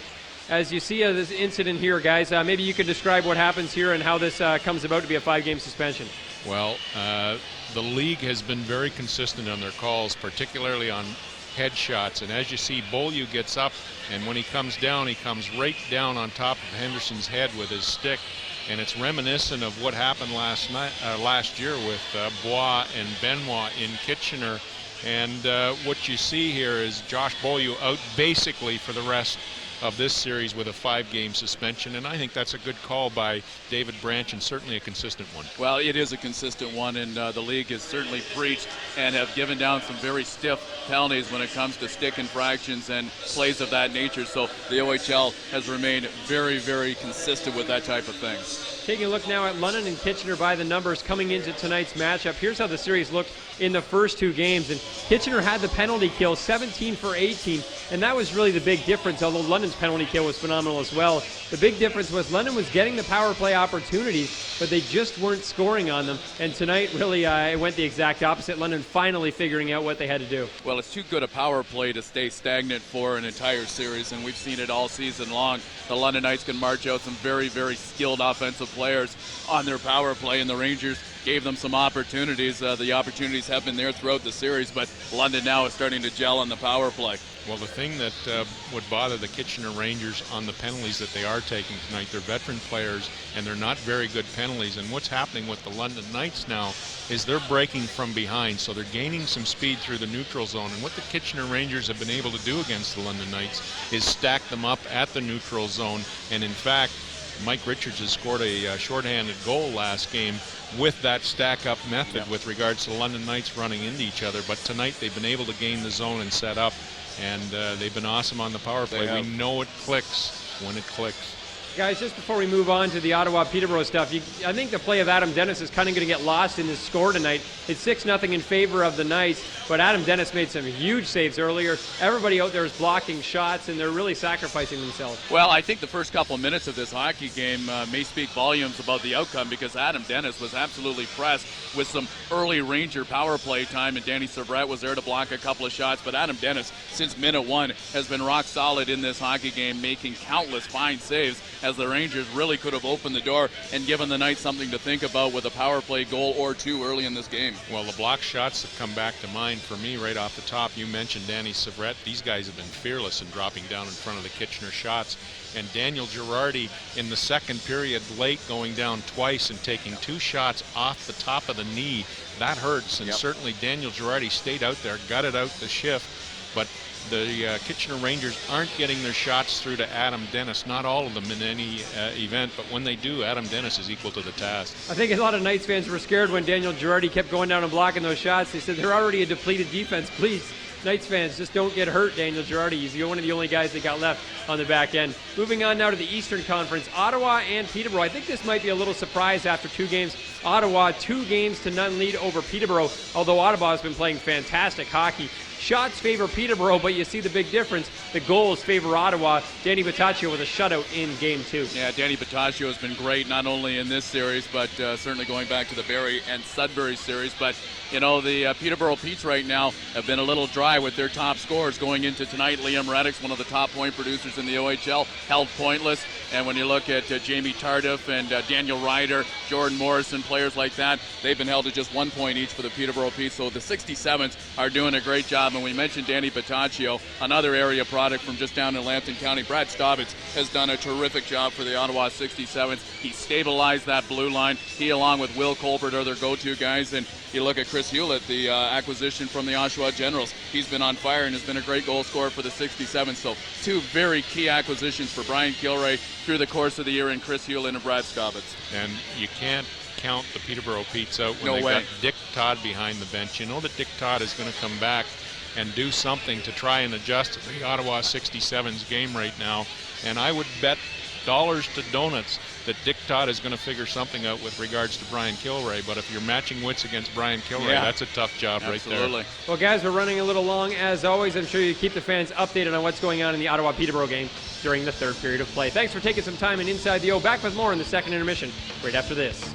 As you see this incident here, guys, maybe you could describe what happens here and how this comes about to be a 5-game suspension. Well, the league has been very consistent on their calls, particularly on headshots, and as you see, Beaulieu gets up, and when he comes down, he comes right down on top of Henderson's head with his stick, and it's reminiscent of what happened last year with Bois and Benoit in Kitchener. And what you see here is Josh Beaulieu out basically for the rest of this series with a 5-game suspension, and I think that's a good call by David Branch and certainly a consistent one. Well, it is a consistent one, and the league has certainly preached and have given down some very stiff penalties when it comes to stick infractions and plays of that nature, so the OHL has remained very, very consistent with that type of thing. Taking a look now at London and Kitchener by the numbers coming into tonight's matchup. Here's how the series looked in the first 2 games. And Kitchener had the penalty kill, 17 for 18. And that was really the big difference, although London's penalty kill was phenomenal as well. The big difference was London was getting the power play opportunities, but they just weren't scoring on them. And tonight, really, it went the exact opposite. London finally figuring out what they had to do. Well, it's too good a power play to stay stagnant for an entire series, and we've seen it all season long. The London Knights can march out some very, very skilled offensive players on their power play, and the Rangers gave them some opportunities. The opportunities have been there throughout the series, but London now is starting to gel on the power play. Well, the thing that would bother the Kitchener Rangers on the penalties that they are taking tonight, they're veteran players, and they're not very good penalties. And what's happening with the London Knights now is they're breaking from behind, so they're gaining some speed through the neutral zone. And what the Kitchener Rangers have been able to do against the London Knights is stack them up at the neutral zone. And in fact, Mike Richards has scored a shorthanded goal last game with that stack-up method with regards to the London Knights running into each other. But tonight they've been able to gain the zone and set up, and they've been awesome on the power play. We know it clicks when it clicks. Guys, just before we move on to the Ottawa-Peterborough stuff, I think the play of Adam Dennis is kind of going to get lost in this score tonight. It's 6-0 in favor of the Knights, but Adam Dennis made some huge saves earlier. Everybody out there is blocking shots, and they're really sacrificing themselves. Well, I think the first couple of minutes of this hockey game may speak volumes about the outcome, because Adam Dennis was absolutely pressed with some early Ranger power play time, and Danny Syvret was there to block a couple of shots. But Adam Dennis, since minute 1, has been rock solid in this hockey game, making countless fine saves, as the Rangers really could have opened the door and given the Knights something to think about with a power play goal or 2 early in this game. Well, the block shots that come back to mind for me right off the top, you mentioned Danny Syvret. These guys have been fearless in dropping down in front of the Kitchener shots. And Daniel Girardi in the second period late, going down twice and taking 2 shots off the top of the knee. That hurts, and certainly Daniel Girardi stayed out there, got it out the shift, but the Kitchener Rangers aren't getting their shots through to Adam Dennis, not all of them in any event, but when they do, Adam Dennis is equal to the task. I think a lot of Knights fans were scared when Daniel Girardi kept going down and blocking those shots. They said they're already a depleted defense. Please, Knights fans, just don't get hurt, Daniel Girardi. He's one of the only guys that got left on the back end. Moving on now to the Eastern Conference, Ottawa and Peterborough. I think this might be a little surprise after 2 games. Ottawa 2-0 lead over Peterborough, although Ottawa has been playing fantastic hockey. Shots favor Peterborough, but you see the big difference. The goals favor Ottawa. Danny Bottaccio with a shutout in Game 2. Yeah, Danny Bottaccio has been great, not only in this series, but certainly going back to the Barrie and Sudbury series. But, you know, the Peterborough Petes right now have been a little dry with their top scorers going into tonight. Liam Reddick's one of the top point producers in the OHL, held pointless. And when you look at Jamie Tardif and Daniel Ryder, Jordan Morrison, players like that, they've been held to just 1 point each for the Peterborough Petes. So the 67s are doing a great job. And we mentioned Danny Bottaccio, another area product from just down in Lambton County. Brad Staubitz has done a terrific job for the Ottawa 67s. He stabilized that blue line. He, along with Will Colbert, are their go-to guys. And you look at Chris Hewlett, the acquisition from the Oshawa Generals. He's been on fire and has been a great goal scorer for the 67s. So two very key acquisitions for Brian Kilray through the course of the year in Chris Hewlett and Brad Staubitz. And you can't count the Peterborough Petes out when they've got Dick Todd behind the bench. You know that Dick Todd is going to come back and do something to try and adjust the Ottawa 67's game right now. And I would bet dollars to donuts that Dick Todd is going to figure something out with regards to Brian Kilray. But if you're matching wits against Brian Kilray, that's a tough job right there. Well, guys, we're running a little long. As always, I'm sure you keep the fans updated on what's going on in the Ottawa-Peterborough game during the third period of play. Thanks for taking some time in Inside the O. Back with more in the second intermission right after this.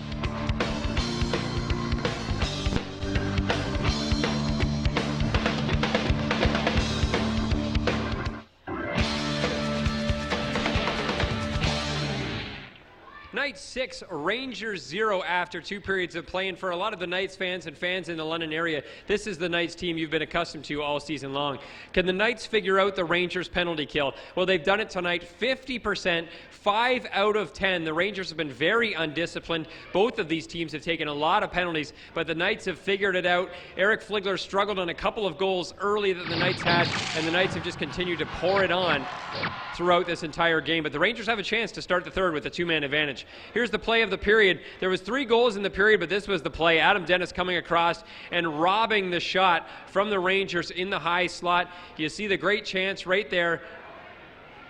Night 6, Rangers 0 after 2 periods of play. And for a lot of the Knights fans and fans in the London area, this is the Knights team you've been accustomed to all season long. Can the Knights figure out the Rangers penalty kill? Well, they've done it tonight, 50%, 5 out of 10. The Rangers have been very undisciplined. Both of these teams have taken a lot of penalties, but the Knights have figured it out. Eric Fligler struggled on a couple of goals early that the Knights had, and the Knights have just continued to pour it on throughout this entire game. But the Rangers have a chance to start the third with a 2-man advantage. Here's the play of the period. There was 3 goals in the period, but this was the play. Adam Dennis coming across and robbing the shot from the Rangers in the high slot. You see the great chance right there.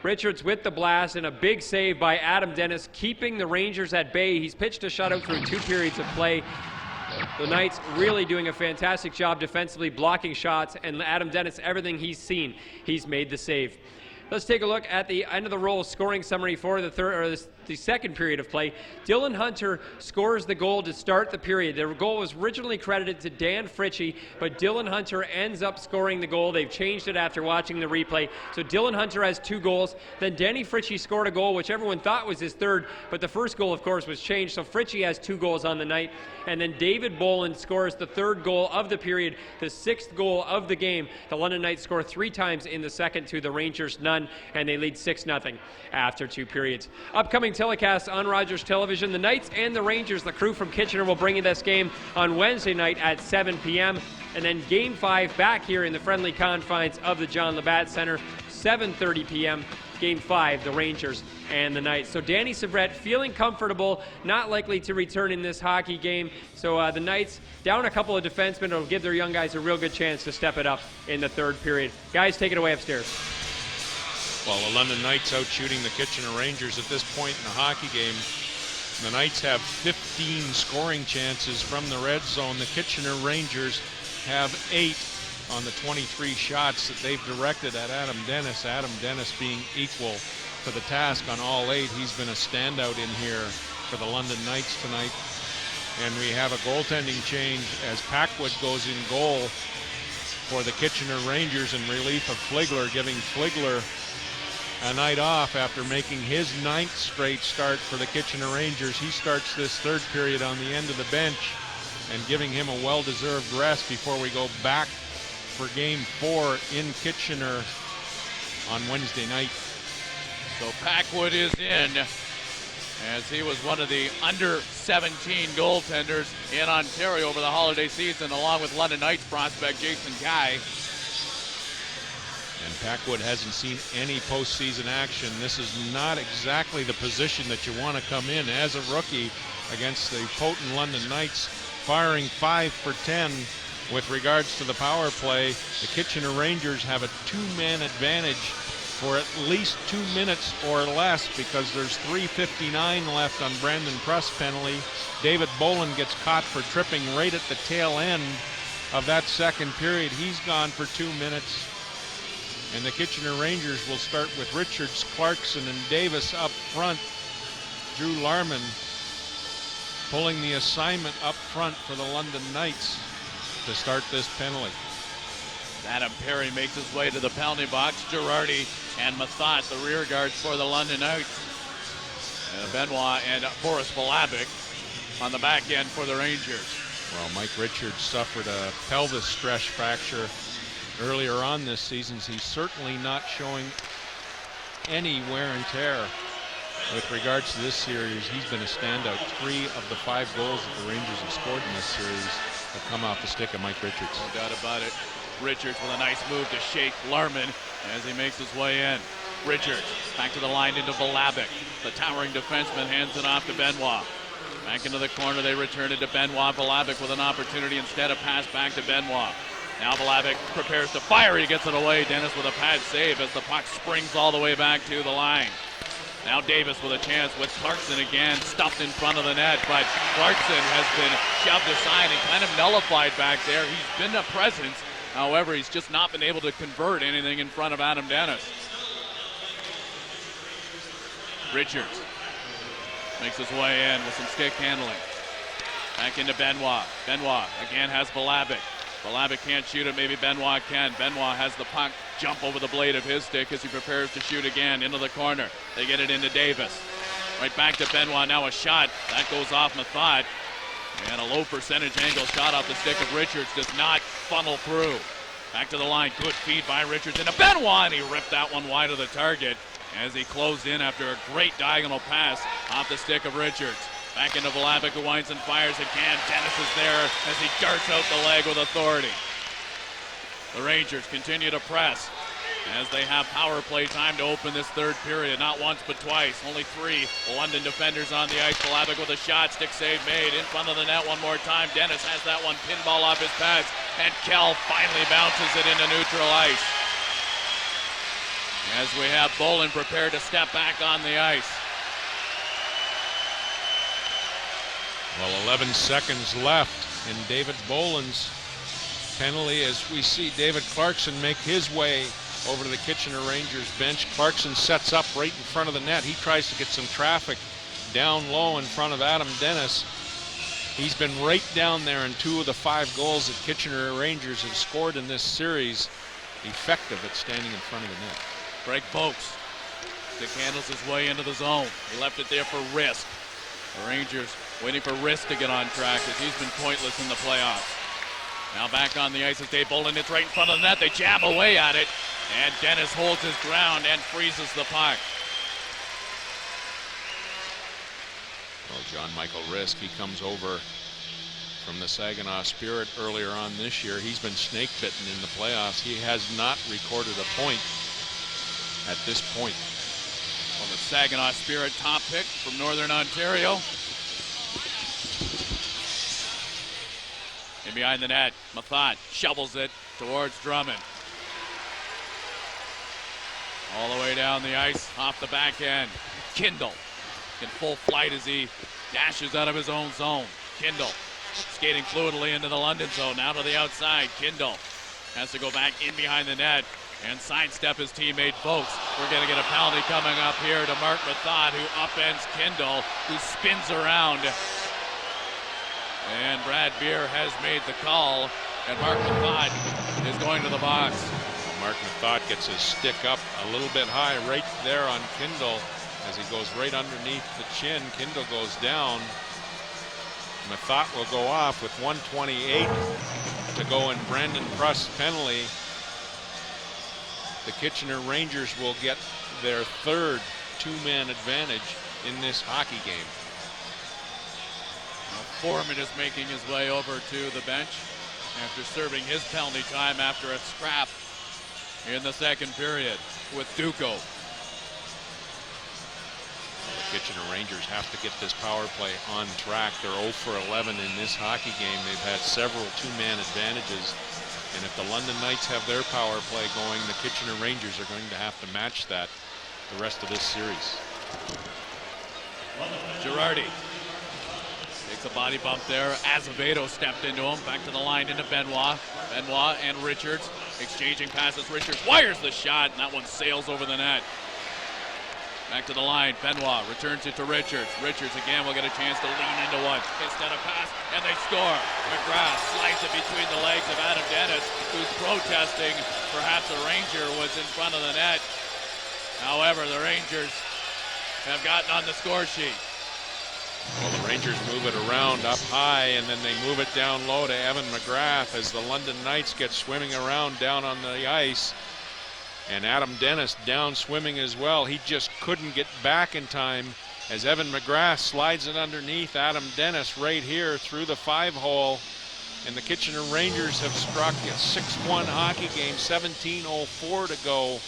Richards with the blast and a big save by Adam Dennis, keeping the Rangers at bay. He's pitched a shutout through 2 periods of play. The Knights really doing a fantastic job defensively, blocking shots, and Adam Dennis, everything he's seen, he's made the save. Let's take a look at the end of the roll scoring summary for the second period of play. Dylan Hunter scores the goal to start the period. The goal was originally credited to Dan Fritchie, but Dylan Hunter ends up scoring the goal. They've changed it after watching the replay. So Dylan Hunter has 2 goals. Then Danny Fritchie scored a goal, which everyone thought was his third, but the first goal, of course, was changed. So Fritchie has 2 goals on the night. And then David Boland scores the 3rd goal of the period, the 6th goal of the game. The London Knights score 3 times in the second to the Rangers none, and they lead 6-0 after 2 periods. Upcoming telecast on Rogers Television, the Knights and the Rangers, the crew from Kitchener, will bring you this game on Wednesday night at 7 p.m. And then Game 5 back here in the friendly confines of the John Labatt Center, 7:30 p.m. Game 5, the Rangers and the Knights. So Danny Savret feeling comfortable, not likely to return in this hockey game. So the Knights down a couple of defensemen will give their young guys a real good chance to step it up in the third period. Guys, take it away upstairs. Well, the London Knights out shooting the Kitchener Rangers at this point in the hockey game. The Knights have 15 scoring chances from the red zone. The Kitchener Rangers have 8 on the 23 shots that they've directed at Adam Dennis. Adam Dennis being equal to the task on all 8. He's been a standout in here for the London Knights tonight. And we have a goaltending change as Packwood goes in goal for the Kitchener Rangers in relief of Fligler, giving Fligler a night off after making his 9th straight start for the Kitchener Rangers. He starts this third period on the end of the bench and giving him a well-deserved rest before we go back for Game 4 in Kitchener on Wednesday night. So Packwood is in, as he was one of the under 17 goaltenders in Ontario over the holiday season, along with London Knights prospect Jason Guy. And Packwood hasn't seen any postseason action. This is not exactly the position that you want to come in as a rookie against the potent London Knights, firing 5 for 10 with regards to the power play. The Kitchener Rangers have a 2-man advantage for at least 2 minutes or less because there's 3:59 left on Brandon Pruss penalty. David Boland gets caught for tripping right at the tail end of that second period. He's gone for 2 minutes. And the Kitchener Rangers will start with Richards, Clarkson, and Davis up front. Drew Larman pulling the assignment up front for the London Knights to start this penalty. Adam Perry makes his way to the penalty box. Girardi and Mathot, the rear guards for the London Knights. And Benoit and Boris Valabic on the back end for the Rangers. Well, Mike Richards suffered a pelvis stress fracture earlier on this season. He's certainly not showing any wear and tear with regards to this series. He's been a standout. 3 of the 5 goals that the Rangers have scored in this series have come off the stick of Mike Richards. No doubt about it. Richards with a nice move to shake Larman as he makes his way in. Richards back to the line into Valabic. The towering defenseman hands it off to Benoit. Back into the corner, they return it to Benoit. Valabic with an opportunity instead, a pass back to Benoit. Now Valabic prepares to fire. He gets it away. Dennis with a pad save as the puck springs all the way back to the line. Now Davis with a chance with Clarkson again, stuffed in front of the net, but Clarkson has been shoved aside and kind of nullified back there. He's been a presence. However, he's just not been able to convert anything in front of Adam Dennis. Richards makes his way in with some stick handling. Back into Benoit. Benoit again has Valabic. Valabic can't shoot it, maybe Benoit can. Benoit has the puck jump over the blade of his stick as he prepares to shoot again into the corner. They get it into Davis. Right back to Benoit, now a shot. That goes off Mathot. And a low percentage angle shot off the stick of Richards does not funnel through. Back to the line, good feed by Richards into Benoit, and he ripped that one wide of the target as he closed in after a great diagonal pass off the stick of Richards. Back into Valabic, who winds and fires again. Dennis is there as he darts out the leg with authority. The Rangers continue to press as they have power play time to open this third period. Not once, but twice. Only 3 London defenders on the ice. Valabic with a shot, stick save made in front of the net one more time. Dennis has that one pinball off his pads, and Kell finally bounces it into neutral ice. As we have Boland prepared to step back on the ice. Well, 11 seconds left in David Boland's penalty as we see David Clarkson make his way over to the Kitchener Rangers bench. Clarkson sets up right in front of the net. He tries to get some traffic down low in front of Adam Dennis. He's been right down there in 2 of the 5 goals that Kitchener Rangers have scored in this series. Effective at standing in front of the net. Greg Folks stick handles his way into the zone. He left it there for Risk. The Rangers waiting for Risk to get on track as he's been pointless in the playoffs. Now back on the ice is Dave Boland. It's right in front of the net. They jab away at it. And Dennis holds his ground and freezes the puck. Well, John Michael Risk, he comes over from the Saginaw Spirit earlier on this year. He's been snake bitten in the playoffs. He has not recorded a point at this point. Well, the Saginaw Spirit top pick from Northern Ontario. And behind the net, Mathot shovels it towards Drummond. All the way down the ice, off the back end. Kindle in full flight as he dashes out of his own zone. Kindle skating fluidly into the London zone. Now to the outside. Kindle has to go back in behind the net and sidestep his teammate Folks. We're going to get a penalty coming up here to Mark Mathot, who upends Kindle, who spins around. And Brad Beer has made the call, and Mark Mathot is going to the box. Mark Mathot gets his stick up a little bit high right there on Kindle as he goes right underneath the chin. Kindle goes down. Mathot will go off with 1:28 to go in Brandon Pruss penalty. The Kitchener Rangers will get their 3rd 2-man advantage in this hockey game. Now Foreman is making his way over to the bench after serving his penalty time after a scrap in the second period with Duco. The Kitchener Rangers have to get this power play on track. They're 0 for 11 in this hockey game. They've had several 2-man advantages And if the London Knights have their power play going, the Kitchener Rangers are going to have to match that the rest of this series. Girardi takes a body bump there. Azevedo stepped into him. Back to the line into Benoit. Benoit and Richards exchanging passes. Richards wires the shot, and that one sails over the net. Back to the line. Benoit returns it to Richards. Richards again will get a chance to lean into one. Instead of pass, and they score. McGrath slides it between the legs of Adam Dennis, who's protesting. Perhaps a Ranger was in front of the net. However, the Rangers have gotten on the score sheet. Well, the Rangers move it around up high, and then they move it down low to Evan McGrath as the London Knights get swimming around down on the ice. And Adam Dennis down swimming as well. He just couldn't get back in time as Evan McGrath slides it underneath Adam Dennis right here through the 5-hole. And the Kitchener Rangers have struck a 6-1 hockey game, 17:04 to go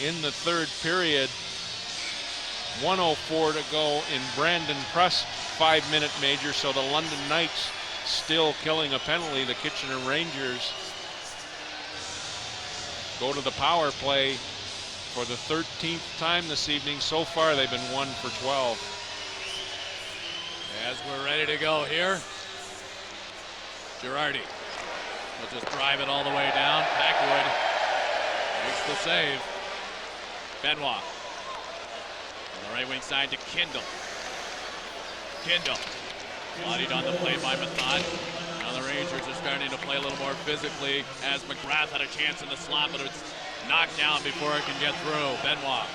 in the third period. 1:04 to go in Brandon Prust's 5-minute major. So the London Knights still killing a penalty. The Kitchener Rangers go to the power play for the 13th time this evening. So far, they've been 1 for 12. As we're ready to go here, Girardi will just drive it all the way down. Packwood makes the save. Benoit on the right wing side to Kindle. Kindle bodied on the play by Mathod. Now the Rangers are starting to play a little more physically as McGrath had a chance in the slot, but it's knocked down before it can get through. Benoit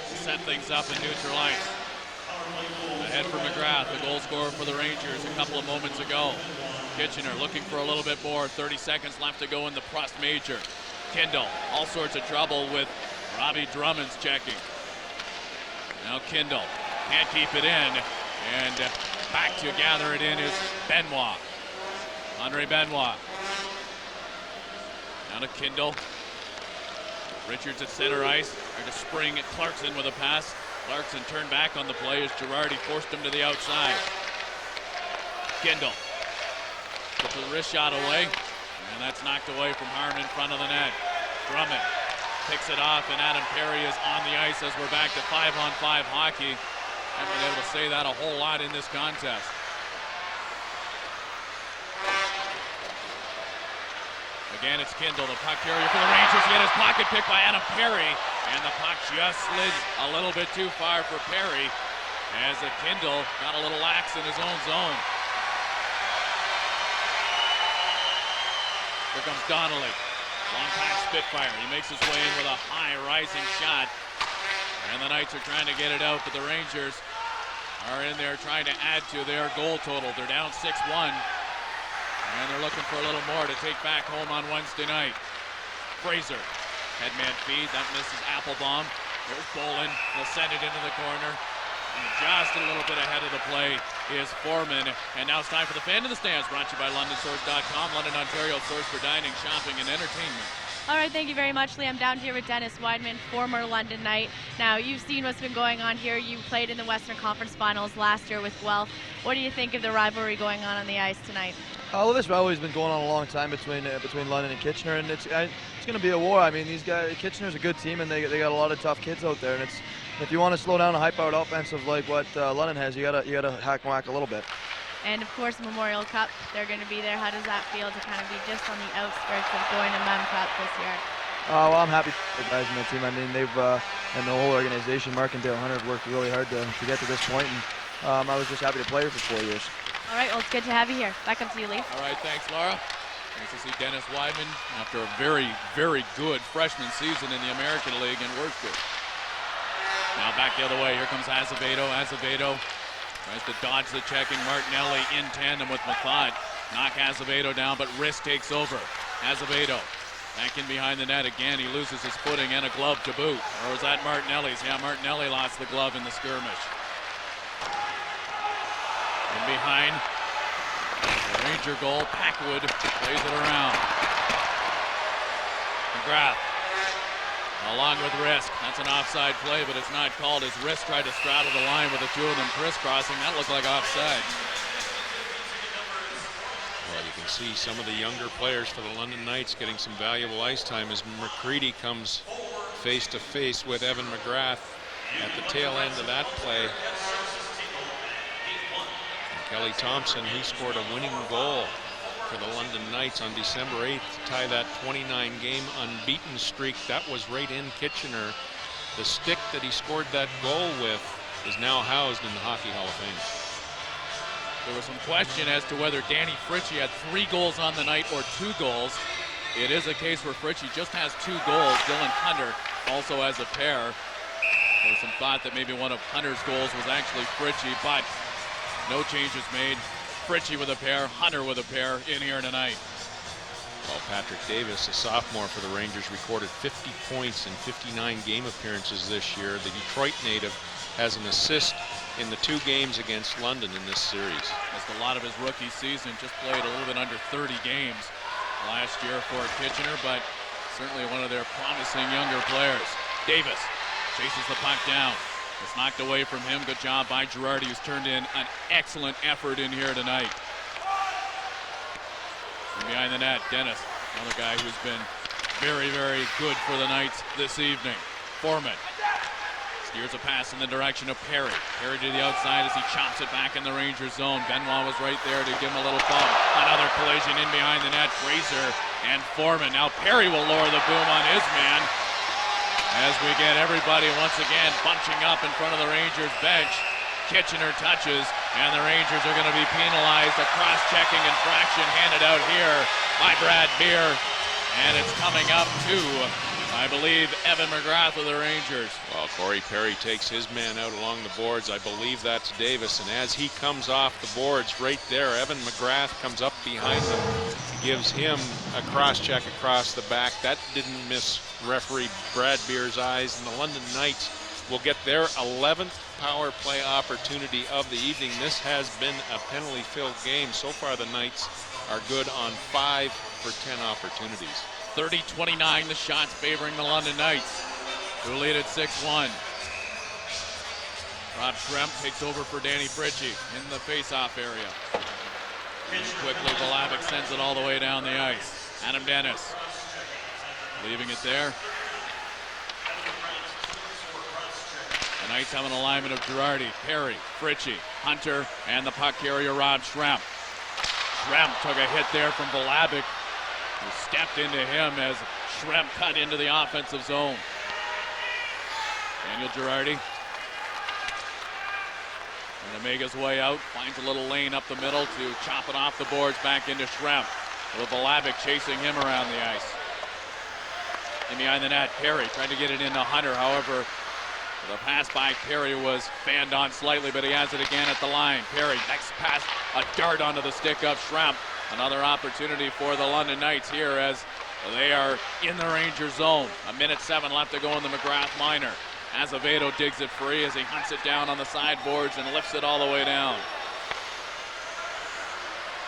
set things up in neutral ice. Ahead for McGrath, the goal scorer for the Rangers a couple of moments ago. Kitchener looking for a little bit more. 30 seconds left to go in the Prust major. Kindle, all sorts of trouble with Robbie Drummond's checking. Now Kindle can't keep it in, and back to gather it in is Benoit. Andre Benoit. Now to Kindle. Richards at center ice. Trying to spring at Clarkson with a pass. Clarkson turned back on the play as Girardi forced him to the outside. Kindle. Gets the wrist shot away, and that's knocked away from Harm in front of the net. Drummond picks it off, and Adam Perry is on the ice as we're back to 5-on-5 hockey. Haven't been able to say that a whole lot in this contest. Again, it's Kindle, the puck carrier for the Rangers. Yet his pocket picked by Adam Perry, and the puck just slid a little bit too far for Perry as Kindle got a little lax in his own zone. Here comes Donnelly. Long pass Spitfire. He makes his way in with a high rising shot. And the Knights are trying to get it out, but the Rangers are in there trying to add to their goal total. They're down 6-1. And they're looking for a little more to take back home on Wednesday night. Fraser, headman feed, that misses Applebaum. There's Bolin, he'll send it into the corner. And just a little bit ahead of the play is Foreman. And now it's time for the Fan in the Stands, brought to you by LondonSource.com, London, Ontario, source for dining, shopping, and entertainment. All right, thank you very much, Leigh. I'm down here with Dennis Wideman, former London Knight. Now, you've seen what's been going on here. You played in the Western Conference Finals last year with Guelph. What do you think of the rivalry going on the ice tonight? Well, this rivalry's been going on a long time between London and Kitchener, and it's going to be a war. I mean, these guys, Kitchener's a good team, and they got a lot of tough kids out there. And it's if you want to slow down a high-powered offensive like what London has, you gotta hack and whack a little bit. And of course, Memorial Cup, they're going to be there. How does that feel to kind of be just on the outskirts of going to Mem Cup this year? Well, I'm happy for the guys in the team. I mean, they've and the whole organization, Mark and Dale Hunter, have worked really hard to get to this point, and I was just happy to play here for 4 years. All right, well, it's good to have you here. Back up to you, Leigh. All right, thanks, Laura. Nice to see Dennis Wideman after a very, very good freshman season in the American League in Worcester. Now back the other way. Here comes Azevedo. Azevedo tries to dodge the checking Martinelli in tandem with Mathod. Knock Azevedo down, but wrist takes over. Azevedo back in behind the net again. He loses his footing and a glove to boot. Or was that Martinelli's? Yeah, Martinelli lost the glove in the skirmish. In behind the Ranger goal, Packwood plays it around. McGrath along with Risk. That's an offside play, but it's not called as Risk tried to straddle the line with the two of them crisscrossing. That looked like offside. Well, you You can see some of the younger players for the London Knights getting some valuable ice time as McCready comes face to face with Evan McGrath at the tail end of that play. And Kelly Thompson, he scored a winning goal for the London Knights on December 8th to tie that 29-game unbeaten streak. That was right in Kitchener. The stick that he scored that goal with is now housed in the Hockey Hall of Fame. There was some question as to whether Danny Fritchie had 3 goals on the night or 2 goals. It is a case where Fritchie just has 2 goals. Dylan Hunter also has a pair. There was some thought that maybe one of Hunter's goals was actually Fritchie, but no changes made. Fritchie with a pair, Hunter with a pair in here tonight. Well, Patrick Davis, a sophomore for the Rangers, recorded 50 points in 59 game appearances this year. The Detroit native has an assist in the 2 games against London in this series. Missed a lot of his rookie season, just played a little bit under 30 games last year for Kitchener, but certainly one of their promising younger players. Davis chases the puck down. It's knocked away from him. Good job by Girardi, who's turned in an excellent effort in here tonight. And behind the net, Dennis, another guy who's been very, very good for the Knights this evening. Foreman steers a pass in the direction of Perry. Perry to the outside as he chops it back in the Rangers zone. Benoit was right there to give him a little bump. Another collision in behind the net. Fraser and Foreman. Now Perry will lower the boom on his man as we get everybody once again bunching up in front of the Rangers bench. Kitchener touches, and the Rangers are going to be penalized. A cross-checking infraction handed out here by Brad Beer, and it's coming up to, I believe, Evan McGrath of the Rangers. Well, Corey Perry takes his man out along the boards. I believe that's Davis, and as he comes off the boards right there, Evan McGrath comes up behind him, gives him a cross-check across the back. That didn't miss referee Brad Beer's eyes, and the London Knights will get their 11th power play opportunity of the evening. This has been a penalty-filled game. So far, the Knights are good on 5 for 10 opportunities. 30-29, the shots favoring the London Knights, who lead at 6-1. Rob Schremp takes over for Danny Fritchie in the face-off area. And quickly, Valavic sends it all the way down the ice. Adam Dennis leaving it there. The Knights have an alignment of Girardi, Perry, Fritchie, Hunter, and the puck carrier Rob Schremp. Schremp took a hit there from Valavic, who stepped into him as Schremp cut into the offensive zone. Daniel Girardi going to make his way out, finds a little lane up the middle to chop it off the boards back into Schremp, with Valavic chasing him around the ice. And behind the net, Perry tried to get it into Hunter. However, the pass by Perry was fanned on slightly, but he has it again at the line. Perry, next pass, a dart onto the stick of Schremp. Another opportunity for the London Knights here as they are in the Ranger zone. 1:07 left to go in the McGrath minor. Azevedo digs it free as he hunts it down on the sideboards and lifts it all the way down.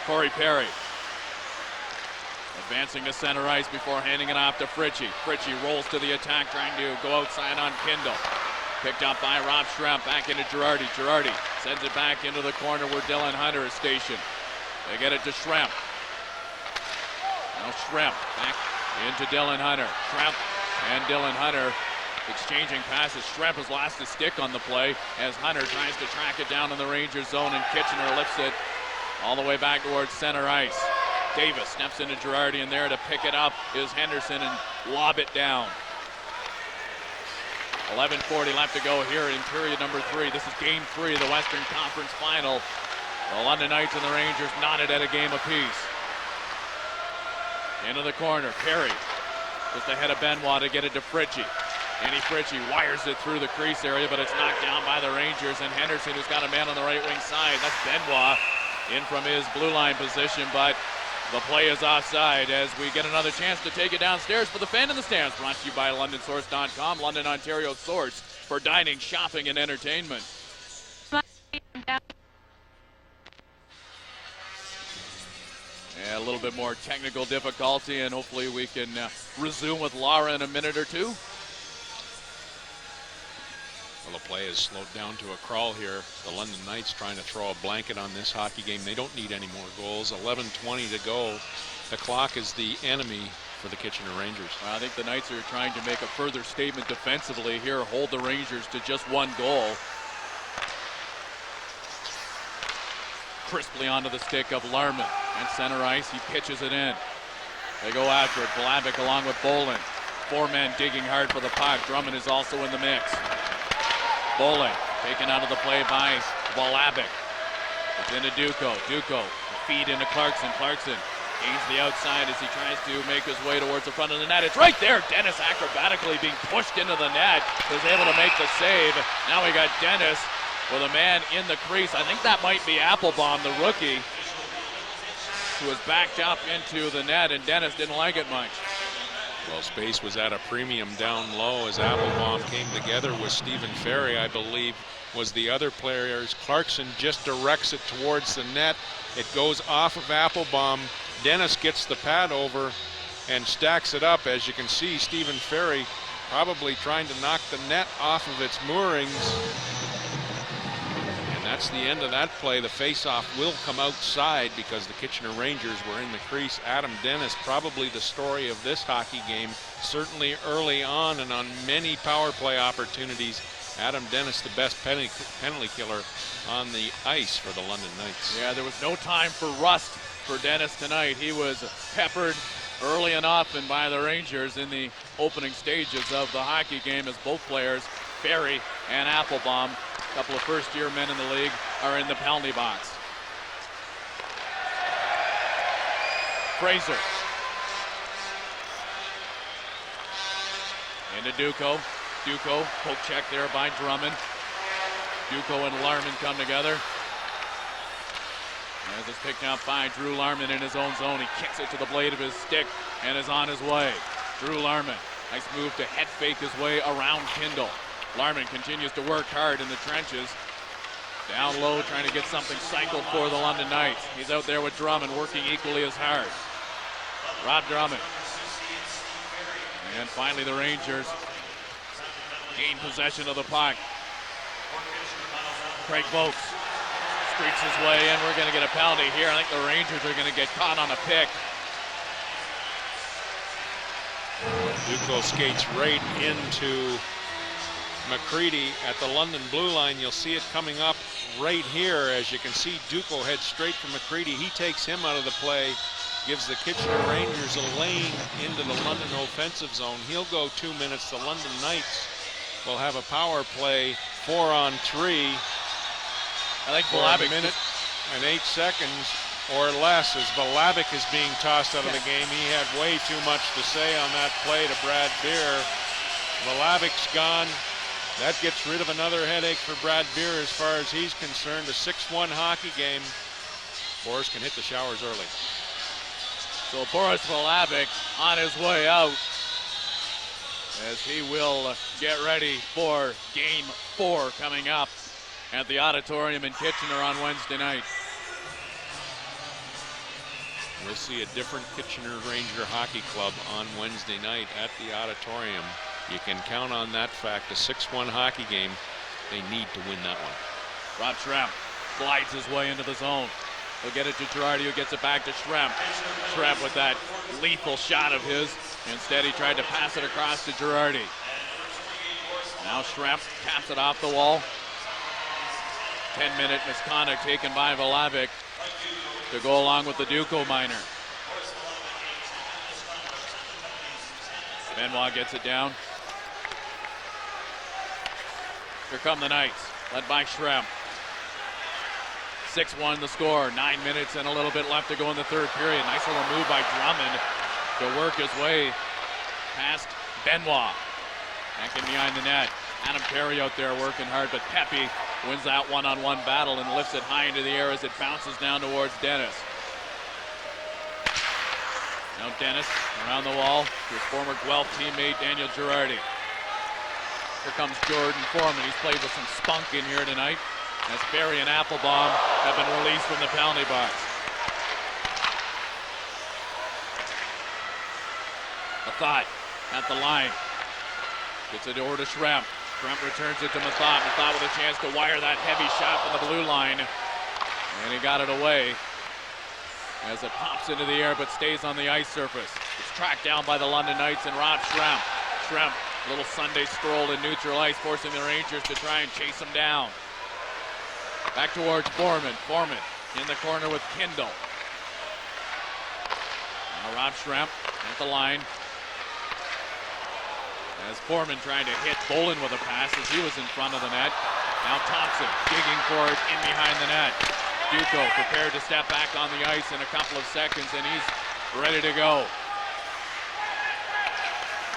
Corey Perry advancing to center ice before handing it off to Fritchie. Fritchie rolls to the attack, trying to go outside on Kindle. Picked up by Rob Schremp, back into Girardi. Girardi sends it back into the corner where Dylan Hunter is stationed. They get it to Schremp. Now Schremp back into Dylan Hunter. Schremp and Dylan Hunter exchanging passes. Schremp has lost his stick on the play as Hunter tries to track it down in the Rangers zone, and Kitchener lifts it all the way back towards center ice. Davis steps into Girardi, and there to pick it up is Henderson and lob it down. 11:40 left to go here in period number 3. This is game 3 of the Western Conference Final. The London Knights and the Rangers knotted at a game apiece. Into the corner, Perry just ahead of Benoit to get it to Fritchie. Danny Fritchie wires it through the crease area, but it's knocked down by the Rangers, and Henderson, who's got a man on the right wing side. That's Benoit in from his blue line position, but the play is offside as we get another chance to take it downstairs for the Fan in the Stands, brought to you by LondonSource.com, London, Ontario's source for dining, shopping, and entertainment. Yeah, a little bit more technical difficulty, and hopefully we can resume with Laura in a minute or two. Well, the play is slowed down to a crawl here. The London Knights trying to throw a blanket on this hockey game. They don't need any more goals. 11:20 to go. The clock is the enemy for the Kitchener Rangers. Well, I think the Knights are trying to make a further statement defensively here, hold the Rangers to just 1 goal. Crisply onto the stick of Larman. And center ice, he pitches it in. They go after it. Vlasic along with Bolin. 4 men digging hard for the puck. Drummond is also in the mix. Bolin taken out of the play by Vlasic. It's into Duco. Duco, feed into Clarkson. Clarkson gains the outside as he tries to make his way towards the front of the net. It's right there. Dennis acrobatically being pushed into the net. Was able to make the save. Now we got Dennis with a man in the crease. I think that might be Applebaum, the rookie, who was backed up into the net, and Dennis didn't like it much. Well, space was at a premium down low as Applebaum came together with Stephen Ferry, I believe, was the other players. Clarkson just directs it towards the net. It goes off of Applebaum. Dennis gets the pad over and stacks it up. As you can see, Stephen Ferry probably trying to knock the net off of its moorings. And that's the end of that play. The faceoff will come outside because the Kitchener Rangers were in the crease. Adam Dennis, probably the story of this hockey game, certainly early on and on many power play opportunities. Adam Dennis, the best penalty killer on the ice for the London Knights. Yeah, there was no time for rust for Dennis tonight. He was peppered early and often by the Rangers in the opening stages of the hockey game as both players, Ferry and Applebaum, a couple of first-year men in the league, are in the penalty box. Fraser. Into Duco. Duco, poke check there by Drummond. Duco and Larman come together. As it's picked up by Drew Larman in his own zone. He kicks it to the blade of his stick and is on his way. Drew Larman, nice move to head fake his way around Kindle. Larman continues to work hard in the trenches. Down low, trying to get something cycled for the London Knights. He's out there with Drummond, working equally as hard. Rob Drummond. And finally the Rangers gain possession of the puck. Craig Vokes streaks his way in. We're going to get a penalty here. I think the Rangers are going to get caught on a pick. Duco skates right into McCready at the London blue line. You'll see it coming up right here. As you can see, Duco heads straight for McCready. He takes him out of the play, gives the Kitchener Rangers a lane into the London offensive zone. He'll go 2 minutes. The London Knights will have a power play 4-on-3. I think for a minute and 8 seconds or less as Vlasic is being tossed out of the game. He had way too much to say on that play to Brad Beer. Vlasic's gone. That gets rid of another headache for Brad Beer as far as he's concerned. A 6-1 hockey game. Boris can hit the showers early. So Boris Vlasic on his way out as he will get ready for Game 4 coming up at the Auditorium in Kitchener on Wednesday night. We'll see a different Kitchener Ranger Hockey Club on Wednesday night at the Auditorium. You can count on that fact. A 6-1 hockey game. They need to win that one. Rob Schremp glides his way into the zone. He'll get it to Girardi, who gets it back to Schremp. Schremp with that lethal shot of his. Instead, he tried to pass it across to Girardi. Now Schremp taps it off the wall. 10-minute misconduct taken by Vlasic to go along with the Duco minor. Benoit gets it down. Here come the Knights, led by Schremp. 6-1 the score, 9 minutes and a little bit left to go in the third period. Nice little move by Drummond to work his way past Benoit. Back in behind the net. Adam Perry out there working hard, but Pepe wins that one-on-one battle and lifts it high into the air as it bounces down towards Dennis. Now Dennis around the wall to his former Guelph teammate Daniel Girardi. Here comes Jordan Foreman. He's played with some spunk in here tonight as Ferry and Applebaum have been released from the penalty box. A thought at the line. Gets it over to Schremp. Brent returns it to Mathot. Mathot with a chance to wire that heavy shot from the blue line. And he got it away as it pops into the air but stays on the ice surface. It's tracked down by the London Knights and Rob Schremp. Schremp, little Sunday stroll in neutral ice, forcing the Rangers to try and chase him down. Back towards Foreman. Foreman in the corner with Kindle. Now Rob Schremp at the line. As Foreman trying to hit Bolin with a pass as he was in front of the net. Now Thompson digging for it in behind the net. Duco prepared to step back on the ice in a couple of seconds, and he's ready to go.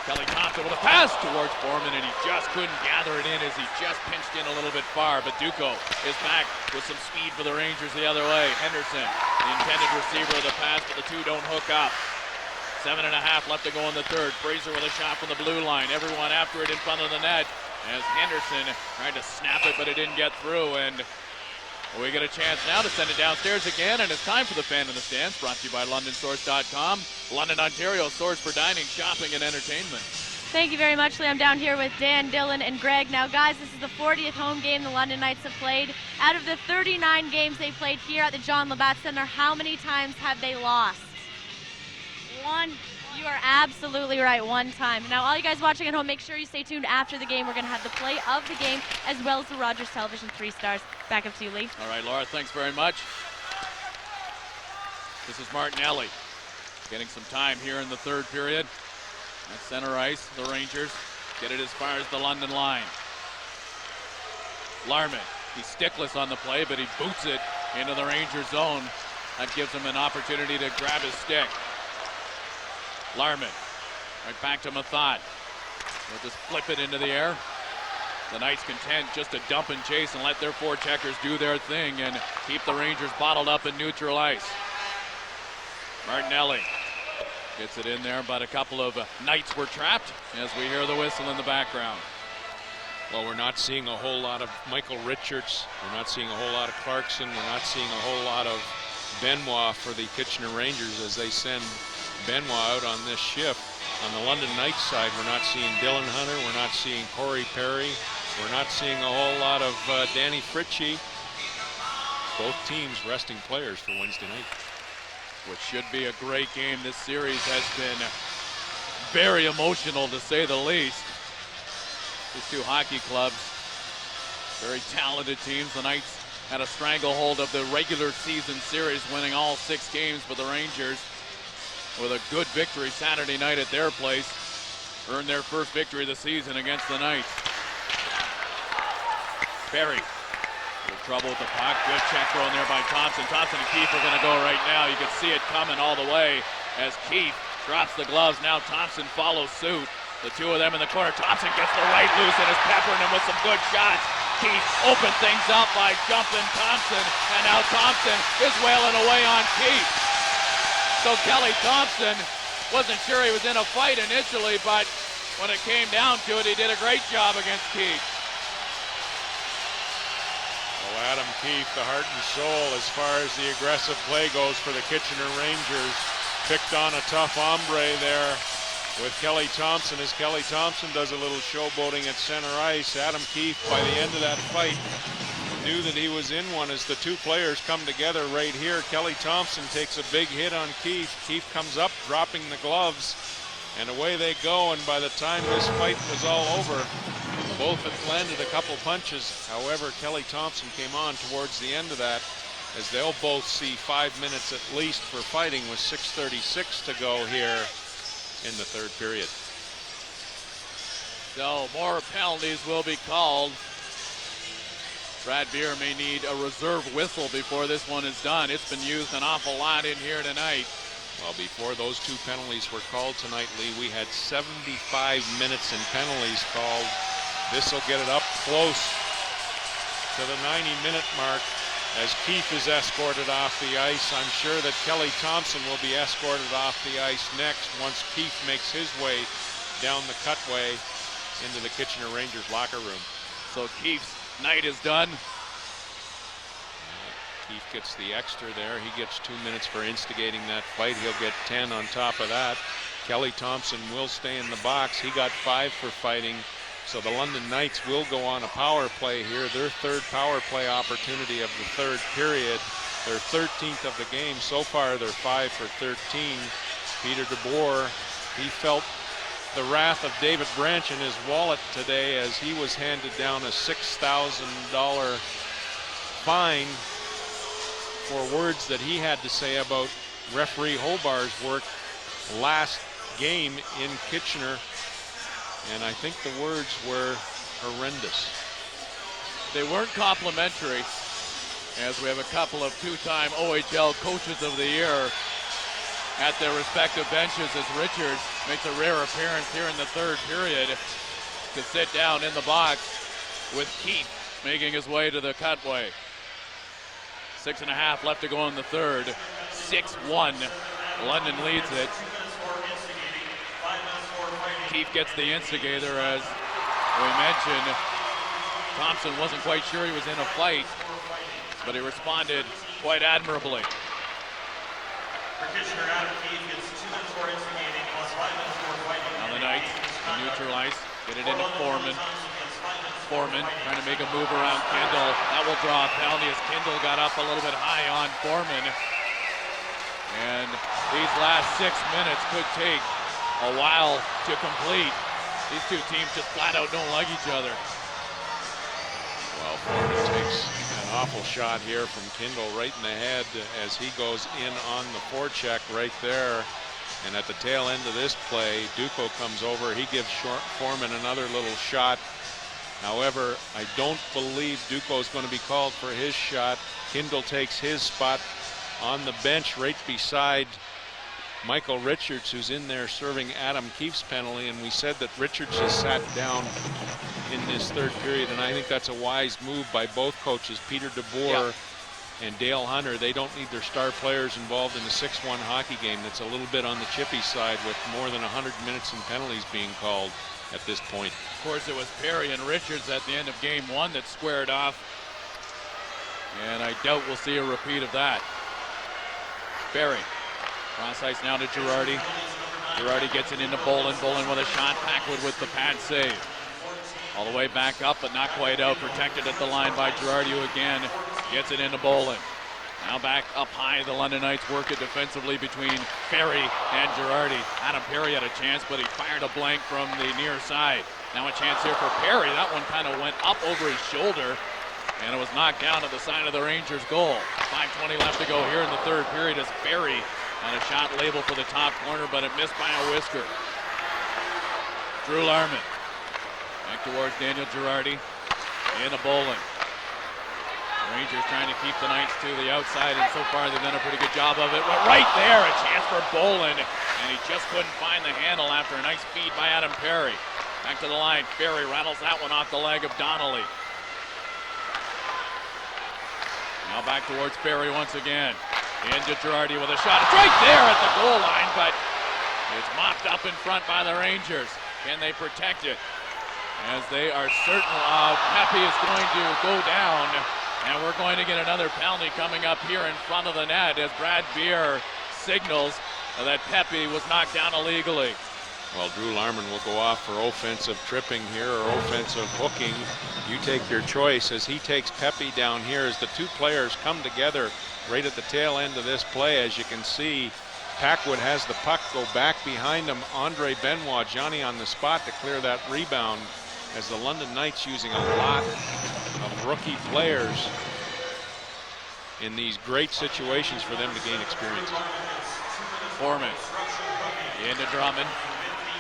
Kelly Thompson with a pass towards Foreman, and he just couldn't gather it in as he just pinched in a little bit far. But Duco is back with some speed for the Rangers the other way. Henderson, the intended receiver of the pass, but the two don't hook up. 7.5 left to go in the third. Fraser with a shot from the blue line. Everyone after it in front of the net as Henderson tried to snap it, but it didn't get through. And we get a chance now to send it downstairs again, and it's time for the Fan in the Stands, brought to you by LondonSource.com. London, Ontario, source for dining, shopping, and entertainment. Thank you very much, Leigh. I'm down here with Dan, Dylan, and Greg. Now, guys, this is the 40th home game the London Knights have played. Out of the 39 games they played here at the John Labatt Center, how many times have they lost? One. You are absolutely right, one time. Now, all you guys watching at home, make sure you stay tuned after the game. We're going to have the play of the game as well as the Rogers Television 3 Stars. Back up to you, Leigh. All right, Laura, thanks very much. This is Martinelli getting some time here in the third period. At center ice, the Rangers get it as far as the London line. Larman, he's stickless on the play, but he boots it into the Rangers zone. That gives him an opportunity to grab his stick. Larman, right back to Mathot. They'll just flip it into the air. The Knights content just to dump and chase and let their forecheckers do their thing and keep the Rangers bottled up in neutral ice. Martinelli gets it in there, but a couple of Knights were trapped as we hear the whistle in the background. Well, we're not seeing a whole lot of Michael Richards. We're not seeing a whole lot of Clarkson. We're not seeing a whole lot of Benoit for the Kitchener Rangers as they send Benoit out on this shift. On the London Knights side, we're not seeing Dylan Hunter. We're not seeing Corey Perry. We're not seeing a whole lot of Danny Fritchie. Both teams resting players for Wednesday night. Which should be a great game. This series has been very emotional, to say the least. These two hockey clubs, very talented teams. The Knights had a stranglehold of the regular season series, winning all 6 games, but the Rangers, with a good victory Saturday night at their place, earned their first victory of the season against the Knights. Perry, little trouble with the puck. Good check thrown there by Thompson. Thompson and Keefe are going to go right now. You can see it coming all the way as Keefe drops the gloves. Now Thompson follows suit. The two of them in the corner. Thompson gets the right loose and is peppering him with some good shots. Keefe opened things up by jumping Thompson, and now Thompson is wailing away on Keefe. So Kelly Thompson wasn't sure he was in a fight initially, but when it came down to it, he did a great job against Keefe. Well, Adam Keefe, the heart and soul as far as the aggressive play goes for the Kitchener Rangers, picked on a tough hombre there with Kelly Thompson as Kelly Thompson does a little showboating at center ice. Adam Keefe, by the end of that fight, knew that he was in one as the two players come together right here. Kelly Thompson takes a big hit on Keefe. Keefe comes up, dropping the gloves, and away they go. And by the time this fight was all over, both had landed a couple punches. However, Kelly Thompson came on towards the end of that, as they'll both see 5 minutes at least for fighting with 6:36 to go here in the third period. So more penalties will be called. Brad Beer may need a reserve whistle before this one is done. It's been used an awful lot in here tonight. Well, before those 2 penalties were called tonight, Lee, we had 75 minutes in penalties called. This will get it up close to the 90-minute mark as Keefe is escorted off the ice. I'm sure that Kelly Thompson will be escorted off the ice next once Keefe makes his way down the cutway into the Kitchener Rangers locker room. So Keefe's night is done. Keefe gets the extra there. He gets 2 minutes for instigating that fight. He'll get 10 on top of that. Kelly Thompson will stay in the box. He got 5 for fighting. So the London Knights will go on a power play here, their third power play opportunity of the third period, their 13th of the game. So far, they're 5 for 13. Peter DeBoer, he felt the wrath of David Branch in his wallet today as he was handed down a $6,000 fine for words that he had to say about referee Hobar's work last game in Kitchener. And I think the words were horrendous. They weren't complimentary, as we have a couple of two-time OHL Coaches of the Year at their respective benches as Richards makes a rare appearance here in the third period to sit down in the box with Keith making his way to the cutway. 6.5 left to go in the third. 6-1. London leads it. Keith gets the instigator, as we mentioned. Thompson wasn't quite sure he was in a fight, but he responded quite admirably. Now the Knights neutralize, get it into Foreman. Foreman trying to make a move around Kendall. That will draw a penalty as Kendall got up a little bit high on Foreman. And these last 6 minutes could take a while to complete. These two teams just flat out don't like each other. Well, Foreman takes an awful shot here from Kendall right in the head as he goes in on the forecheck right there. And at the tail end of this play, Duco comes over. He gives Foreman another little shot. However, I don't believe Duco is going to be called for his shot. Kendall takes his spot on the bench right beside Michael Richards, who's in there serving Adam Keefe's penalty. And we said that Richards has sat down in this third period, and I think that's a wise move by both coaches, Peter DeBoer and Dale Hunter. They don't need their star players involved in the 6-1 hockey game that's a little bit on the chippy side with more than 100 minutes and penalties being called at this point. Of course, it was Perry and Richards at the end of game one that squared off, and I doubt we'll see a repeat of that. Perry, cross ice now to Girardi. Girardi gets it into Bolin. Bolin with a shot. Packwood with the pad save. All the way back up, but not quite out. Protected at the line by Girardi, who again gets it into Bolin. Now back up high, the London Knights work it defensively between Perry and Girardi. Adam Perry had a chance, but he fired a blank from the near side. Now a chance here for Perry. That one kind of went up over his shoulder, and it was knocked down to the side of the Rangers' goal. 5:20 left to go here in the third period as Perry had a shot labeled for the top corner, but it missed by a whisker. Drew Larman back towards Daniel Girardi. Into Bolin. Rangers trying to keep the Knights to the outside, and so far they've done a pretty good job of it. Went right there, a chance for Bolin, and he just couldn't find the handle after a nice feed by Adam Perry. Back to the line, Perry rattles that one off the leg of Donnelly. Now back towards Perry once again. Into Girardi with a shot. It's right there at the goal line, but it's mopped up in front by the Rangers. Can they protect it? As they are certain of Pepe is going to go down, and we're going to get another penalty coming up here in front of the net as Brad Beer signals that Pepe was knocked down illegally. Well, Drew Larman will go off for offensive tripping here or offensive hooking. You take your choice as he takes Pepe down here as the two players come together right at the tail end of this play. As you can see, Packwood has the puck go back behind him. Andre Benoit, Johnny on the spot to clear that rebound, as the London Knights using a lot of rookie players in these great situations for them to gain experience. Foreman into Drummond.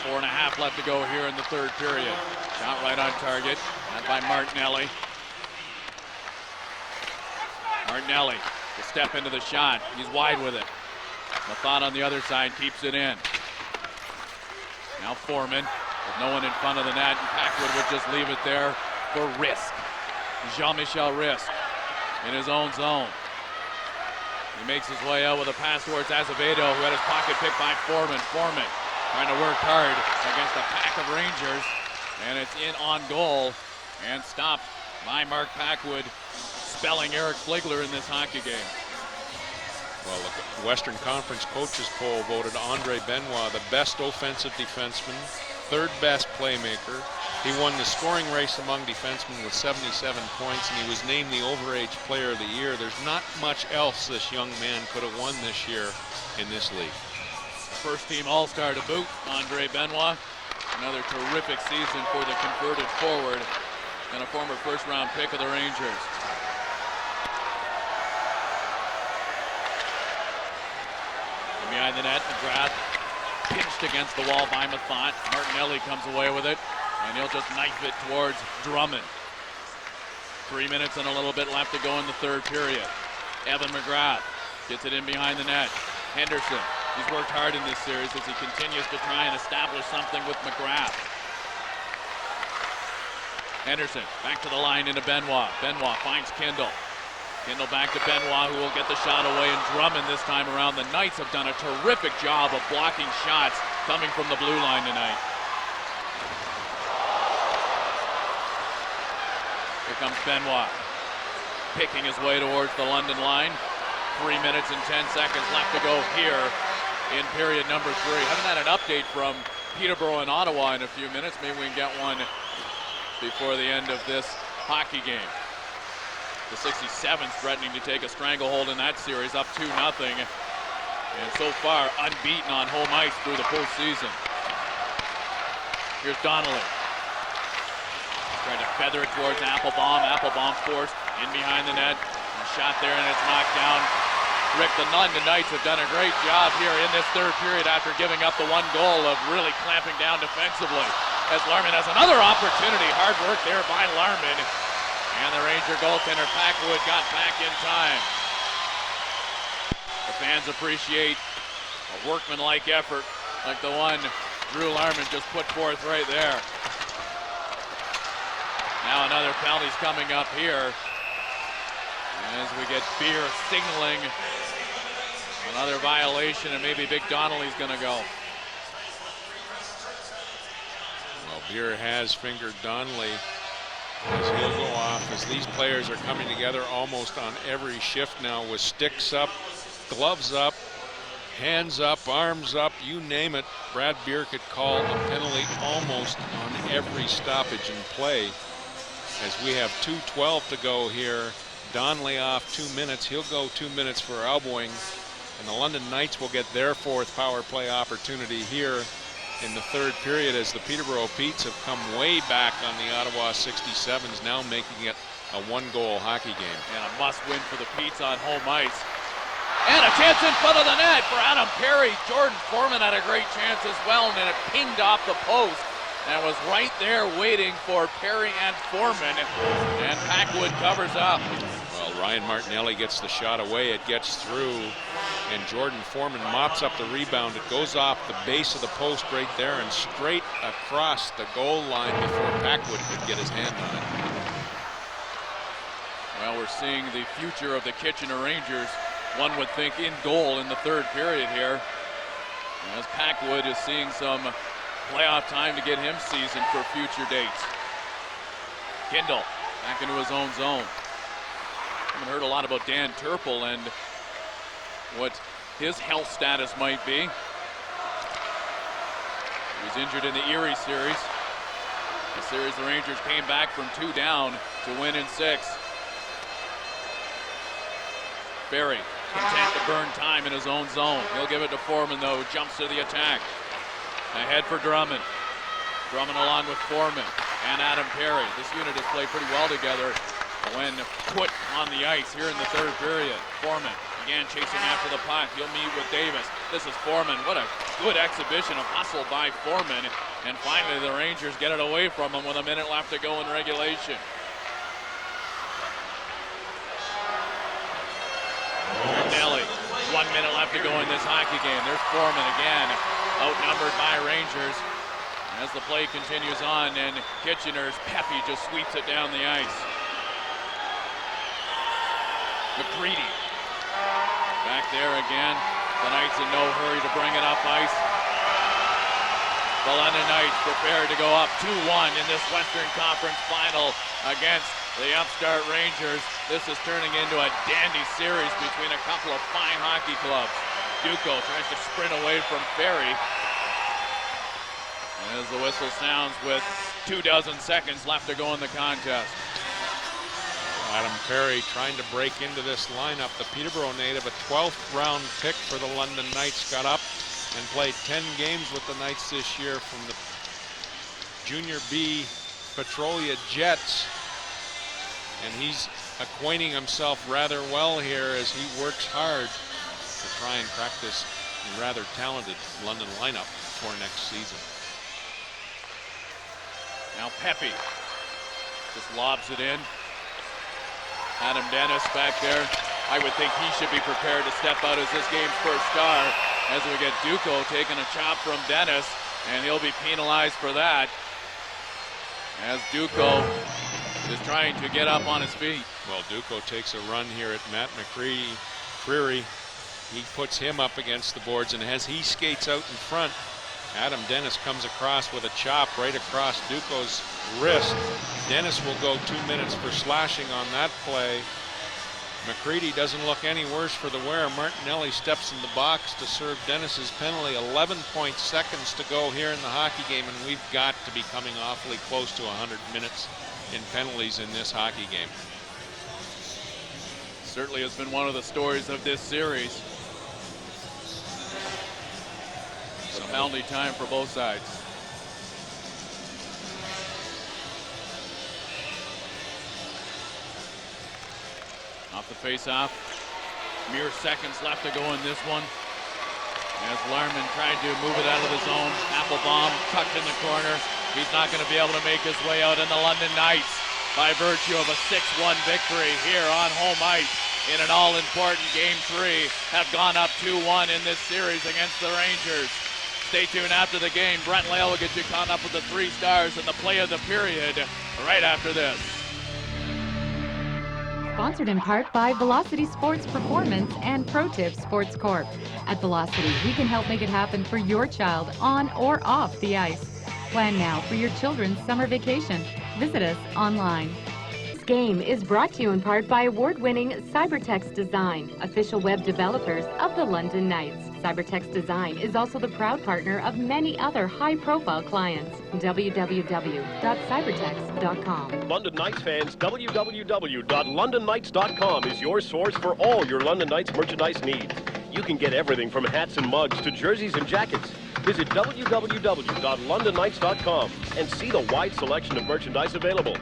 4.5 left to go here in the third period. Shot right on target. That by Martinelli. Martinelli will step into the shot. He's wide with it. Lafont on the other side keeps it in. Now Foreman with no one in front of the net, and Packwood would just leave it there for Risk. Jean-Michel Risk in his own zone. He makes his way out with a pass towards Azevedo, who had his pocket picked by Foreman. Foreman trying to work hard against a pack of Rangers, and it's in on goal and stopped by Mark Packwood, spelling Eric Fligler in this hockey game. Well, the Western Conference coaches poll voted Andre Benoit the best offensive defenseman third best playmaker. He won the scoring race among defensemen with 77 points, and he was named the overage player of the year. There's not much else this young man could have won this year in this league. First team All-Star to boot, Andre Benoit. Another terrific season for the converted forward and a former first-round pick of the Rangers. And behind the net, McGrath pinched against the wall by Mathot. Martinelli comes away with it, and he'll just knife it towards Drummond. 3 minutes and a little bit left to go in the third period. Evan McGrath gets it in behind the net. Henderson, he's worked hard in this series as he continues to try and establish something with McGrath. Henderson back to the line into Benoit. Benoit finds Kindle. Kindle back to Benoit, who will get the shot away, and Drummond this time around. The Knights have done a terrific job of blocking shots coming from the blue line tonight. Here comes Benoit, picking his way towards the London line. 3 minutes and 10 seconds left to go here in period number 3. Haven't had an update from Peterborough and Ottawa in a few minutes. Maybe we can get one before the end of this hockey game. The 67's threatening to take a stranglehold in that series, up 2-0. And so far, unbeaten on home ice through the postseason. Here's Donnelly. Trying to feather it towards Applebaum. Applebaum forced in behind the net. Shot there, and it's knocked down. Rick, the London Knights have done a great job here in this third period after giving up the one goal of really clamping down defensively. As Larman has another opportunity. Hard work there by Larman. And the Ranger goaltender Packwood got back in time. The fans appreciate a workmanlike effort like the one Drew Larman just put forth right there. Now another penalty's coming up here as we get Beer signaling another violation, and maybe Big Donnelly's going to go. Well, Beer has fingered Donnelly as he'll go off, as these players are coming together almost on every shift now with sticks up, gloves up, hands up, arms up, you name it. Brad Beer could call a penalty almost on every stoppage in play. As we have 2:12 to go here. Donnelly off 2 minutes. He'll go 2 minutes for elbowing. And the London Knights will get their fourth power play opportunity here in the third period as the Peterborough Petes have come way back on the Ottawa 67s, now making it a one-goal hockey game. And a must-win for the Petes on home ice. And a chance in front of the net for Adam Perry. Jordan Foreman had a great chance as well, and then it pinged off the post and was right there waiting for Perry and Foreman. And Packwood covers up. Well, Ryan Martinelli gets the shot away. It gets through, and Jordan Foreman mops up the rebound. It goes off the base of the post right there and straight across the goal line before Packwood could get his hand on it. Well, we're seeing the future of the Kitchener Rangers, one would think, in goal in the third period here, as Packwood is seeing some playoff time to get him seasoned for future dates. Kindle back into his own zone. Haven't heard a lot about Dan Turple and what his health status might be. He was injured in the Erie series. The series the Rangers came back from 2 down to win in 6. Barry content to burn time in his own zone. He'll give it to Foreman, though, who jumps to the attack. Ahead for Drummond. Drummond along with Foreman and Adam Perry. This unit has played pretty well together when put on the ice here in the third period. Foreman again chasing after the puck. He'll meet with Davis. This is Foreman. What a good exhibition of hustle by Foreman. And finally the Rangers get it away from him with a minute left to go in regulation. Nelly, 1 minute left to go in this hockey game. There's Foreman again, outnumbered by Rangers. As the play continues on, and Kitchener's Pepe just sweeps it down the ice. McCready back there again. The Knights in no hurry to bring it up ice. The London Knights prepared to go up 2-1 in this Western Conference final against the upstart Rangers. This is turning into a dandy series between a couple of fine hockey clubs. Duco tries to sprint away from Ferry. as the whistle sounds with 24 seconds left to go in the contest. Adam Perry trying to break into this lineup. The Peterborough native, a 12th round pick for the London Knights, got up and played 10 games with the Knights this year from the Junior B Petrolia Jets. And he's acquainting himself rather well here as he works hard to try and crack this rather talented London lineup for next season. Now Pepe just lobs it in. Adam Dennis back there. I would think he should be prepared to step out as this game's first star, as we get Duco taking a chop from Dennis, and he'll be penalized for that, as Duco is trying to get up on his feet. Well, Duco takes a run here at Matt McCreary. He puts him up against the boards, and as he skates out in front, Adam Dennis comes across with a chop right across Duco's wrist. Dennis will go 2 minutes for slashing on that play. McCready doesn't look any worse for the wear. Martinelli steps in the box to serve Dennis's penalty. 11 seconds to go here in the hockey game, and we've got to be coming awfully close to 100 minutes in penalties in this hockey game. Certainly has been one of the stories of this series. The penalty time for both sides. Off the face-off. Mere seconds left to go in this one. As Larman tried to move it out of the zone. Applebaum tucked in the corner. He's not going to be able to make his way out, in the London Knights, by virtue of a 6-1 victory here on home ice in an all-important Game 3, have gone up 2-1 in this series against the Rangers. Stay tuned after the game. Brent Leigh will get you caught up with the 3 stars and the play of the period right after this. Sponsored in part by Velocity Sports Performance and ProTip Sports Corp. At Velocity, we can help make it happen for your child on or off the ice. Plan now for your children's summer vacation. Visit us online. This game is brought to you in part by award-winning Cybertex Design, official web developers of the London Knights. Cybertex Design is also the proud partner of many other high-profile clients. www.cybertex.com. London Knights fans, www.londonknights.com is your source for all your London Knights merchandise needs. You can get everything from hats and mugs to jerseys and jackets. Visit www.londonknights.com and see the wide selection of merchandise available.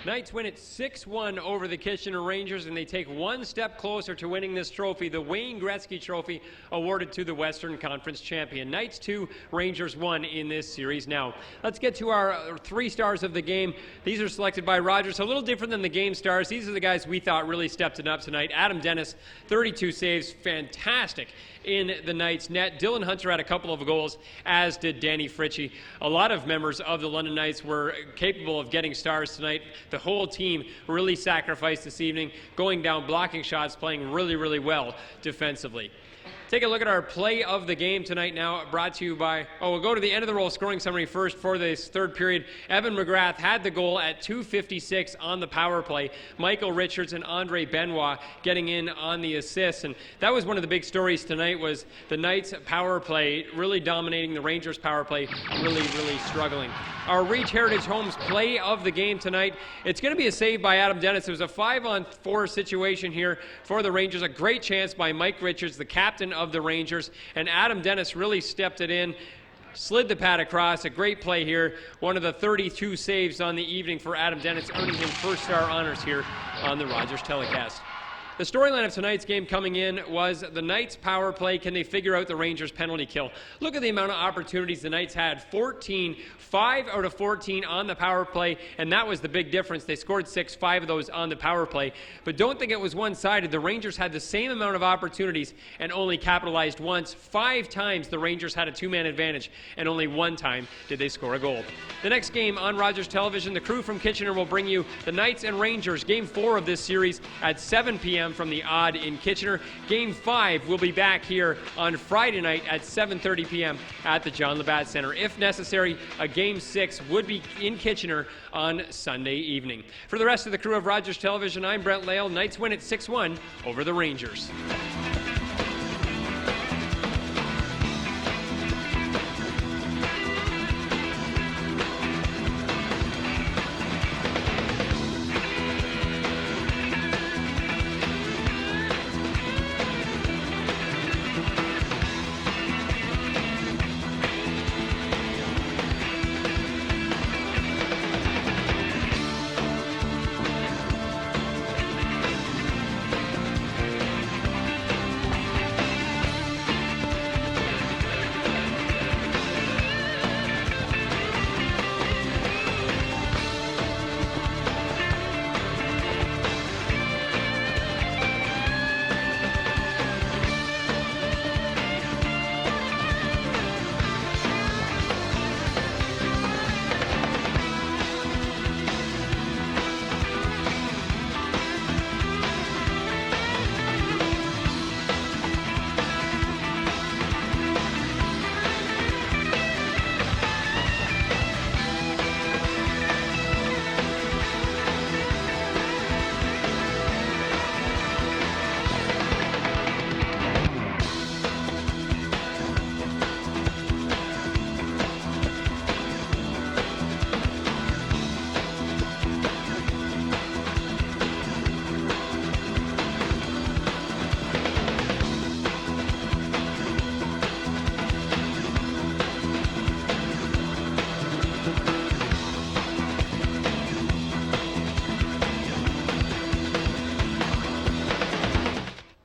Knights win it 6-1 over the Kitchener Rangers, and they take one step closer to winning this trophy, the Wayne Gretzky Trophy, awarded to the Western Conference champion. Knights 2, Rangers 1 in this series. Now, let's get to our 3 stars of the game. These are selected by Rogers. A little different than the game stars. These are the guys we thought really stepped it up tonight. Adam Dennis, 32 saves, fantastic in the Knights net. Dylan Hunter had a couple of goals, as did Danny Fritchie. A lot of members of the London Knights were capable of getting stars tonight. The whole team really sacrificed this evening, going down, blocking shots, playing really, really well defensively. Take a look at our play of the game tonight now, brought to you by, we'll go to the end of the roll scoring summary first for this third period. Evan McGrath had the goal at 2:56 on the power play. Michael Richards and Andre Benoit getting in on the assists. And that was one of the big stories tonight, was the Knights power play really dominating the Rangers power play, really, really struggling. Our Reach Heritage Homes play of the game tonight, it's going to be a save by Adam Dennis. It was a 5-on-4 situation here for the Rangers. A great chance by Mike Richards, the captain of the Rangers, and Adam Dennis really stepped it in, slid the pad across. A great play here. One of the 32 saves on the evening for Adam Dennis, earning him first star honors here on the Rogers telecast. The storyline of tonight's game coming in was the Knights' power play. Can they figure out the Rangers' penalty kill? Look at the amount of opportunities the Knights had. 5 out of 14 on the power play, and that was the big difference. They scored 6, 5 of those on the power play. But don't think it was one-sided. The Rangers had the same amount of opportunities and only capitalized once. 5 times the Rangers had a 2-man advantage, and only 1 time did they score a goal. The next game on Rogers Television, the crew from Kitchener will bring you the Knights and Rangers, Game 4 of this series at 7 p.m. from the Odd in Kitchener. Game 5 will be back here on Friday night at 7:30 p.m. at the John Labatt Center. If necessary, a Game 6 would be in Kitchener on Sunday evening. For the rest of the crew of Rogers Television, I'm Brent Leigh. Knights win at 6-1 over the Rangers.